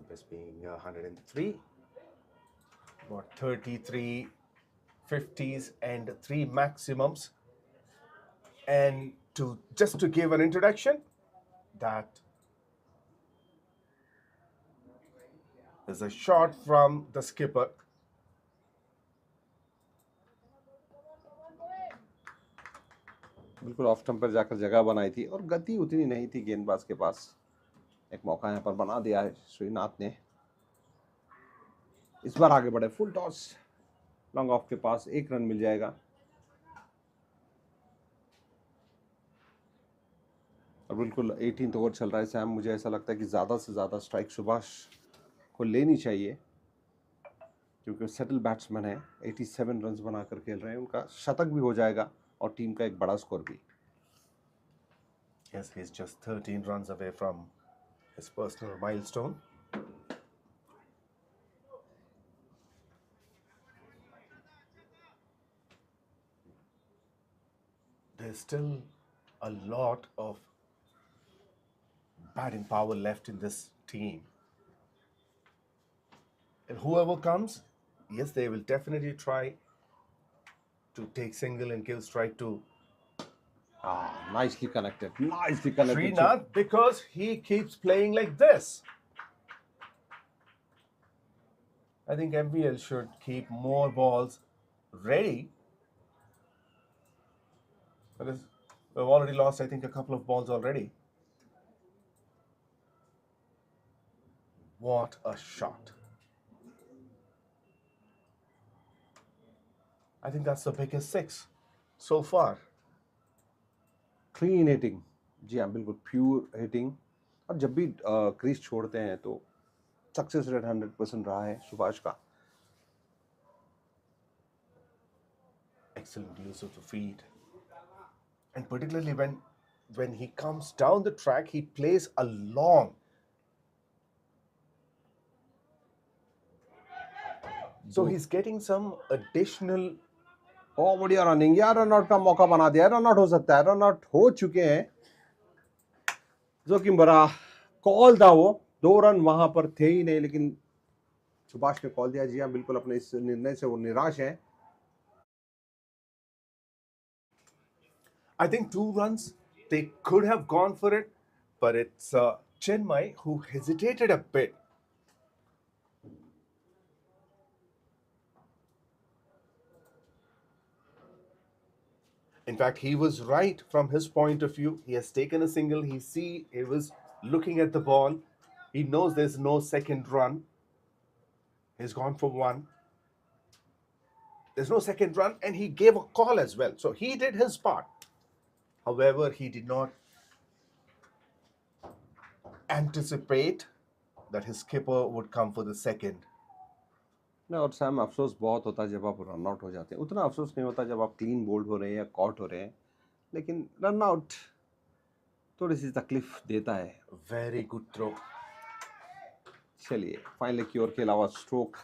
Best being 103. Got 33 50s and 3 maximums. And just to give an introduction, that is a shot from the skipper. बिल्कुल off stump पर जाकर जगह बनाई थी और गति उतनी नहीं थी गेंदबाज के पास। एक मौका यहाँ पर बना दिया है श्रीनाथ ने। इस बार आगे बढ़े, फुल टॉस, लॉन्ग ऑफ के पास 1 रन मिल जाएगा। और बिल्कुल 18th ओवर चल रहा है सैम, मुझे ऐसा लगता है कि ज़्यादा से ज़्यादा स्ट्राइक सुभाष को लेनी चाहिए क्योंकि सेटल बैट्समैन है, 87 रन्स बनाकर खेल रहे हैं, उनका शतक भी हो जाएगा और टीम का एक बड़ा स्कोर भी। Yes, he's just 13 runs away from his personal milestone. There's still a lot of batting power left in this team. And whoever comes, yes, they will definitely try to take single and give strike to Nicely connected. Nicely connected. Srinath, because he keeps playing like this. I think MVL should keep more balls ready because we've already lost, I think, a couple of balls already. What a shot. I think that's the biggest six so far. Clean hitting, जी हाँ बिल्कुल pure hitting. और जब भी crease छोड़ते हैं तो success rate 100% रहा है सुभाष का। Excellent use of the feet, and particularly when he comes down the track, he plays along. So he's getting some additional. ओ बढ़िया रनिंग यार, रन आउट का मौका बना दिया, रन आउट हो सकता है, रन आउट हो चुके हैं। 𝗀𝗃𝗵𝗃 कॉल था, वो 2 रन वहां पर थे ही नहीं, लेकिन सुभाष ने कॉल दिया। जी हाँ बिल्कुल, अपने इस निर्णय से वो निराश हैं। I think 2 runs, they could have gone for it, but it's 𝗀𝗃𝗵 who hesitated a bit. In fact, he was right from his point of view. He has taken a single. He was looking at the ball. He knows there's no second run. He's gone for 1. There's no second run, and he gave a call as well. So he did his part. However, he did not anticipate that his skipper would come for the second. नहीं, और Sam अफसोस बहुत होता है जब आप run out हो जाते हैं, उतना अफसोस नहीं होता जब आप क्लीन बोल्ड हो रहे हैं या कॉट हो रहे हैं, लेकिन रन आउट थोड़ी सी तकलीफ देता है। Very good throw. चलिए, फाइनली क्योर के अलावा स्ट्रोक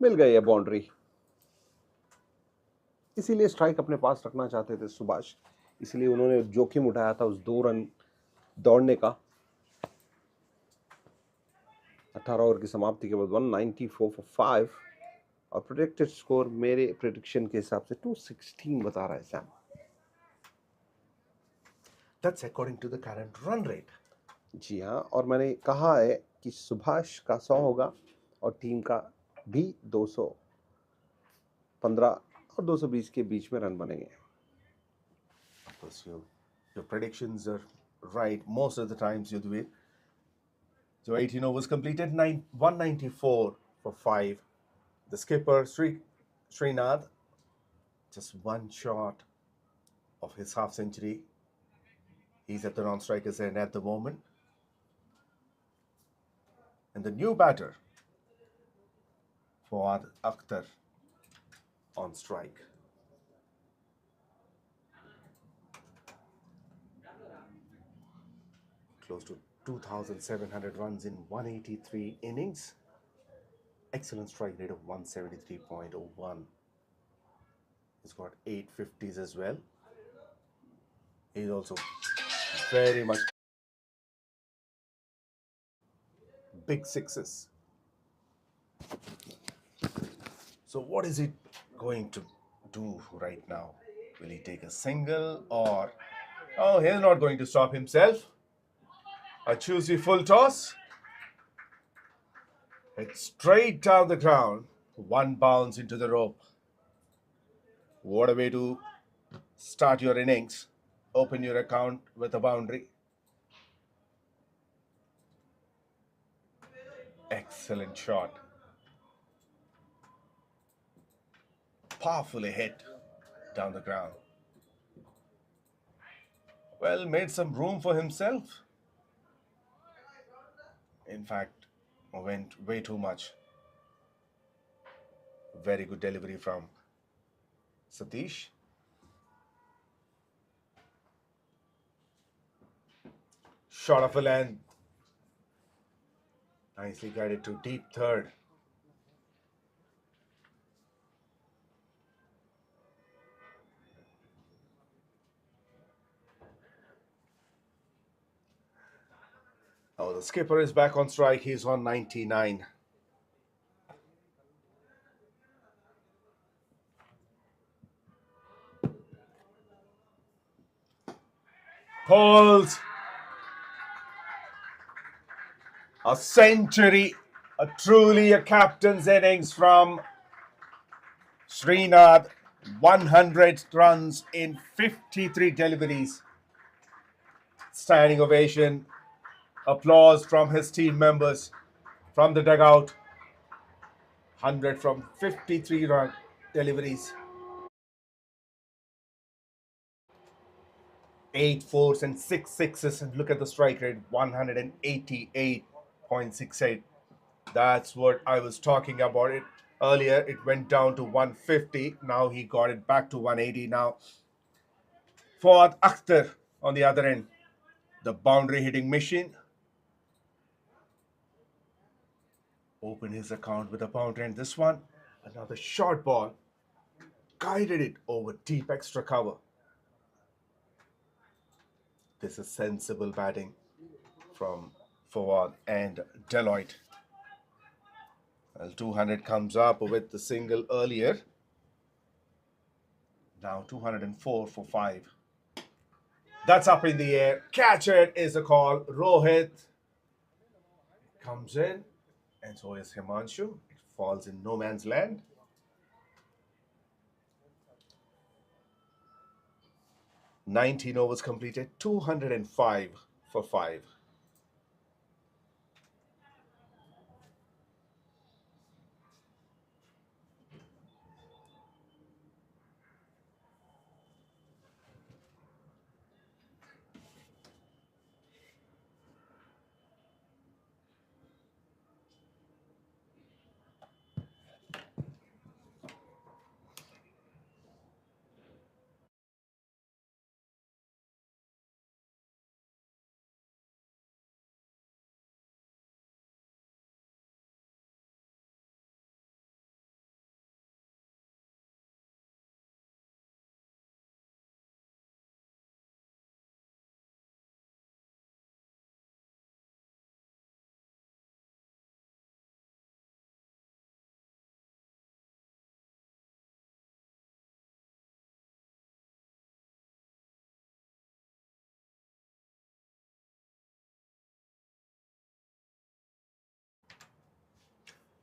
मिल गई है बाउंड्री, इसीलिए स्ट्राइक अपने पास रखना चाहते थे सुभाष, इसलिए उन्होंने जोखिम उठाया था उस 2 रन दौड़ने का। 18 ओवर की समाप्ति के बाद 194 for 5 और प्रेडिक्टेड स्कोर मेरे प्रेडिक्शन के हिसाब से 216 बता रहा है Sam. That's according to the current run rate. जी हाँ, और मैंने कहा है कि सुभाष का 100 होगा और टीम का भी 215 और 220 के बीच में रन बनेंगे। Of course, your predictions are right most of the times, 𝗀𝗃𝗵. So 18 overs completed, 194 for 5. The skipper, Srinath, just 1 short of his half century. He's at the non-striker's end at the moment. And the new batter, 𝗵𝗺𝗃𝗃 on strike. Close to 2,700 runs in 183 innings. Excellent strike rate of 173.01. He's got 8 50s as well. He's also very much big sixes. So what is he going to do right now? Will he take a single or... Oh, he's not going to stop himself. A choosy full toss. It's straight down the ground. 1 bounce into the rope. What a way to start your innings. Open your account with a boundary. Excellent shot. Powerfully hit down the ground. Well, made some room for himself. In fact, went way too much. Very good delivery from Satish. Shot of a length. Nicely guided to deep third. Oh, the skipper is back on strike. He's on 99. Pulls. A century. Truly a captain's innings from Srinath. 100 runs in 53 deliveries. Standing ovation. Applause from his team members from the dugout. 100 from 53 run deliveries. 8 fours and 6 sixes, and look at the strike rate, 188.68. That's what I was talking about it earlier. It went down to 150. Now he got it back to 180 now. For Akhtar on the other end, the boundary hitting machine. Opened his account with a boundary, and this one, another short ball, guided it over deep extra cover. This is sensible batting from Fawad and Deloitte. Well, 200 comes up with the single earlier. Now 204 for 5. That's up in the air. Catch it is a call. Rohit comes in, and so is Himanshu. It falls in no man's land. "19 overs completed, 205 for 5.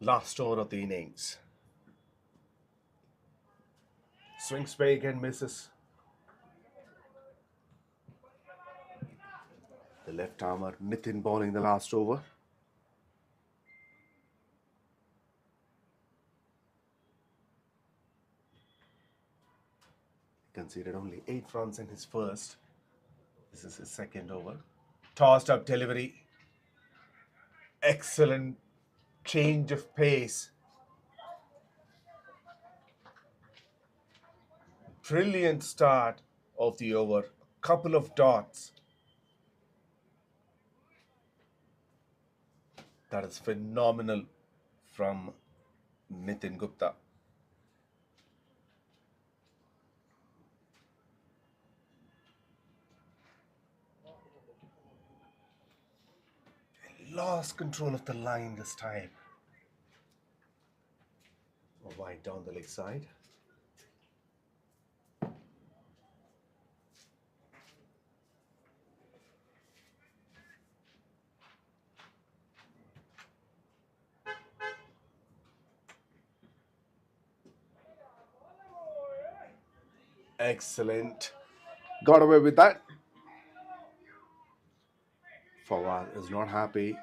Last over of the innings. Swings big and misses. The left armer Nitin bowling the last over. He conceded only 8 runs in his first. This is his second over. Tossed up delivery. Excellent change of pace. Brilliant start of the over. Couple of dots. That is phenomenal from Nitin Gupta. Lost control of the line this time. Wide down the leg side. Excellent. Got away with that. Fawad is not happy.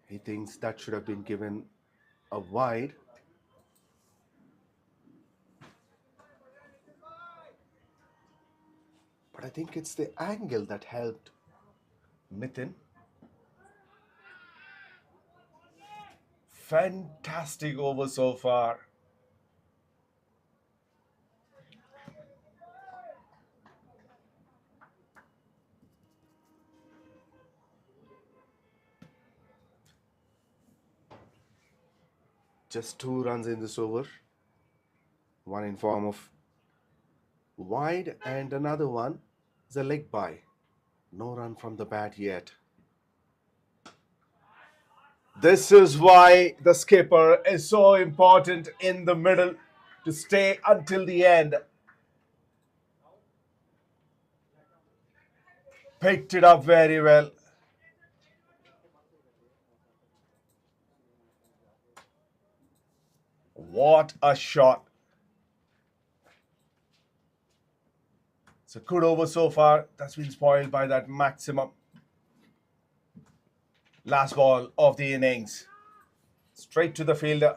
He thinks that should have been given a wide. But I think it's the angle that helped Mithun. Fantastic over so far. Just 2 runs in this over. One in form of wide and another one is a leg by. No run from the bat yet. This is why the skipper is so important in the middle to stay until the end. Picked it up very well. What a shot. It's a good over so far. That's been spoiled by that maximum. Last ball of the innings. Straight to the fielder.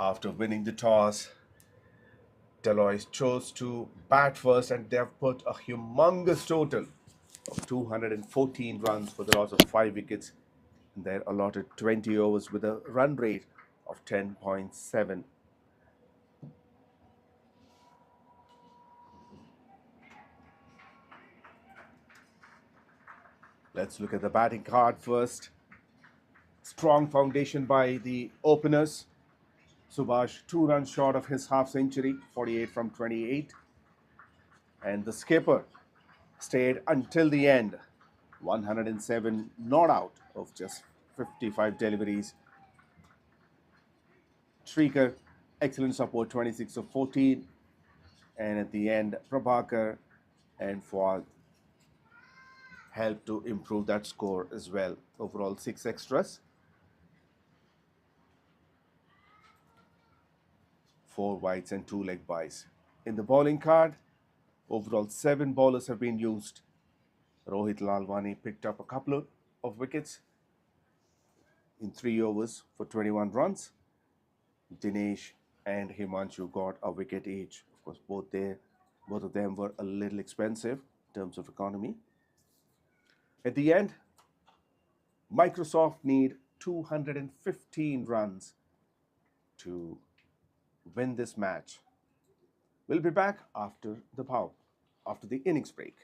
After winning the toss, Ďeloy chose to bat first, and they've put a humongous total of 214 runs for the loss of 5 wickets. And they're allotted 20 overs with a run rate of 10.7. Let's look at the batting card first. Strong foundation by the openers. Subhash 2 runs short of his half century, 48 from 28. And the skipper stayed until the end, 107 not out of just 55 deliveries. Striker, excellent support, 26 of 14. And at the end, Prabhakar and Fuad helped to improve that score as well. Overall, 6 extras. 4 wides and 2 leg byes. In the bowling card, overall 7 bowlers have been used. Rohit Lalwani picked up a couple of wickets in 3 overs for 21 runs. Dinesh and Himanshu got a wicket each. Of course, both of them were a little expensive in terms of economy. At the end, Microsoft need 215 runs to win this match. We'll be back after the innings break.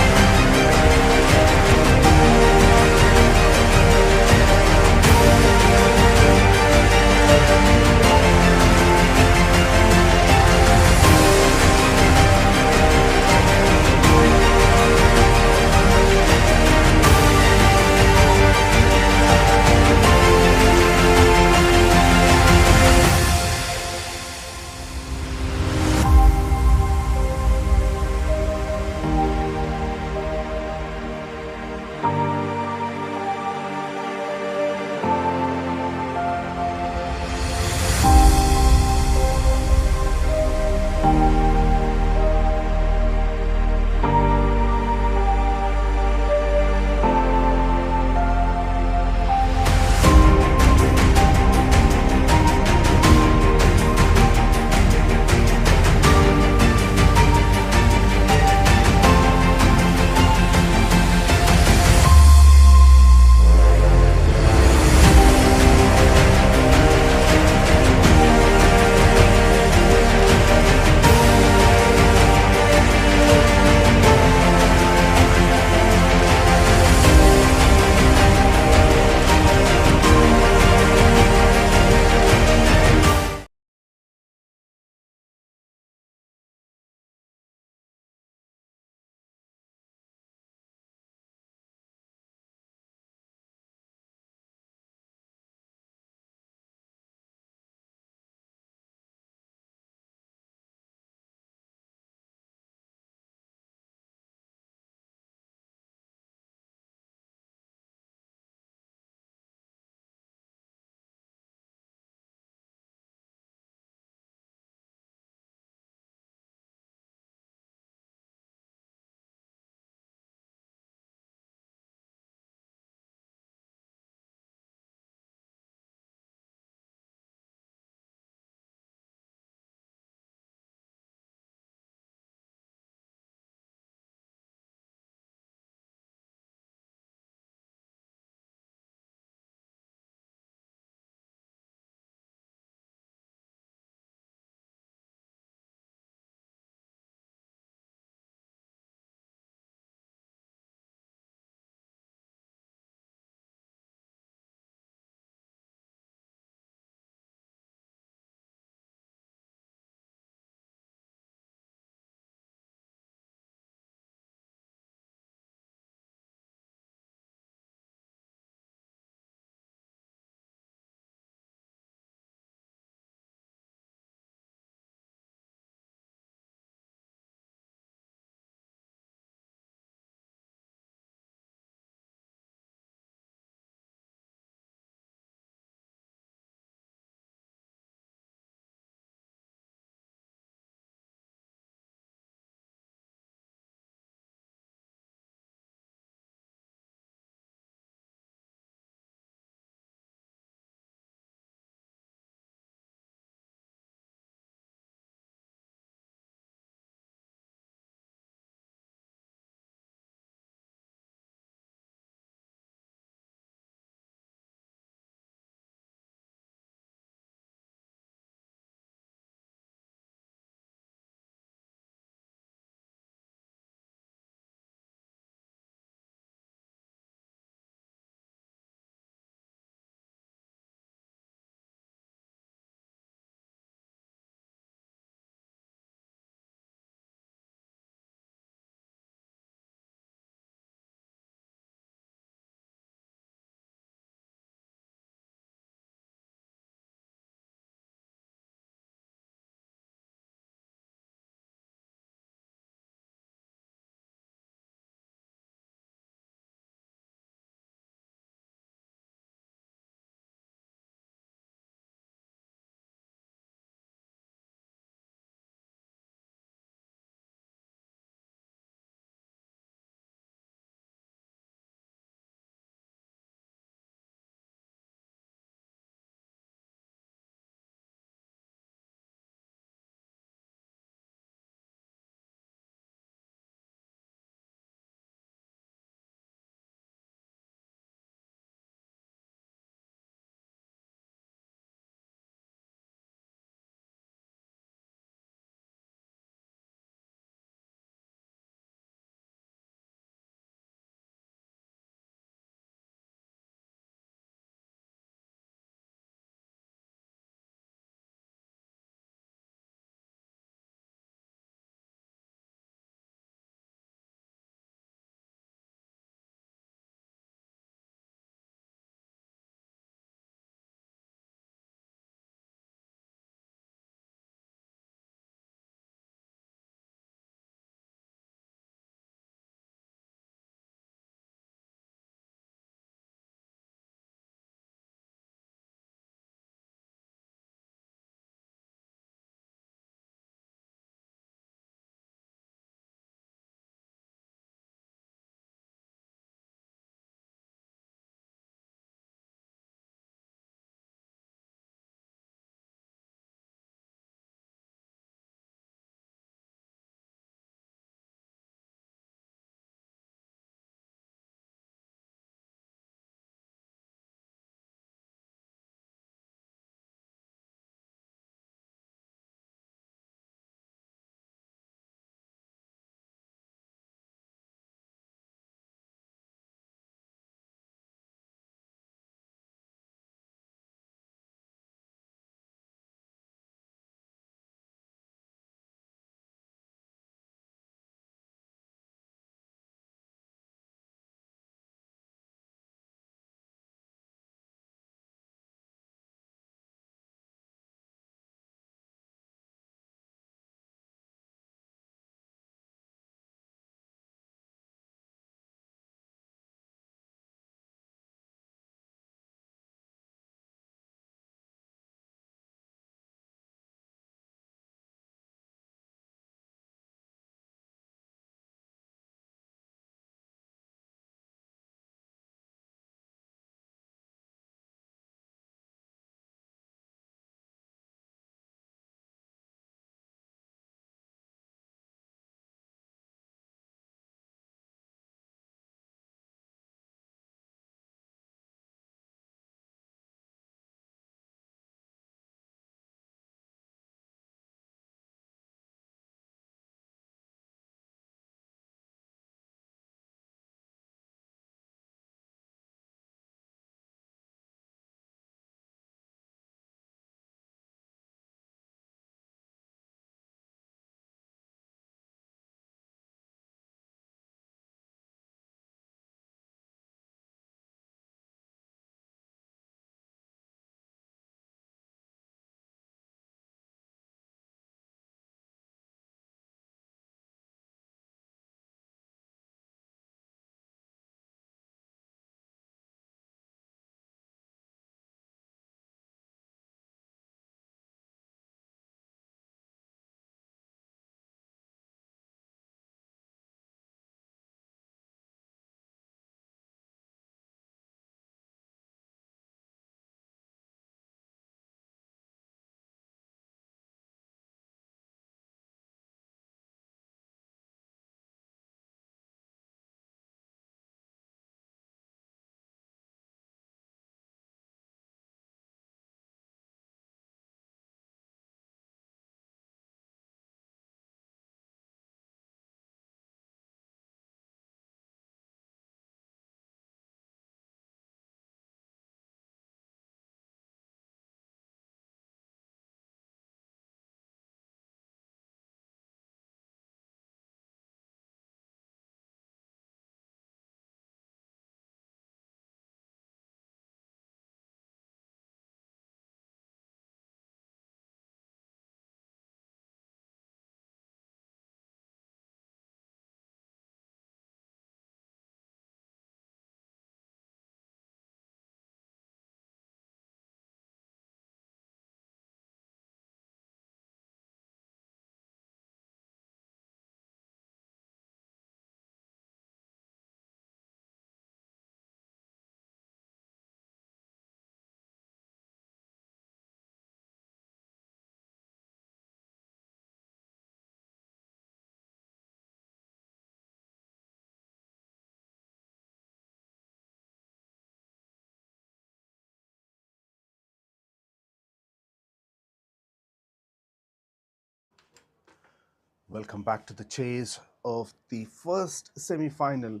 Welcome back to the chase of the first semi-final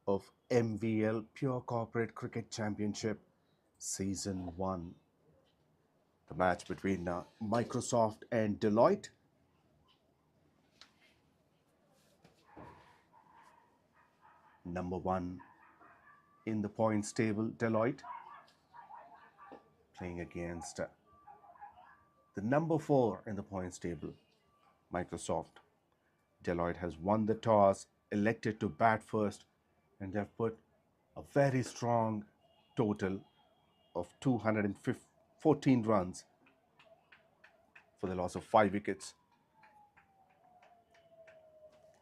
of MVL Pure Corporate Cricket Championship Season 1. The match between Microsoft and Deloitte. Number 1 in the points table, Deloitte, playing against the number 4 in the points table, Microsoft. Deloitte has won the toss, elected to bat first, and they've put a very strong total of 214 runs for the loss of 5 wickets.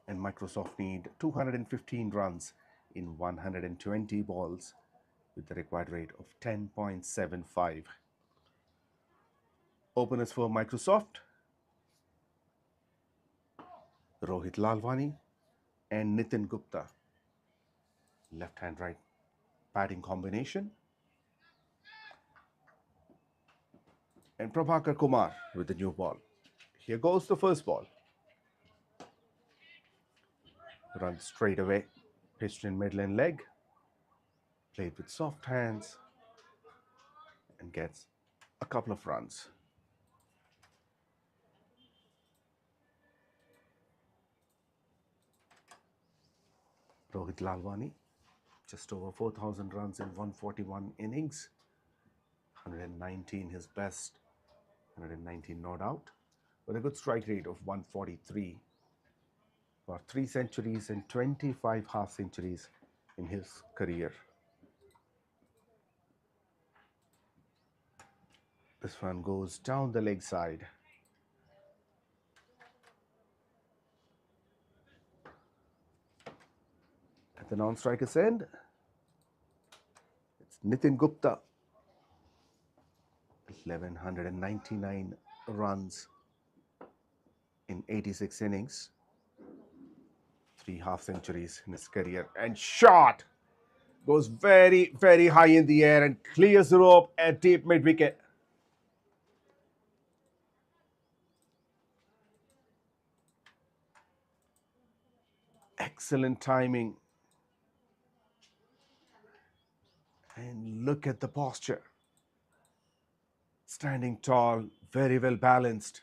And Microsoft need 215 runs in 120 balls with the required rate of 10.75. Openers for Microsoft: Rohit Lalwani and Nitin Gupta. Left hand right batting combination. And Prabhakar Kumar with the new ball. Here goes the first ball. Runs straight away, pitched in middle and leg, played with soft hands, and gets a couple of runs. Rohit Lalwani, just over 4,000 runs in 141 innings, 119 his best, 119 not out, with a good strike rate of 143. Got 3 centuries and 25 half centuries in his career. This one goes down the leg side. At the non-striker's end, it's Nitin Gupta. 1,199 runs in 86 innings. 3 half centuries in his career. And shot goes very, very high in the air and clears the rope at deep mid-wicket. Excellent timing. And look at the posture. Standing tall, very well balanced.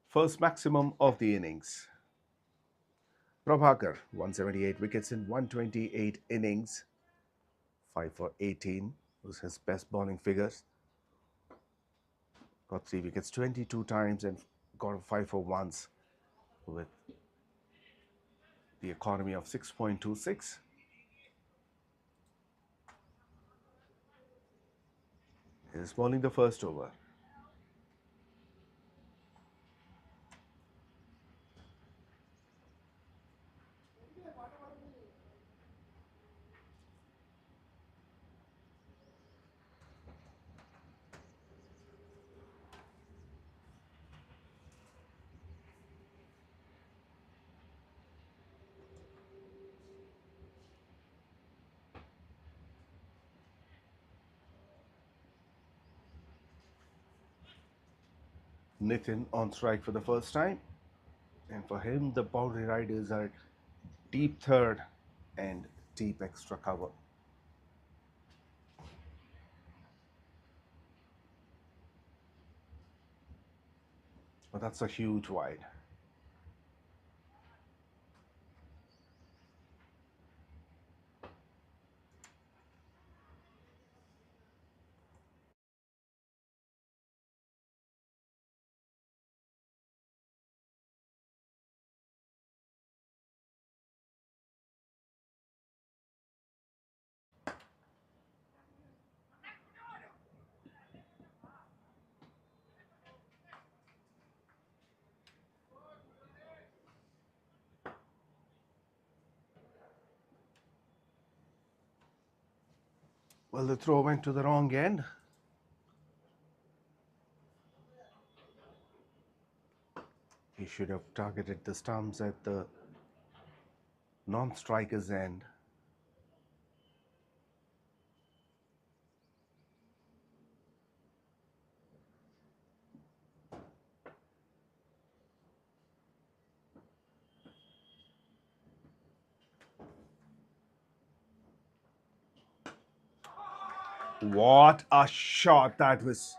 First maximum of the innings. Prabhakar, 178 wickets in 128 innings. 5 for 18 was his best bowling figures. Got 3 wickets 22 times and got a 5 for once with the economy of 6.26. He is bowling the first over. Nitin on strike for the first time, and for him the boundary riders are deep third and deep extra cover. But that's a huge wide. Well, the throw went to the wrong end. He should have targeted the stumps at the non-striker's end. What a shot that was.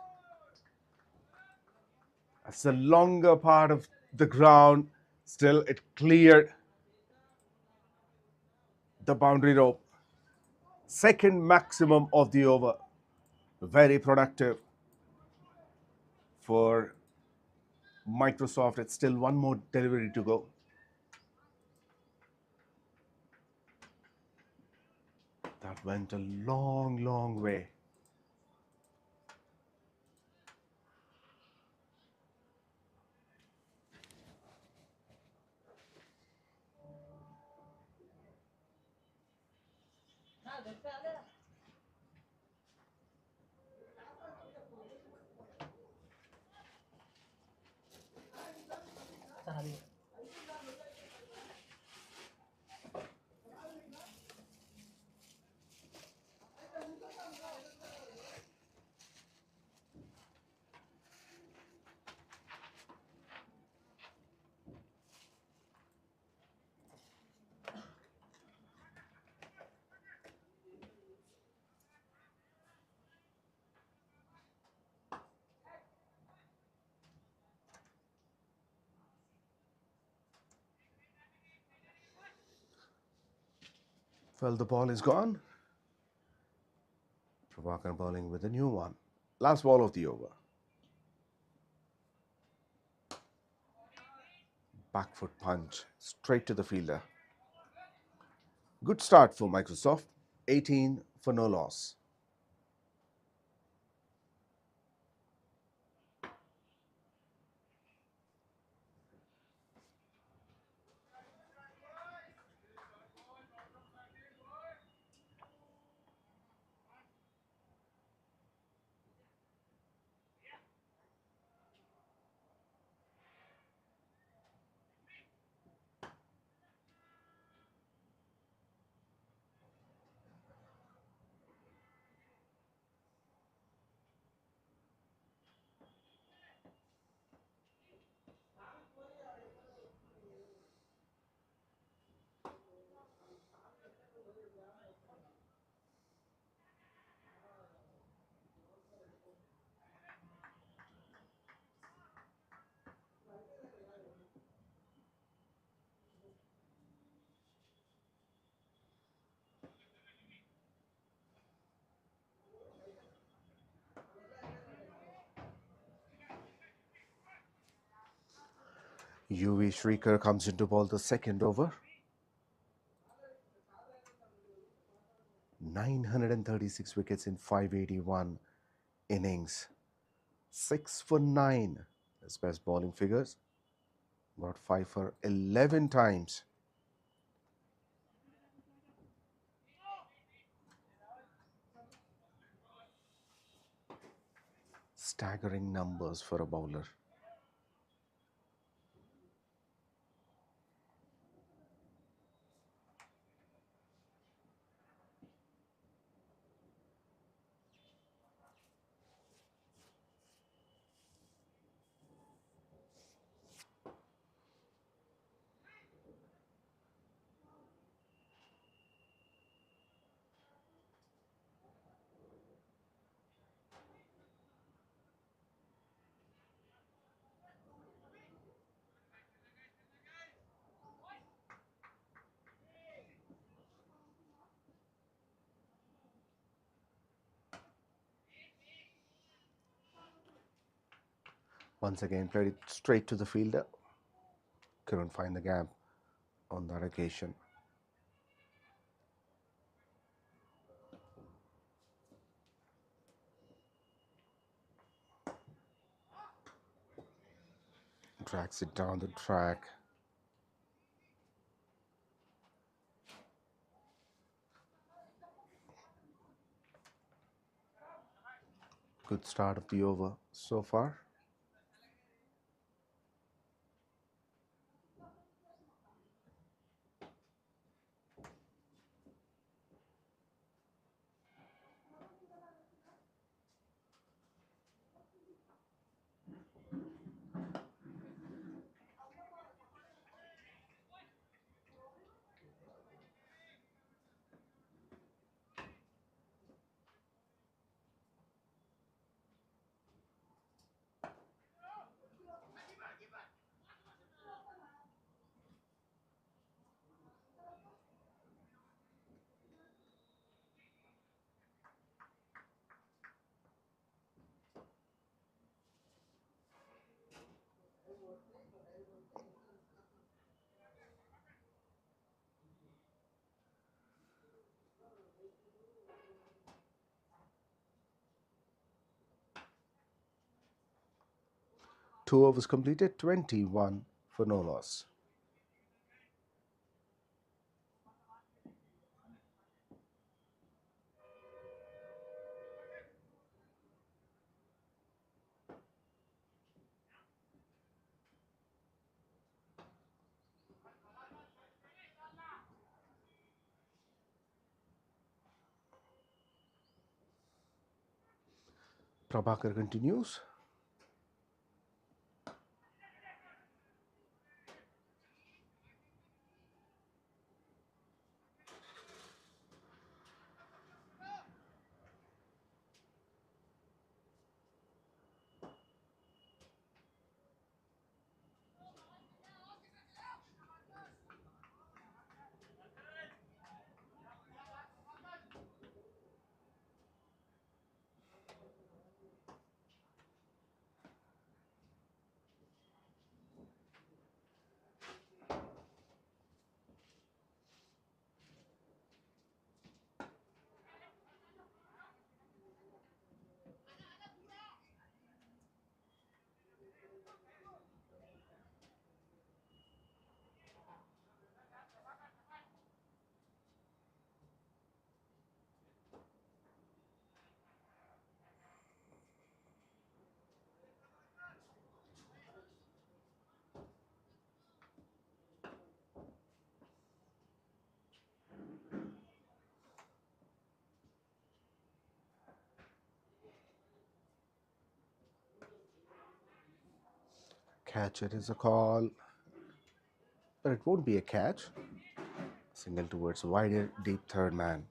That's the longer part of the ground. Still, it cleared the boundary rope. Second maximum of the over. Very productive for Microsoft. It's still one more delivery to go. That went a long, long way. Well, the ball is gone. Prabhakar bowling with a new one. Last ball of the over. Back foot punch straight to the fielder. Good start for Microsoft. 18 for no loss. 𝗬𝗃𝗃𝗃 comes into ball the second over. 936 wickets in 581 innings. 6 for 9 as best bowling figures. Got 5 for 11 times. Staggering numbers for a bowler. Once again, played it straight to the fielder. Couldn't find the gap on that occasion. Drags it down the track. Good start of the over so far. 2 overs completed, 21 for no loss. Prabhakar continues. Catch, it is a call, but it won't be a catch. Single towards wider, deep third man.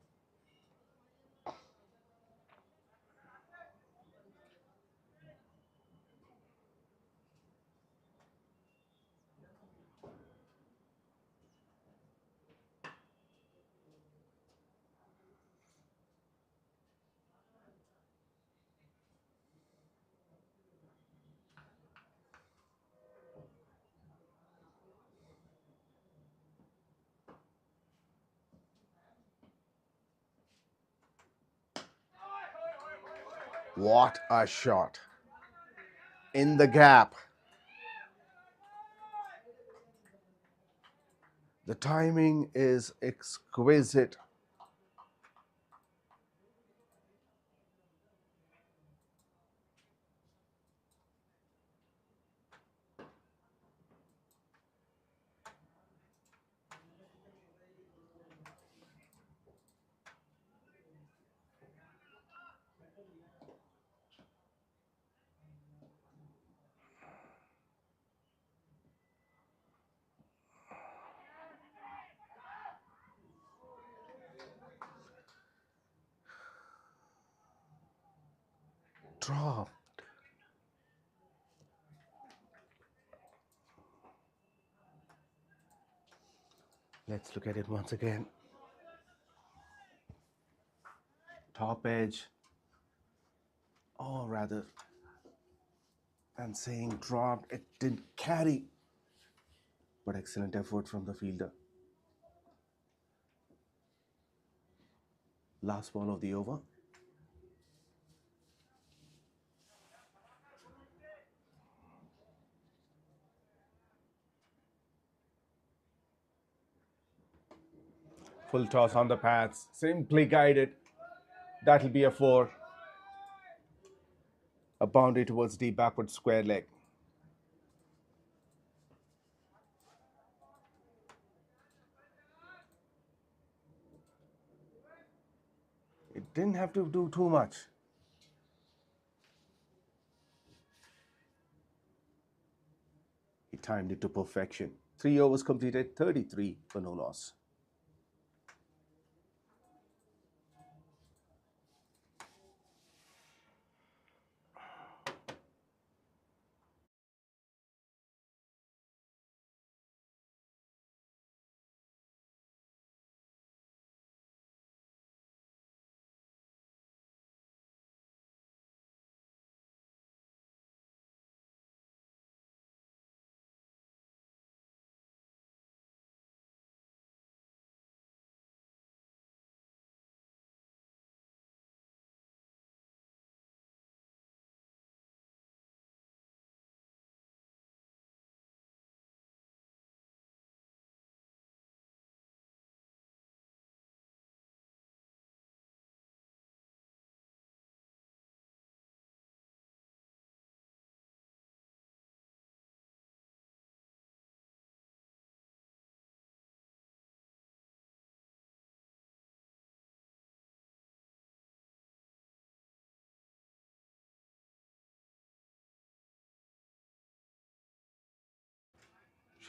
What a shot. In the gap. The timing is exquisite. Drop. Let's look at it once again. Top edge, or rather than saying dropped, it didn't carry, but excellent effort from the fielder. Last ball of the over. Full toss on the pads, simply guided. That'll be a 4. A boundary towards deep backward square leg. It didn't have to do too much. He timed it to perfection. 3 overs completed, 33 for no loss.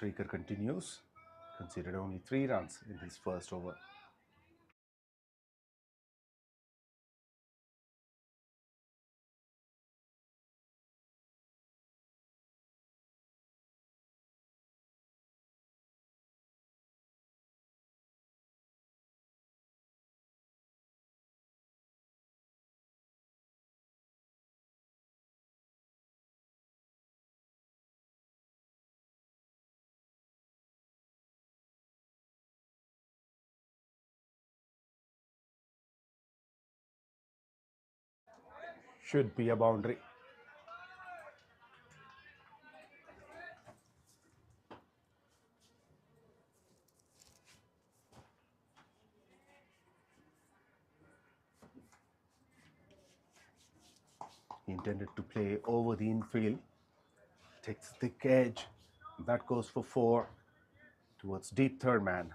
Shrikar continues, considered only 3 runs in his first over. Should be a boundary. He intended to play over the infield. Takes the thick edge. That goes for 4 towards deep third man.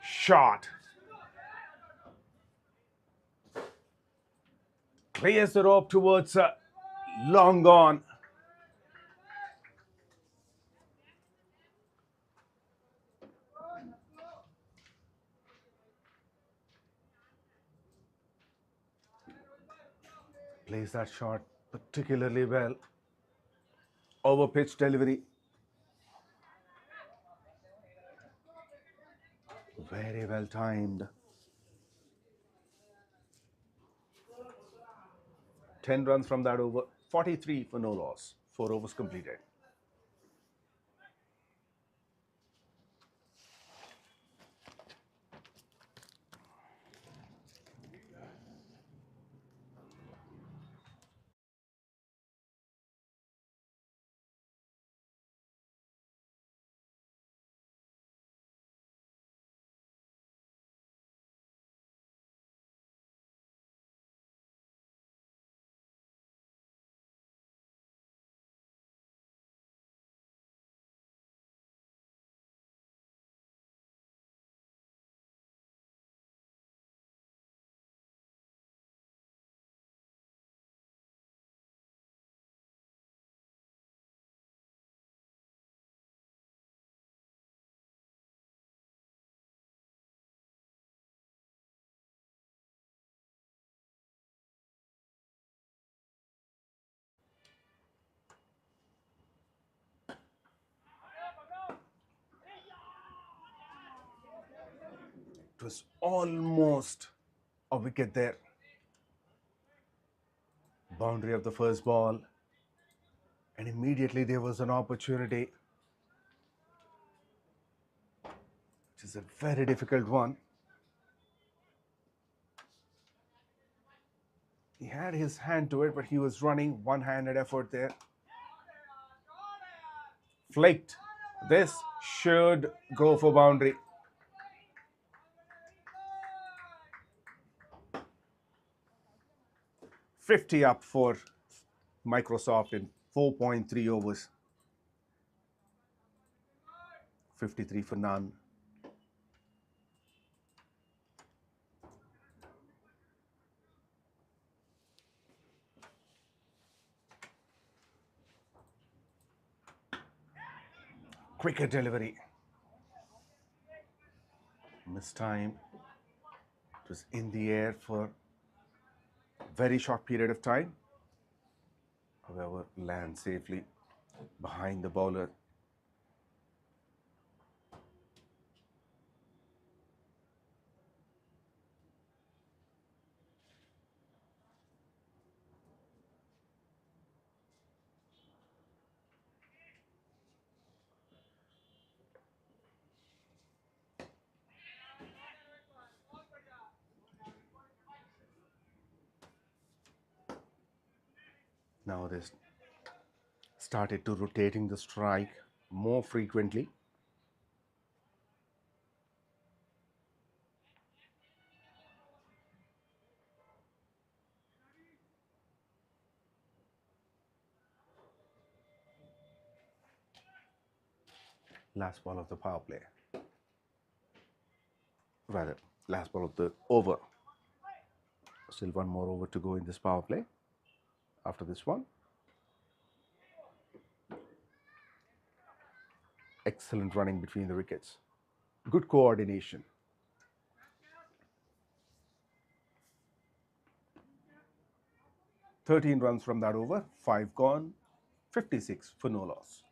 Shot. Clears the rope towards long gone. Plays that shot particularly well. Over pitch delivery. Very well timed. 10 runs from that over. 43 for no loss. 4 overs completed. It was almost a wicket there. Boundary of the first ball. And immediately there was an opportunity. Which is a very difficult one. He had his hand to it, but he was running one-handed effort there. Flicked. This should go for boundary. $50 up for Microsoft in 4.3 overs. 53 for none. Quicker delivery. Missed time. It was in the air for a very short period of time. However, lands safely behind the bowler. Now they started to rotating the strike more frequently. Last ball of the power play. Rather, last ball of the over. Still one more over to go in this power play. After this one. Excellent running between the wickets. Good coordination. "13 runs from that over, 5 gone, 56 for no loss.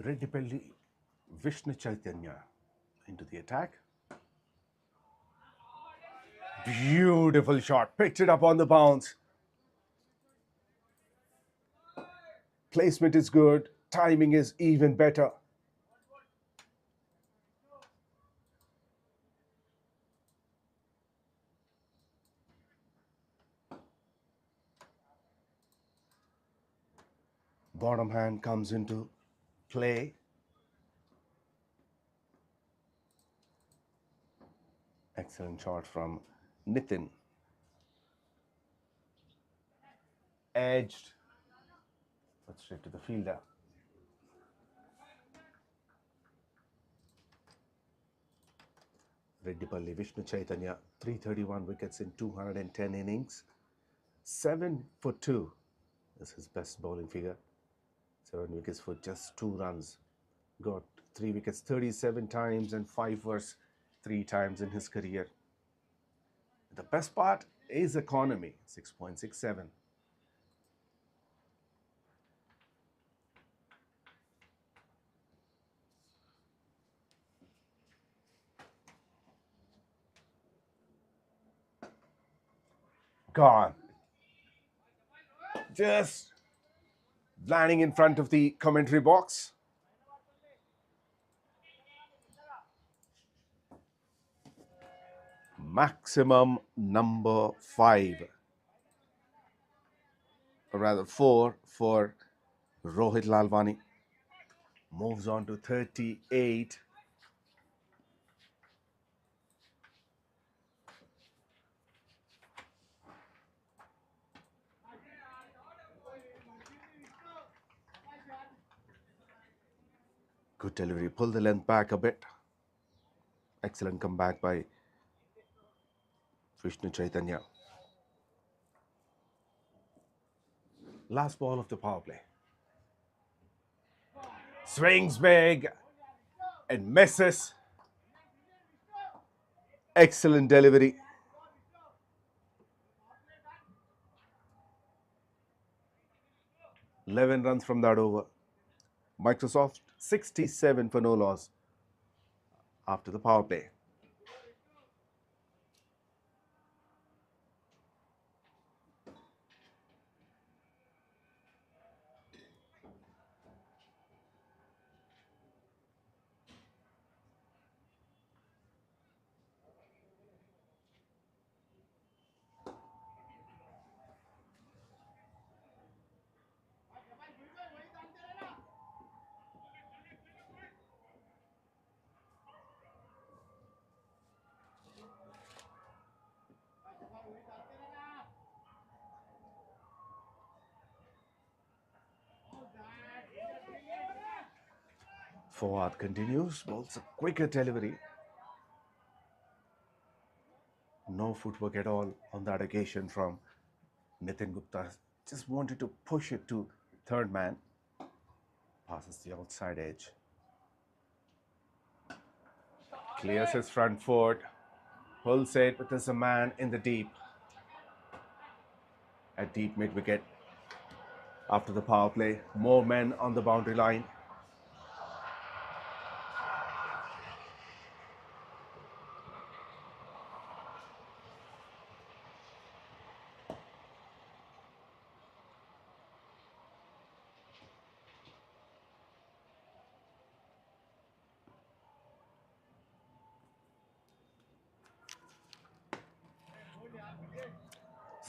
𝗵𝗵𝗆𝗃𝗃 into the attack. Beautiful shot, picked it up on the bounce. Placement is good, timing is even better. Bottom hand comes into play. Excellent shot from Nitin. Edged, but straight to the fielder. Reddipalli Vishnu Chaitanya, 331 wickets in 210 innings. 7 for 2 is his best bowling figure. 7 wickets for just 2 runs. Got 3 wickets 37 times and 5 overs 3 times in his career. The best part is economy, 6.67. Gone. Just landing in front of the commentary box. Maximum number 5. Or rather 4 for Rohit Lalwani. Moves on to 38. Good delivery, pull the length back a bit. Excellent comeback by Vishnu Chaitanya. Last ball of the power play. Swings big and misses. Excellent delivery. 11 runs from that over. Microsoft 67 for no loss after the power play. Forward continues, bowls a quicker delivery. No footwork at all on that occasion from Nitin Gupta. Just wanted to push it to third man. Passes the outside edge. Clears his front foot. Pulls it, but there's a man in the deep. At deep mid wicket. After the power play, more men on the boundary line.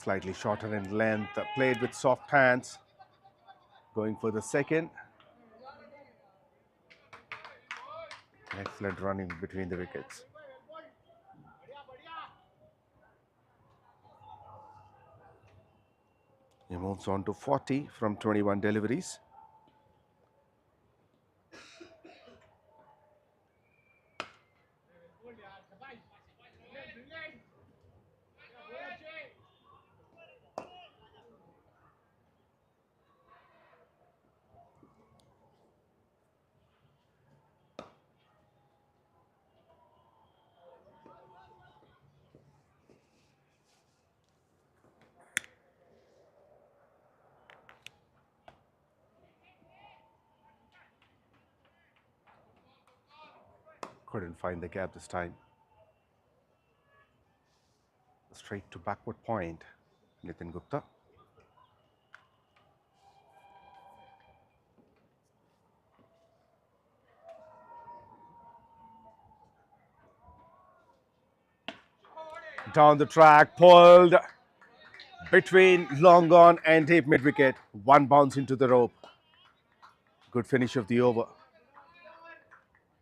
Slightly shorter in length, played with soft hands. Going for the second. Excellent running between the wickets. He moves on to 40 from 21 deliveries. Couldn't find the gap this time. Straight to backward point, Nitin Gupta. Down the track, pulled between long on and deep mid wicket. One bounce into the rope. Good finish of the over.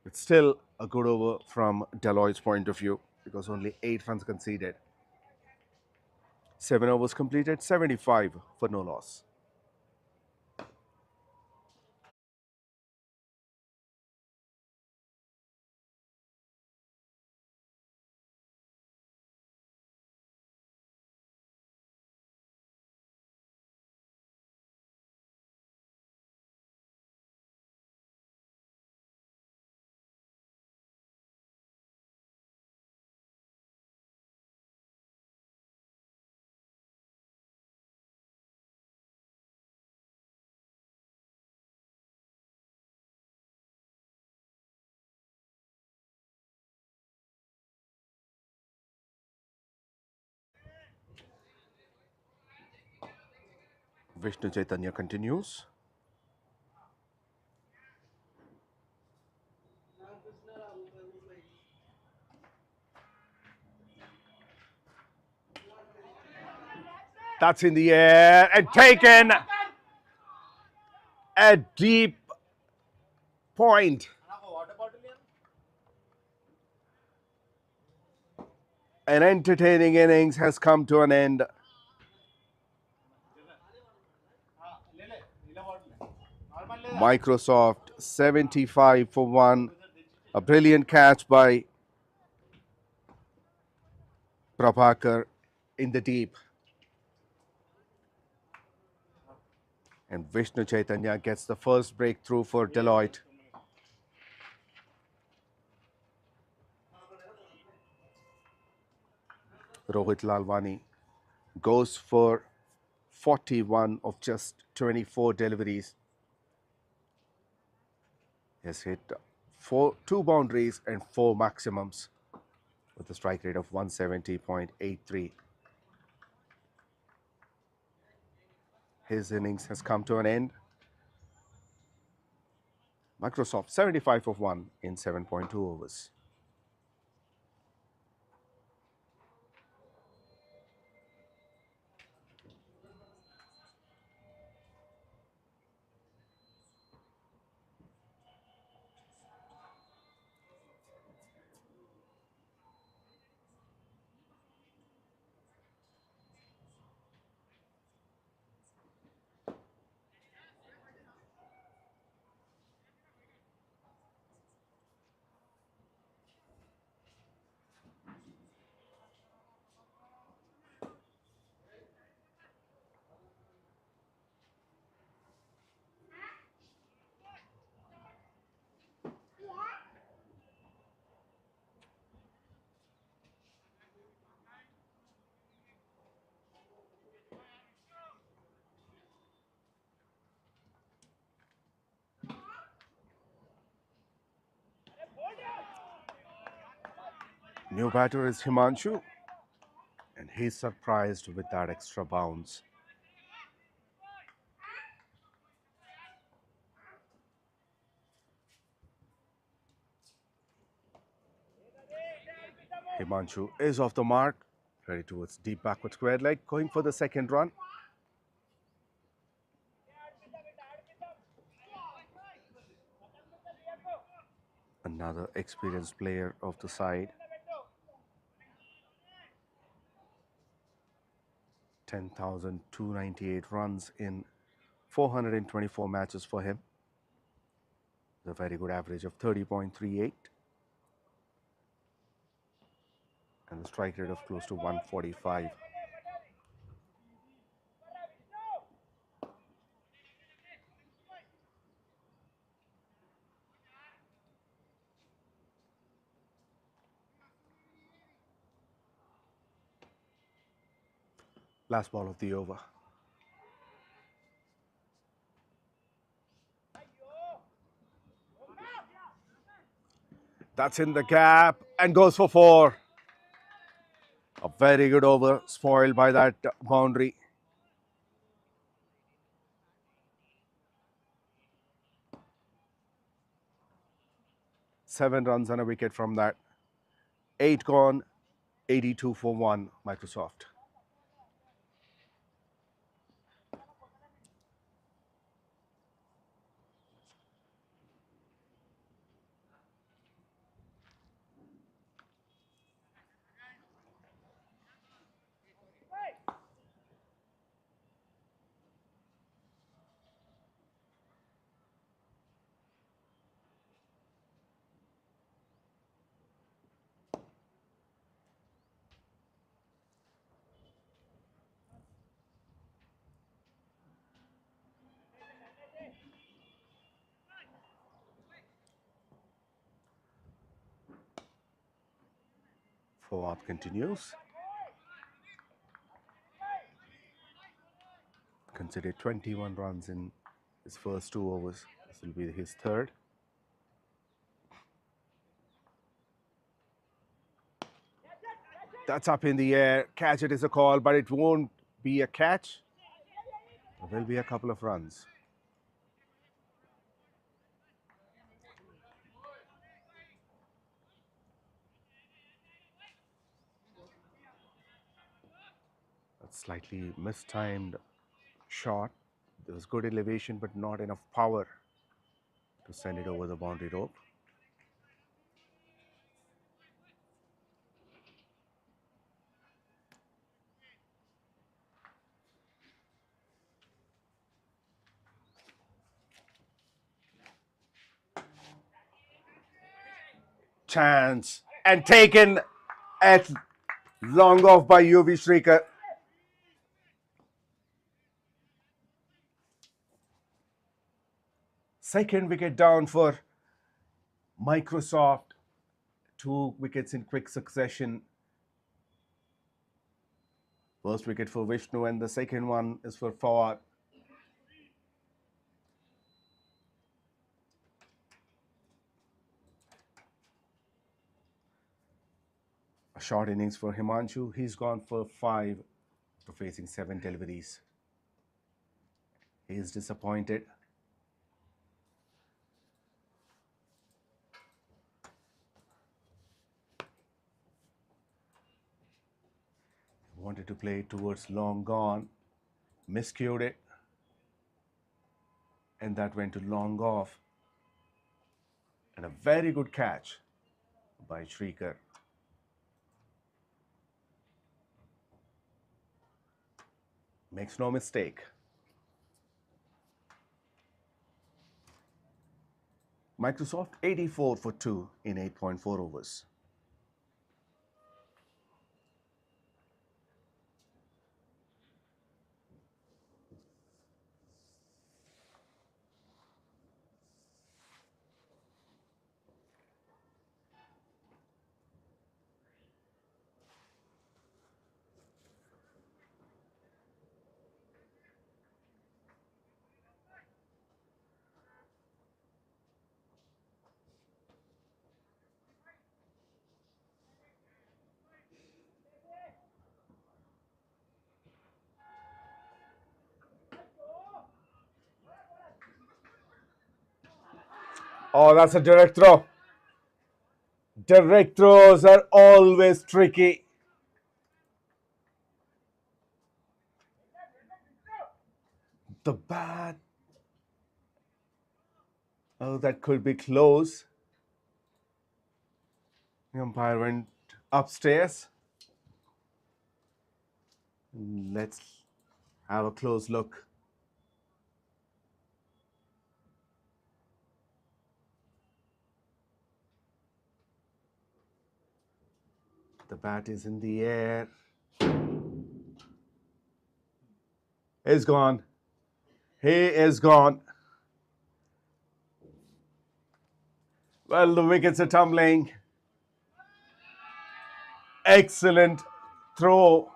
It's still a good over from Deloitte's point of view because only 8 runs conceded. 7 overs completed, 75 for no loss. Vishnu Chaitanya continues. That's in the air and taken at deep point. An entertaining innings has come to an end. Microsoft 75 for 1. A brilliant catch by Prabhakar in the deep. And Vishnu Chaitanya gets the first breakthrough for Deloitte. Rohit Lalwani goes for 41 of just 24 deliveries. He has hit 2 boundaries and 4 maximums with a strike rate of 170.83. His innings has come to an end. Microsoft 75 of 1 in 7.2 overs. New batter is Himanshu, and he's surprised with that extra bounce. Himanshu is off the mark, ready towards deep backward square leg, going for the second run. Another experienced player of the side. 10,298 runs in 424 matches for him. A very good average of 30.38. And the strike rate of close to 145. Last ball of the over. That's in the gap and goes for 4. A very good over, spoiled by that boundary. Seven runs and a wicket from that. 8 gone, 82 for 1, Microsoft. Fawad continues. Considered 21 runs in his first 2 overs. This will be his third. That's up in the air. Catch it is a call, but it won't be a catch. There will be a couple of runs. A slightly mistimed shot. There was good elevation, but not enough power to send it over the boundary rope. Chance and taken at long off by 𝗬𝗏 𝗃𝗏. Second wicket down for Microsoft. 2 wickets in quick succession. First wicket for Vishnu and the second one is for Fawad. A short innings for Himanshu. He's gone for 5 to facing 7 deliveries. He is disappointed. Wanted to play towards long gone. Miscued it. And that went to long off. And a very good catch by 𝗃𝗃𝗃𝗃. Makes no mistake. Microsoft 84 for 2 in 8.4 overs. Oh, that's a direct throw. Direct throws are always tricky. The bat. Oh, that could be close. The umpire went upstairs. Let's have a close look. The bat is in the air. He's gone. He is gone. Well, the wickets are tumbling. Excellent throw.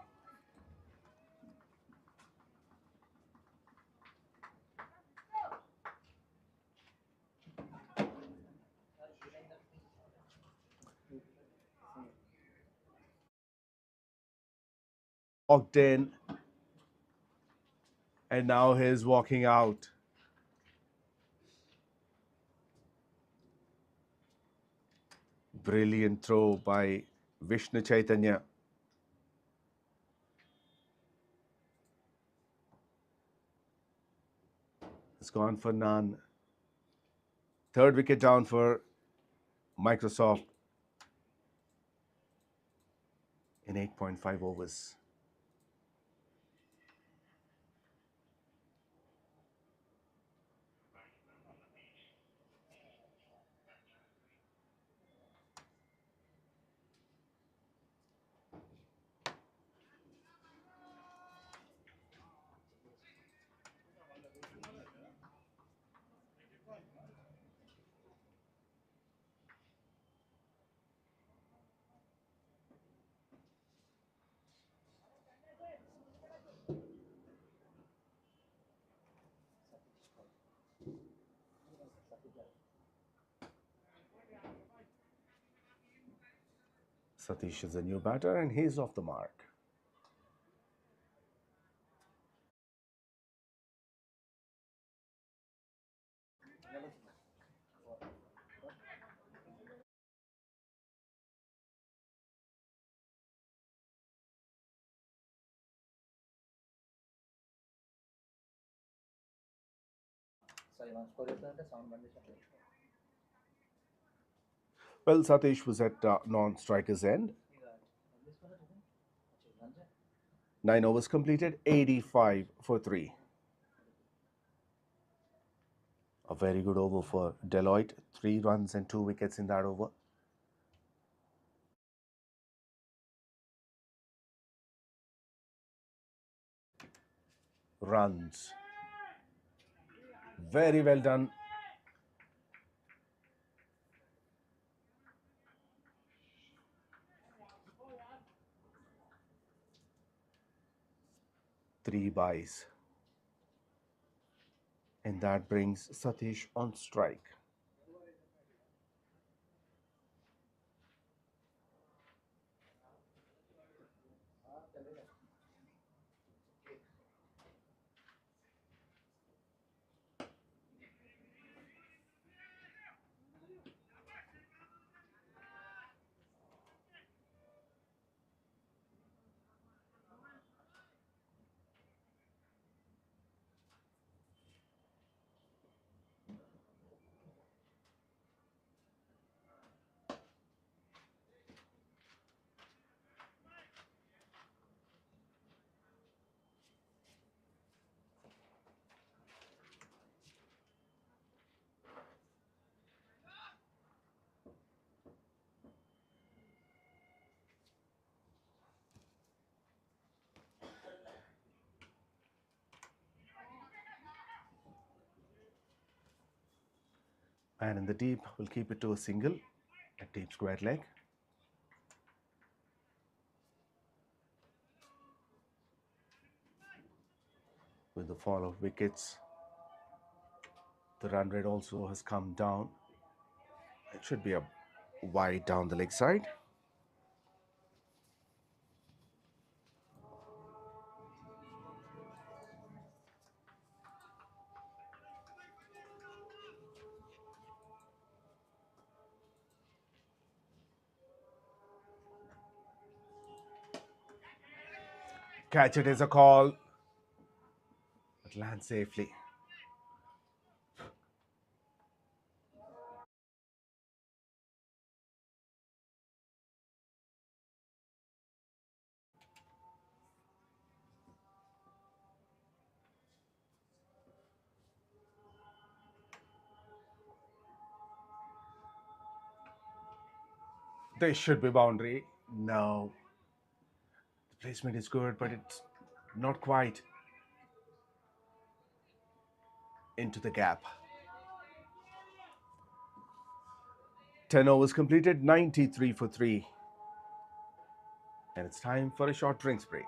Walked in. And now he's walking out. Brilliant throw by Vishnu Chaitanya. It's gone for none. Third wicket down for Microsoft in 8.5 overs. Satish is a new batter and he's off the mark. Well, Satish was at non-striker's end. 9 overs completed, 85 for 3. A very good over for 𝗿𝗏𝗏. 3 runs and 2 wickets in that over. Runs. Very well done. Three byes. And that brings Satish on strike. And in the deep, we'll keep it to a single at deep squared leg. With the fall of wickets, the run rate also has come down. It should be a wide down the leg side. Catch it is a call, but lands safely. This should be boundary. No. The placement is good, but it's not quite into the gap. 10 overs completed, 93 for 3. And it's time for a short drinks break.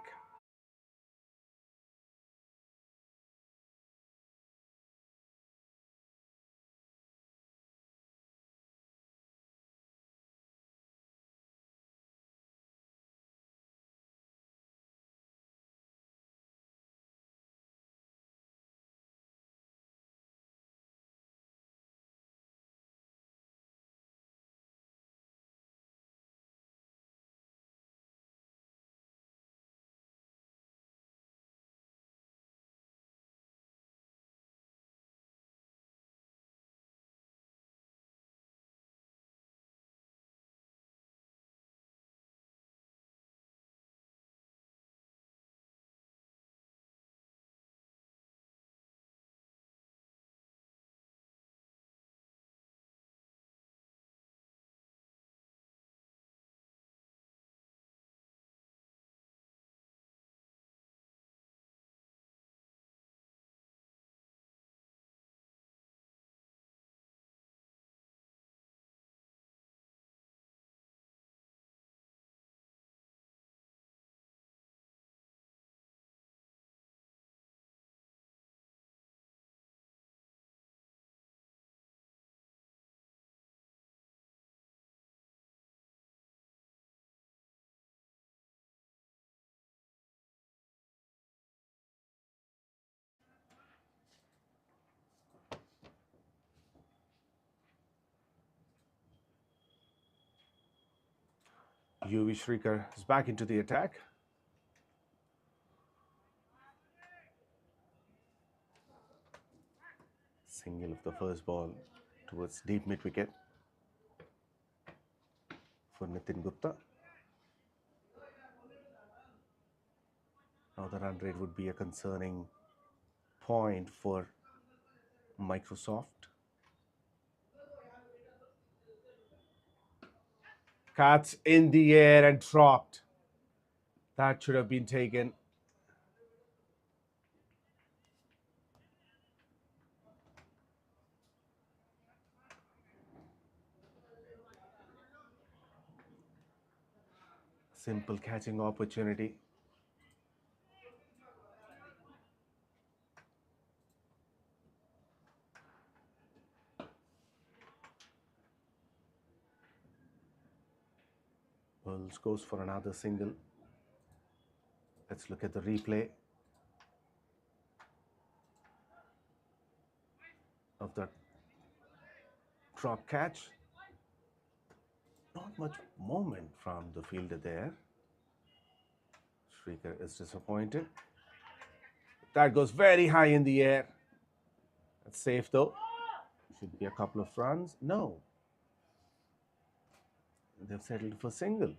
𝗬𝗕 𝗃𝗃 is back into the attack. Single of the first ball towards deep mid wicket for Nitin Gupta. Now the run rate would be a concerning point for Microsoft. Catch in the air and dropped. That should have been taken. Simple catching opportunity. Wells goes for another single. Let's look at the replay of that drop catch. Not much movement from the fielder there. 𝗃𝗃 is disappointed. That goes very high in the air. That's safe though. Should be a couple of runs. No. They've settled for single.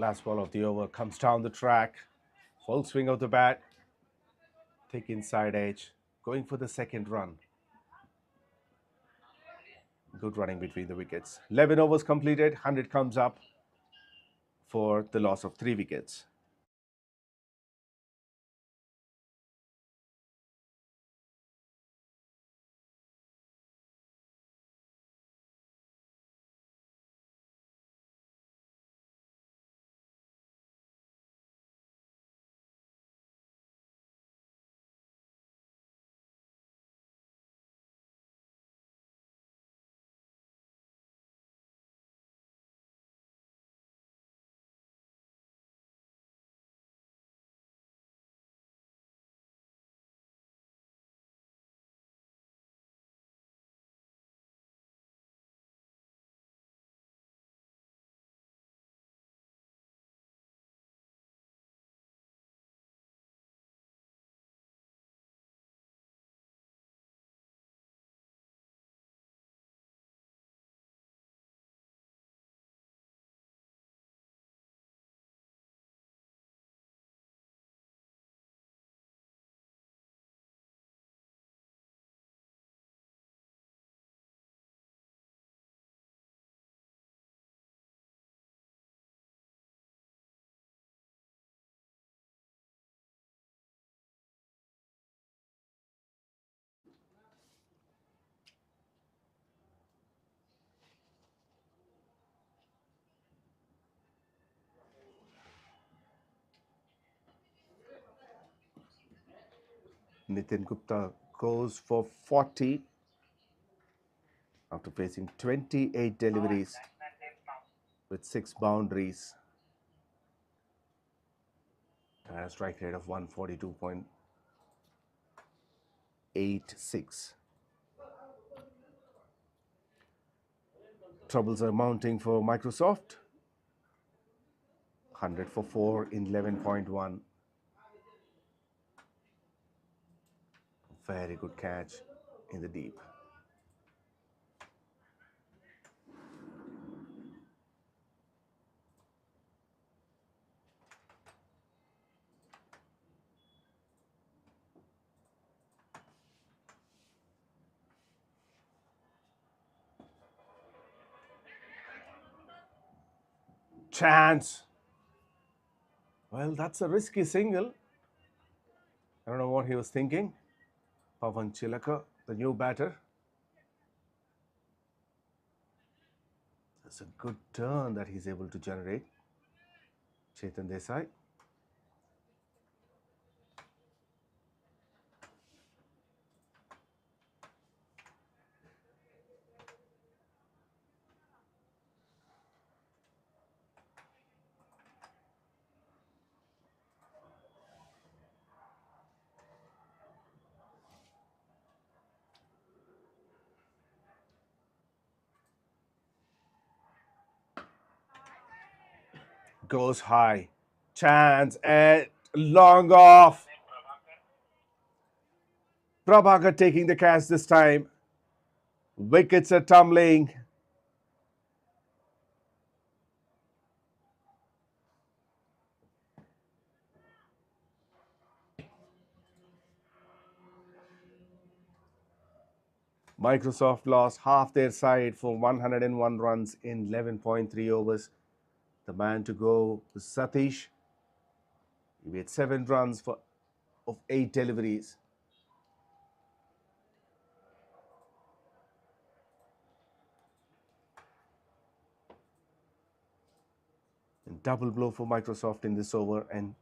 Last ball of the over comes down the track. Full swing of the bat. Thick inside edge. Going for the second run. Good running between the wickets. 11 overs completed. 100 comes up for the loss of 3 wickets. Nitin Gupta goes for 40 after facing 28 deliveries with 6 boundaries and a strike rate of 142.86. Troubles are mounting for Microsoft. 100 for 4 in 11.1. Very good catch in the deep. Chance. Well, that's a risky single. I don't know what he was thinking. Pavan Chilaka, the new batter. That's a good turn that he's able to generate. Chetan Desai. Goes high. Chance and long off. Prabhakar taking the catch this time. Wickets are tumbling. Microsoft lost half their side for 101 runs in 11.3 overs. The man to go was Satish. He made 7 runs of 8 deliveries. And double blow for Microsoft in this over, and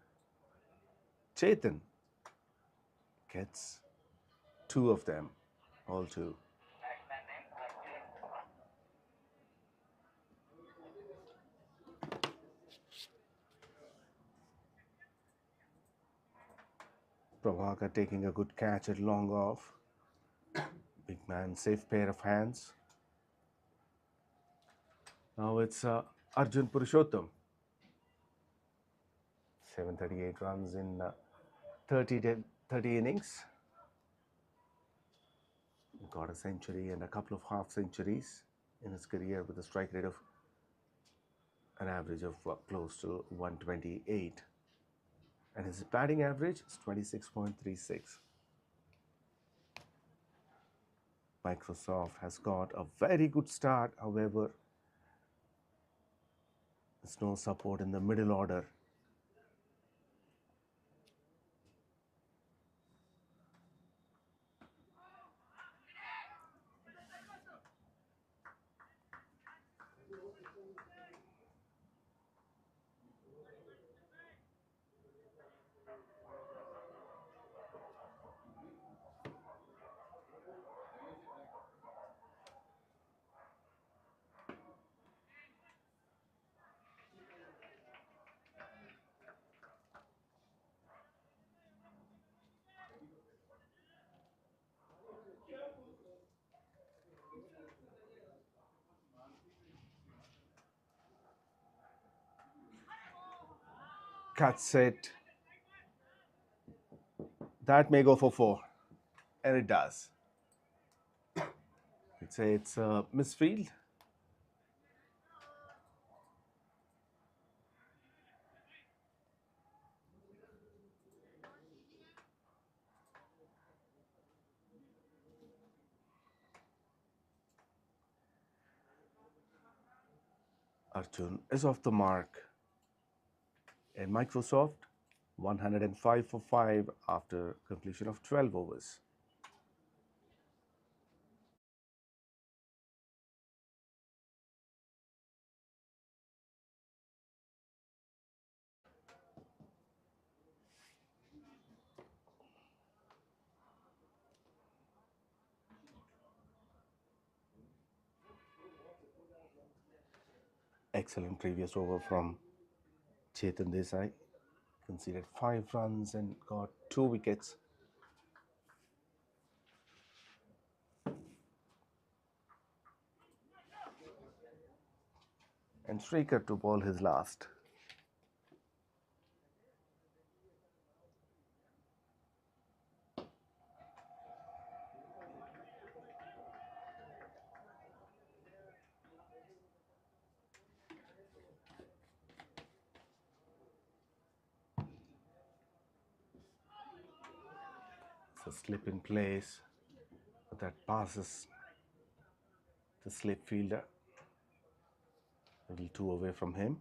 Chetan gets 2 of them, all 2. Prabhakar taking a good catch at long off. Big man, safe pair of hands. Now it's Arjun Purushottam. 738 runs in 30 innings. Got a century and a couple of half centuries in his career with a strike rate of an average of close to 128, and his batting average is 26.36. Microsoft has got a very good start, however, there's no support in the middle order. Cuts it. That may go for 4, and it does. It's a misfield. Arjun is off the mark. And Microsoft 105 for 5 after completion of 12 overs. Excellent previous over from Chetan Desai. Conceded 5 runs and got 2 wickets. And Striker to bowl his last. It's a slip in place, but that passes the slip fielder. A little 2 away from him.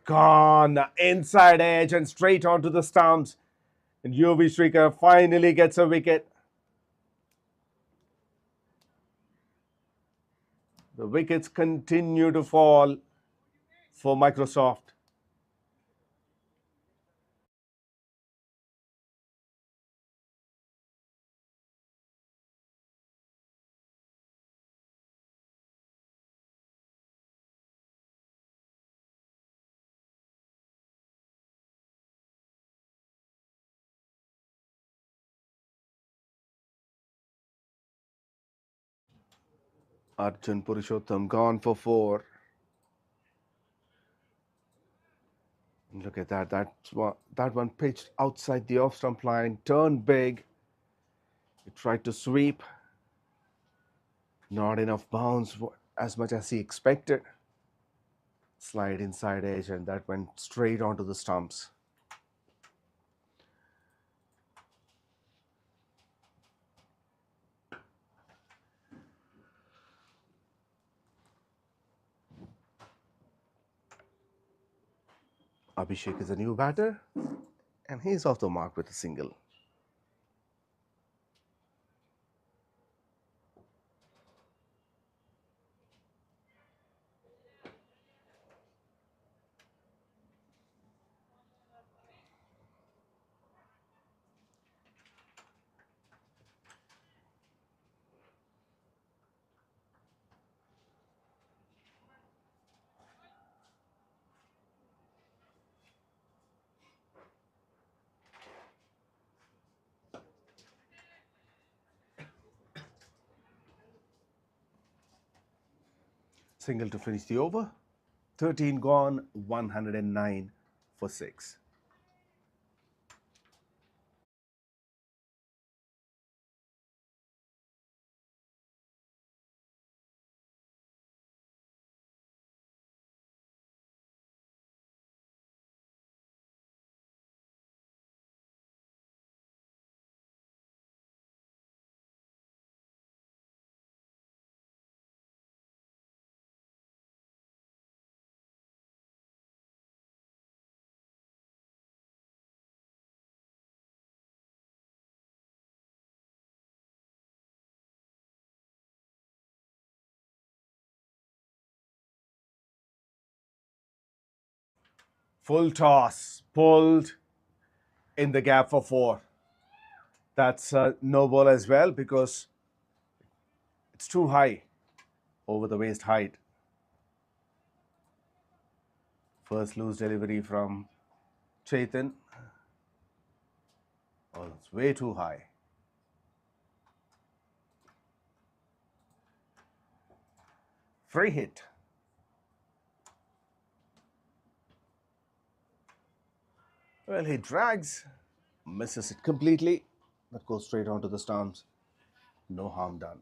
Gone, inside edge and straight onto the stumps. And 𝗬𝗏 𝗃𝗏 finally gets a wicket. The wickets continue to fall for Microsoft. Arjun Purushottam gone for 4. Look at that. That one pitched outside the off-stump line, turned big. He tried to sweep. Not enough bounce as much as he expected. Slide inside edge, and that went straight onto the stumps. Abhishek is a new batter, and he's off the mark with a single. Single to finish the over. 13 gone, 109 for 6. Full toss, pulled in the gap for 4. That's no ball as well because it's too high over the waist height. First loose delivery from Chetan. Oh, it's way too high. Free hit. Well, he drags, misses it completely. That goes straight onto the stumps. No harm done.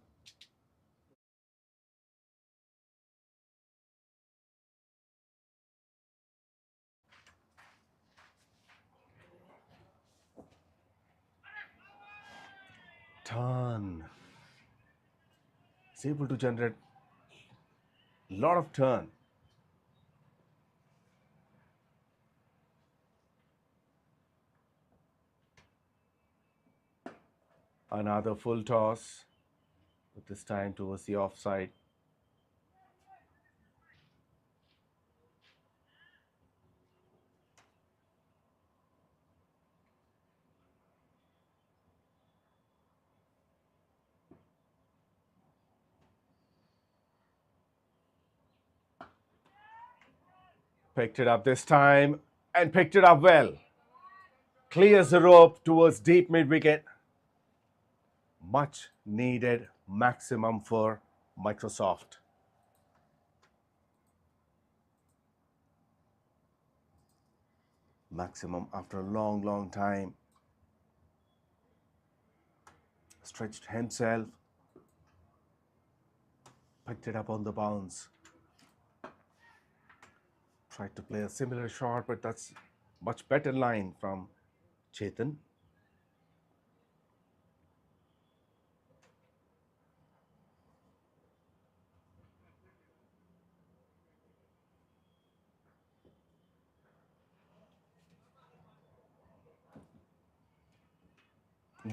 Turn. He's able to generate a lot of turn. Another full toss, but this time towards the offside. Picked it up this time and picked it up well. Clears the rope towards deep mid-wicket. Much needed maximum for Microsoft. Maximum after a long time. Stretched himself. Picked it up on the bounce. Tried to play a similar shot, but that's much better line from Chetan.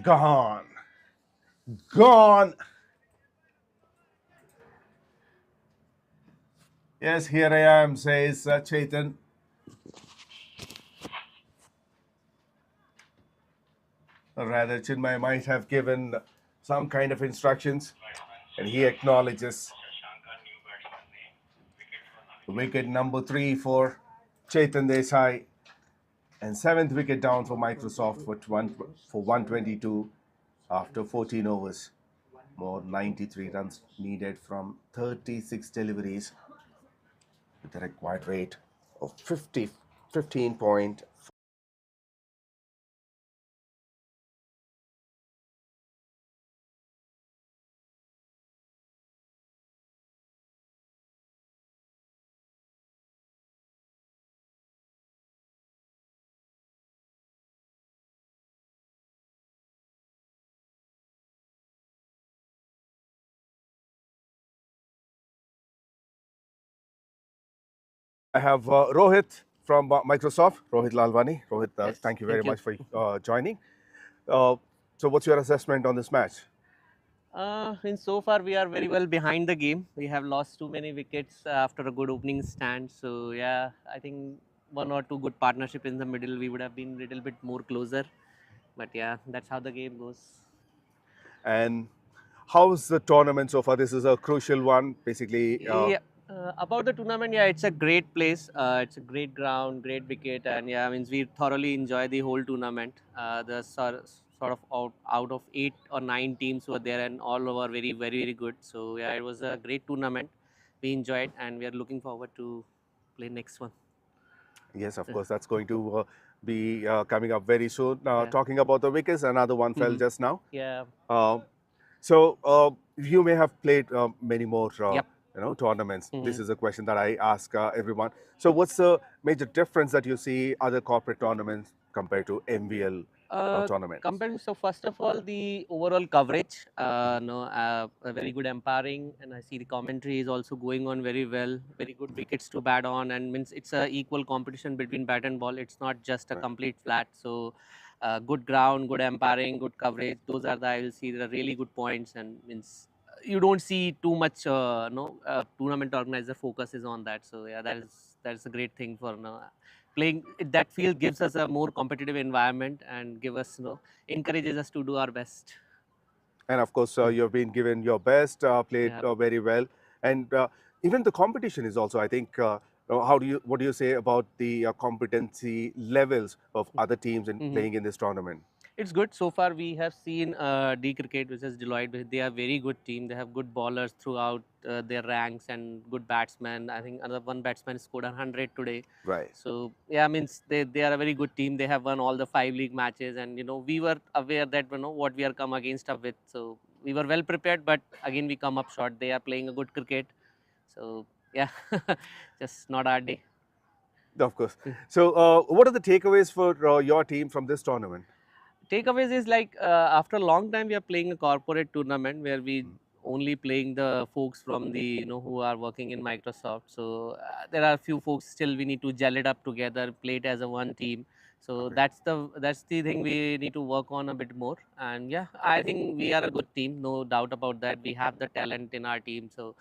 Gone. Gone. Yes, here I am, says Chetan. Or rather, Chinmay might have given some kind of instructions, and he acknowledges wicket number 3 for Chetan Desai, and 7th wicket down for Microsoft for 122 after 14 overs. More 93 runs needed from 36 deliveries with a required rate of 15.4. I have Rohit from Microsoft, Rohit Lalwani. Rohit, Yes, thank you very thank you. much for joining. So what's your assessment on this match? In so far, we are very well behind the game. We have lost too many wickets after a good opening stand. So yeah, I think 1 or 2 good partnership in the middle, we would have been a little bit more closer. But yeah, that's how the game goes. And how's the tournament so far? This is a crucial one, basically. Yeah. About the tournament, yeah, it's a great place. It's a great ground, great wicket, and yeah, means we thoroughly enjoy the whole tournament. The sort of out of 8 or 9 teams were there, and all were very good. So yeah, it was a great tournament. we enjoyed, and we are looking forward to play next one. Yes, of course, that's going to be coming up very soon. Yeah. Talking about the wickets, another one fell just now. Yeah. So you may have played many more Yep. tournaments. This is a question that I ask everyone. So what's the major difference that you see other corporate tournaments compared to MVL tournaments? So first of all, the overall coverage, a very good umpiring, and I see the commentary is also going on very well. Very good wickets to bat on, and means it's a equal competition between bat and ball. It's not just a complete flat. So good ground, good umpiring, good coverage. Those are I will see the really good points, and means you don't see too much. Tournament organizer focuses on that. So yeah, that is a great thing for playing that field gives us a more competitive environment and give us encourages us to do our best. And of course, you've been given your best, played very well, and even the competition is also, I think. What do you say about the competency levels of other teams in playing in this tournament? It's good. So far, we have seen 𝗃𝗃𝗃𝗃, which is 𝗃𝗃𝗃𝗃. They are very good team. They have good bowlers throughout their ranks and good batsmen. I think another one batsman scored 100 today. Right. So yeah, means they are a very good team. They have won all the 5 league matches, and we were aware that what we are come against up with. So we were well prepared, but again we come up short. They are playing a good cricket. So yeah, just not our day. Of course. So what are the takeaways for your team from this tournament? Takeaways is like after a long time we are playing a corporate tournament where we only playing the folks from the who are working in Microsoft. So there are a few folks still we need to gel it up together, play it as a one team. So that's the thing we need to work on a bit more. And yeah, I think we are a good team, no doubt about that. We have the talent in our team. So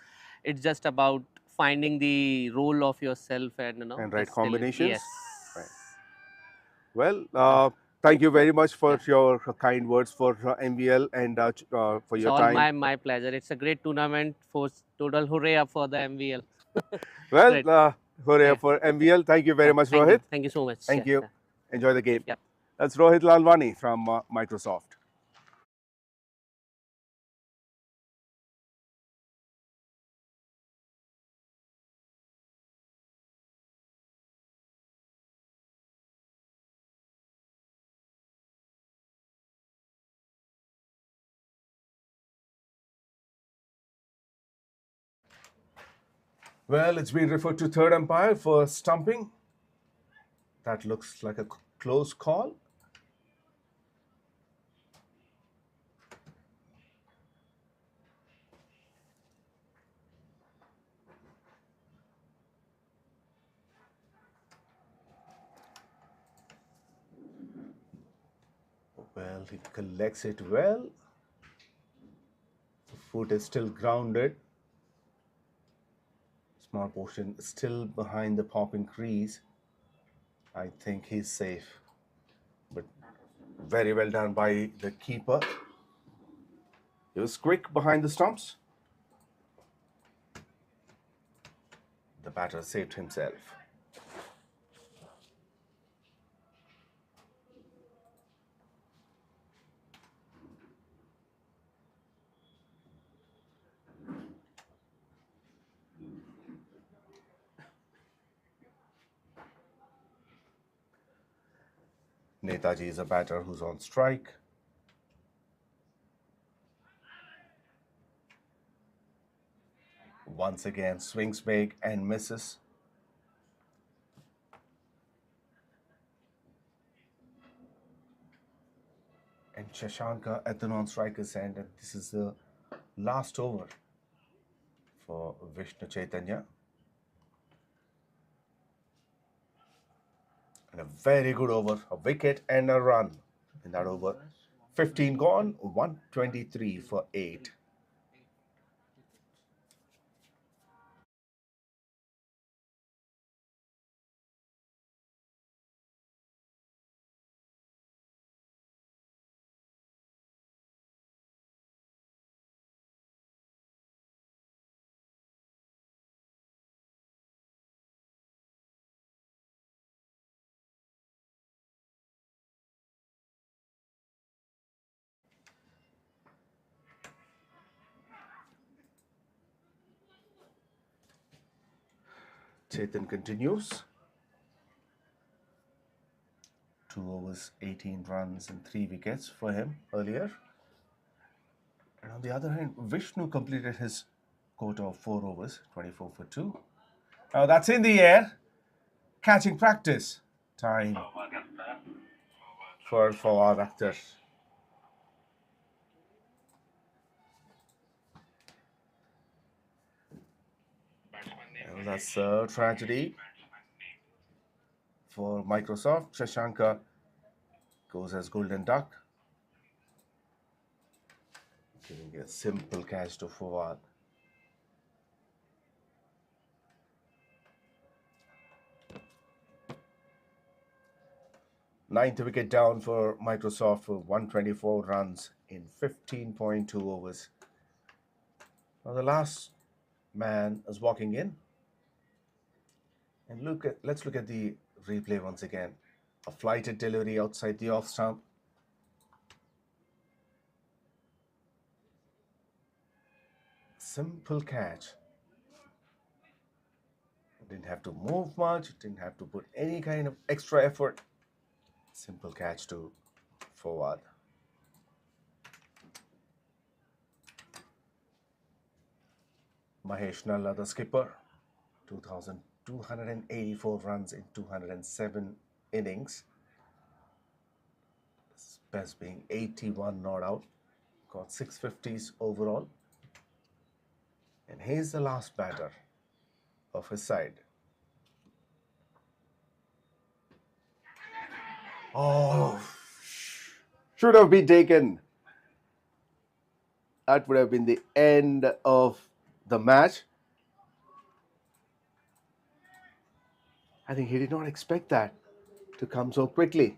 it's just about finding the role of yourself and and right combinations. Yes. Right. Well, thank you very much for your kind words for MVL and for your time. It's all my pleasure. It's a great tournament. For total hooray up for the MVL. Well, hooray up for MVL. Thank you very much, Rohit. Thank you so much. Thank you. Enjoy the game. Yep. That's Rohit Lalwani from Microsoft. Well, it's been referred to third umpire for stumping. That looks like a close call. Well, he collects it well. The foot is still grounded. Small portion still behind the popping crease. I think he's safe. But very well done by the keeper. He was quick behind the stumps. The batter saved himself. 𝗙𝗃𝗃𝗃 is a batter who's on strike. Once again, swings big and misses. And Shashanka at the non-striker's end, and this is the last over for Vishnu Chaitanya. And a very good over, a wicket and a run in that over. 15 gone, 123 for 8. Chetan continues. 2 overs, 18 runs and 3 wickets for him earlier. And on the other hand, Vishnu completed his quota of 4 overs, 24 for 2. Now that's in the air. Catching practice. Time for 𝗵𝗺𝗃𝗃. And that's a tragedy for Microsoft. Shashanka goes as golden duck. Giving a simple catch to Fawad. Ninth wicket down for Microsoft for 124 runs in 15.2 overs. Now the last man is walking in. And let's look at the replay once again. A flighted delivery outside the off stump. Simple catch. Didn't have to move much, didn't have to put any kind of extra effort. Simple catch to Fawad. Mahesh Nalla, the skipper, 2,284 runs in 207 innings. His best being 81 not out. Got 650s overall. And he's the last batter of his side. Oh, should have been taken. That would have been the end of the match. I think he did not expect that to come so quickly.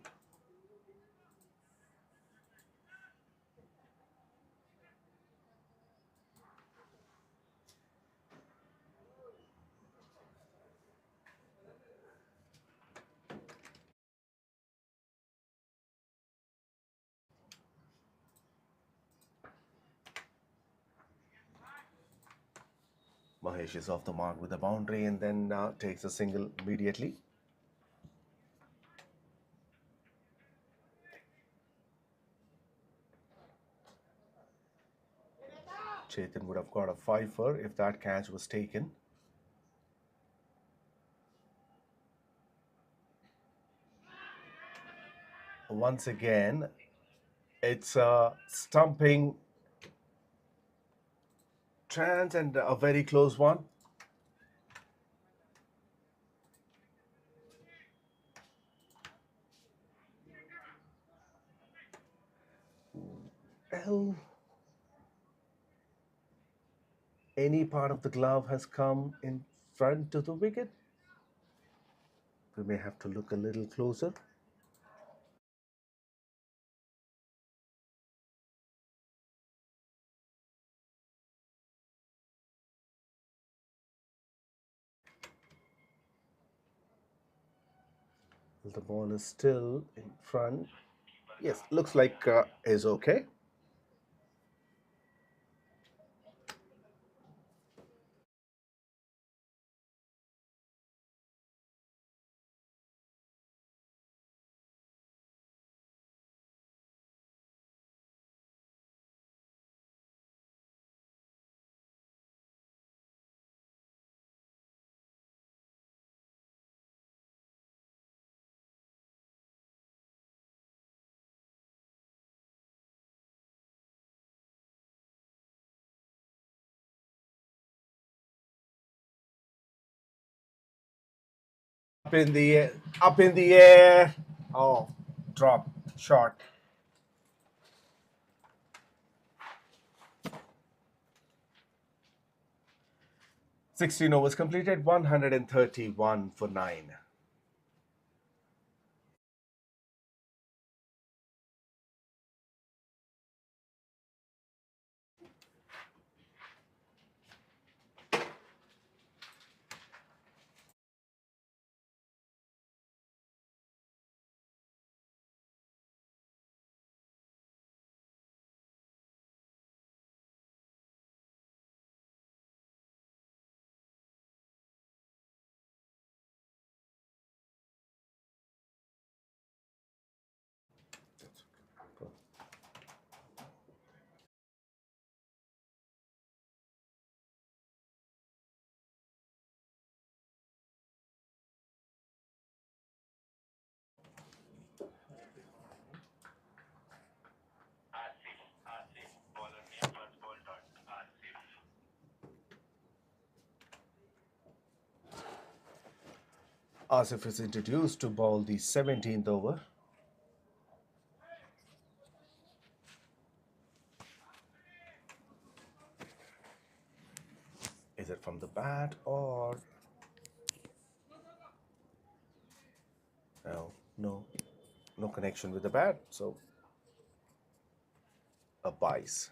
Mahesh is off the mark with a boundary and then takes a single immediately. Chetan would have got a 5-er if that catch was taken. Once again, it's a stumping chance and a very close one. Well, any part of the glove has come in front to the wicket. We may have to look a little closer. The ball is still in front. Yes, looks like is okay. Up in the air, up in the air. Oh, drop, short. Sixteen overs completed, 131 for 9. Asif is introduced to bowl the 17th over. Is it from the bat or no connection with the bat, so a bice.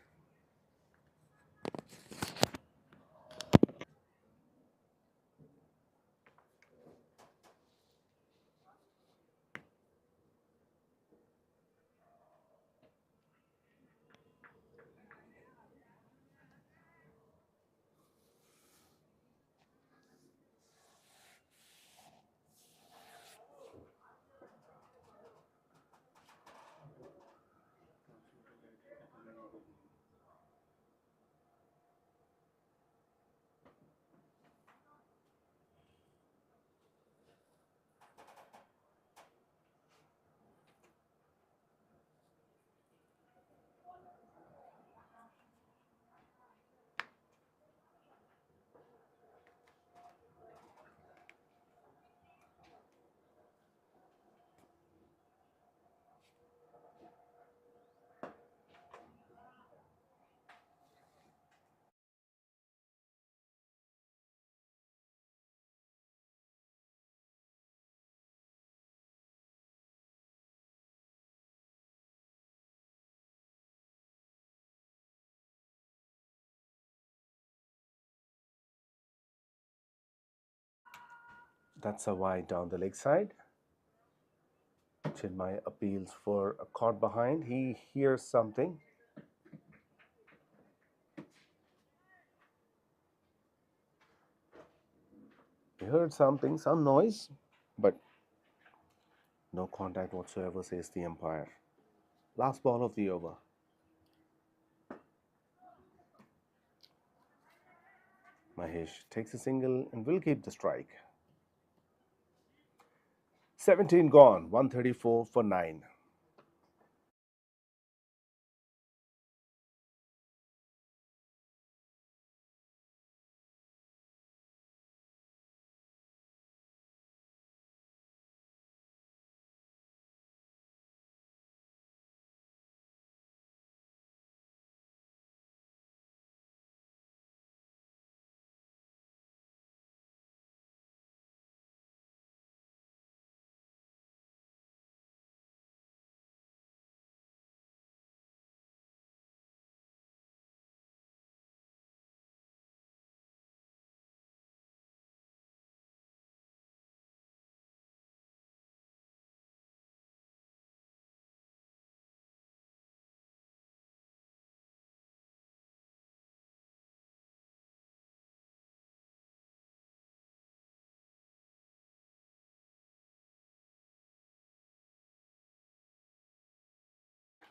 That's a wide down the leg side. Chinmay appeals for a caught behind. He hears something. He heard something, some noise, but no contact whatsoever, says the umpire. Last ball of the over. Mahesh takes a single and will keep the strike. 17 gone, 134 for 9.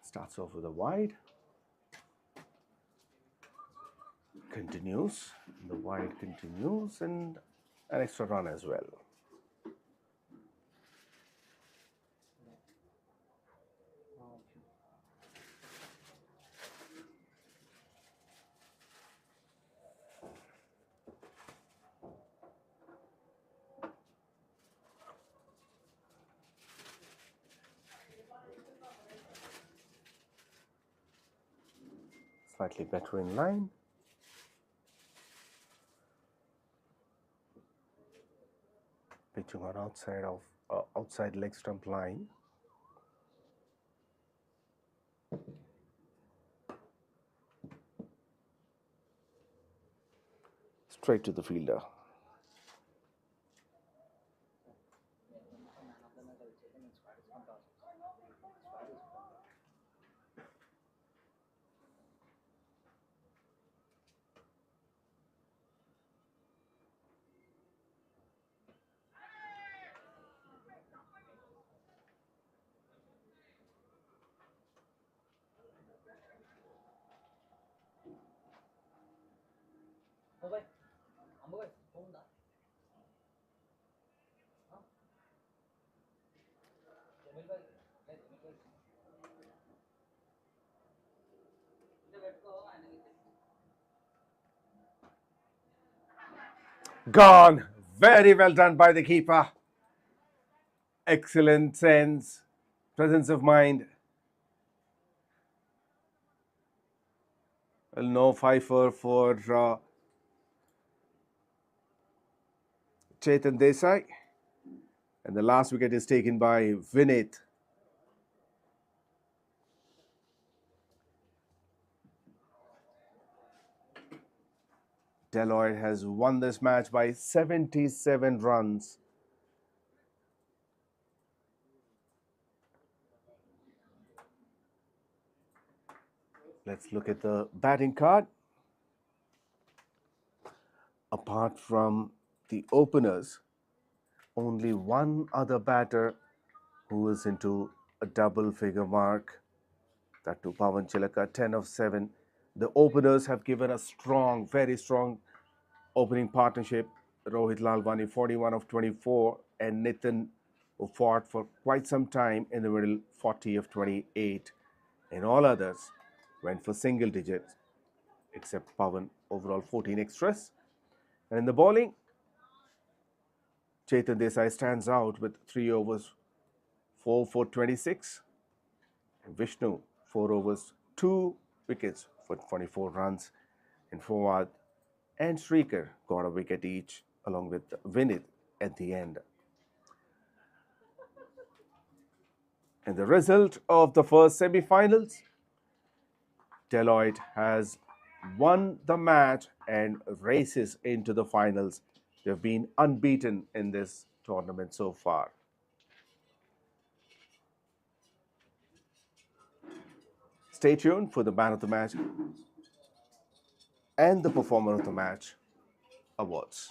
Starts off with a wide. Continues. The wide continues and an extra run as well. Slightly better in line. Pitching on outside leg stump line. Straight to the fielder. Gone. Very well done by the keeper. excellent sense, presence of mind. Well, no fifer for Chetan Desai. And the last wicket is taken by Vinith. 𝗹𝗏 has won this match by 77 runs. Let's look at the batting card. Apart from the openers, only one other batter who is into a double figure mark, that to 𝗵𝗺𝗃𝗃, 10 of 7. The openers have given a strong, very strong opening partnership. Rohit Lalwani, 41 of 24, and Nitin, who fought for quite some time in the middle, 40 of 28. And all others went for single digits, except Pawan, overall 14 extras. And in the bowling, Chetan Desai stands out with 3 overs, 4 for 26. And Vishnu, 4 overs, 2 wickets for 24 runs. And Fawad and Shrikar got a wicket each, along with Vinith at the end. And the result of the first semi-finals, 𝗹𝗏 has won the match and races into the finals. They've been unbeaten in this tournament so far. Stay tuned for the man of the match and the performer of the match awards.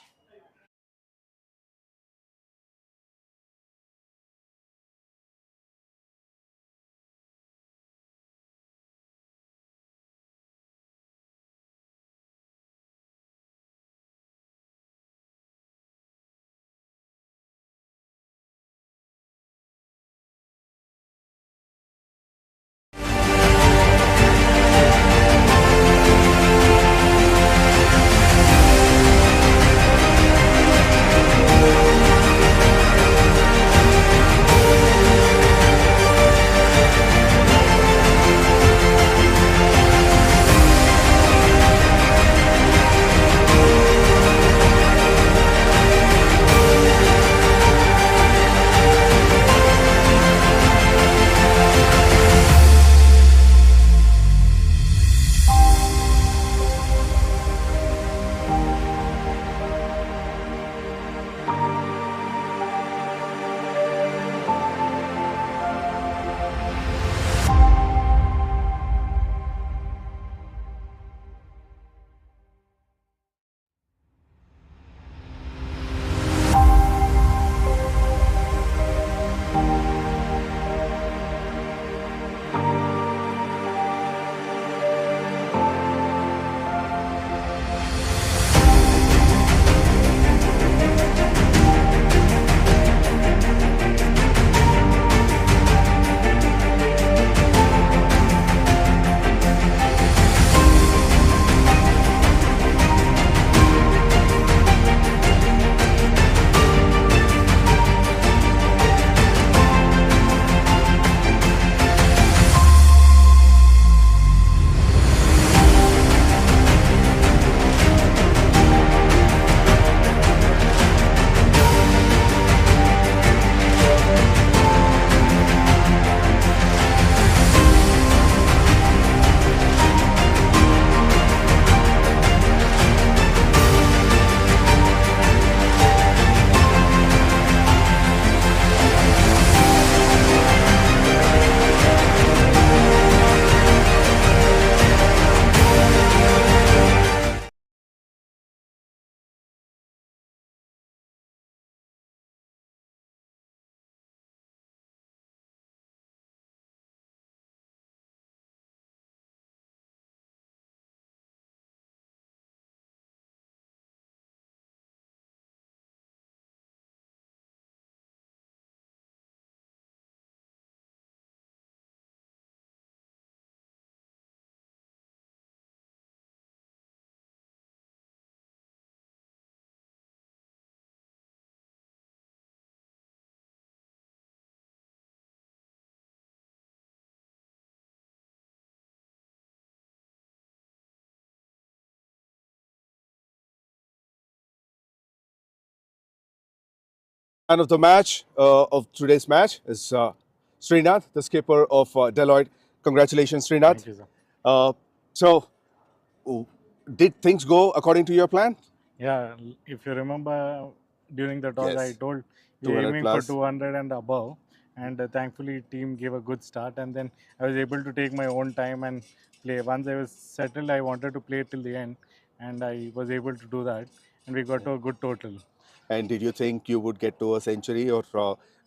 Man of the match of today's match is Srinath, the skipper of Deloitte. Congratulations, Srinath. Thank you, sir. So, did things go according to your plan? Yeah, if you remember during the toss, I Yes. told we were 200 aiming plus. for 200 and above, and thankfully team gave a good start, and then I was able to take my own time and play. Once I was settled, I wanted to play till the end, and I was able to do that, and we got to a good total. And did you think you would get to a century or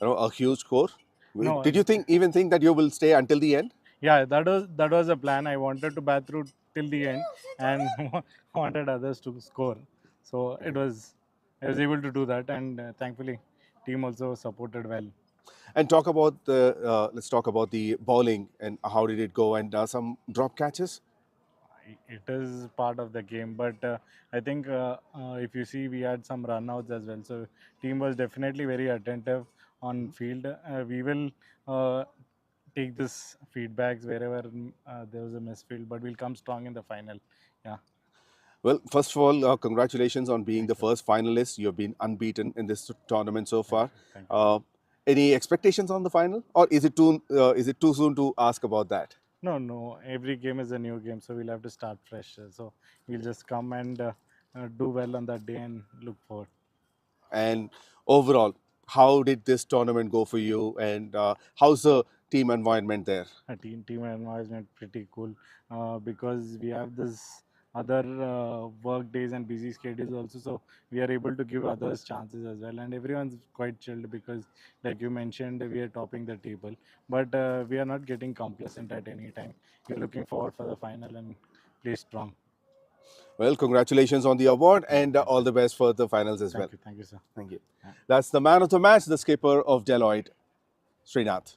a huge score? No, Did you even think that you will stay until the end? yeah, that was a plan. I wanted to bat through till the end and wanted others to score. So I was able to do that, and thankfully, team also supported well. And let's talk about the bowling and how did it go and some drop catches. It is part of the game, but I think if you see, we had some runouts as well. So team was definitely very attentive on field. We will take this feedbacks wherever there was a misfield, but we'll come strong in the final. Yeah. Well, first of all, congratulations on being the first finalist. You have been unbeaten in this tournament so far. Thank you. Any expectations on the final, or is it too soon to ask about that? No. Every game is a new game, so we'll have to start fresh. So we'll just come and do well on that day and look forward. And overall, how did this tournament go for you? And how's the team environment there? Team environment pretty cool because we have this other work days and busy schedules also, so we are able to give others chances as well, and everyone's quite chilled because, like you mentioned, we are topping the table, but we are not getting complacent at any time. We're looking forward for the final and play strong. Well, congratulations on the award and all the best for the finals as well. Thank you, sir. Thank you. That's the man of the match, the skipper of Deloitte, Srinath.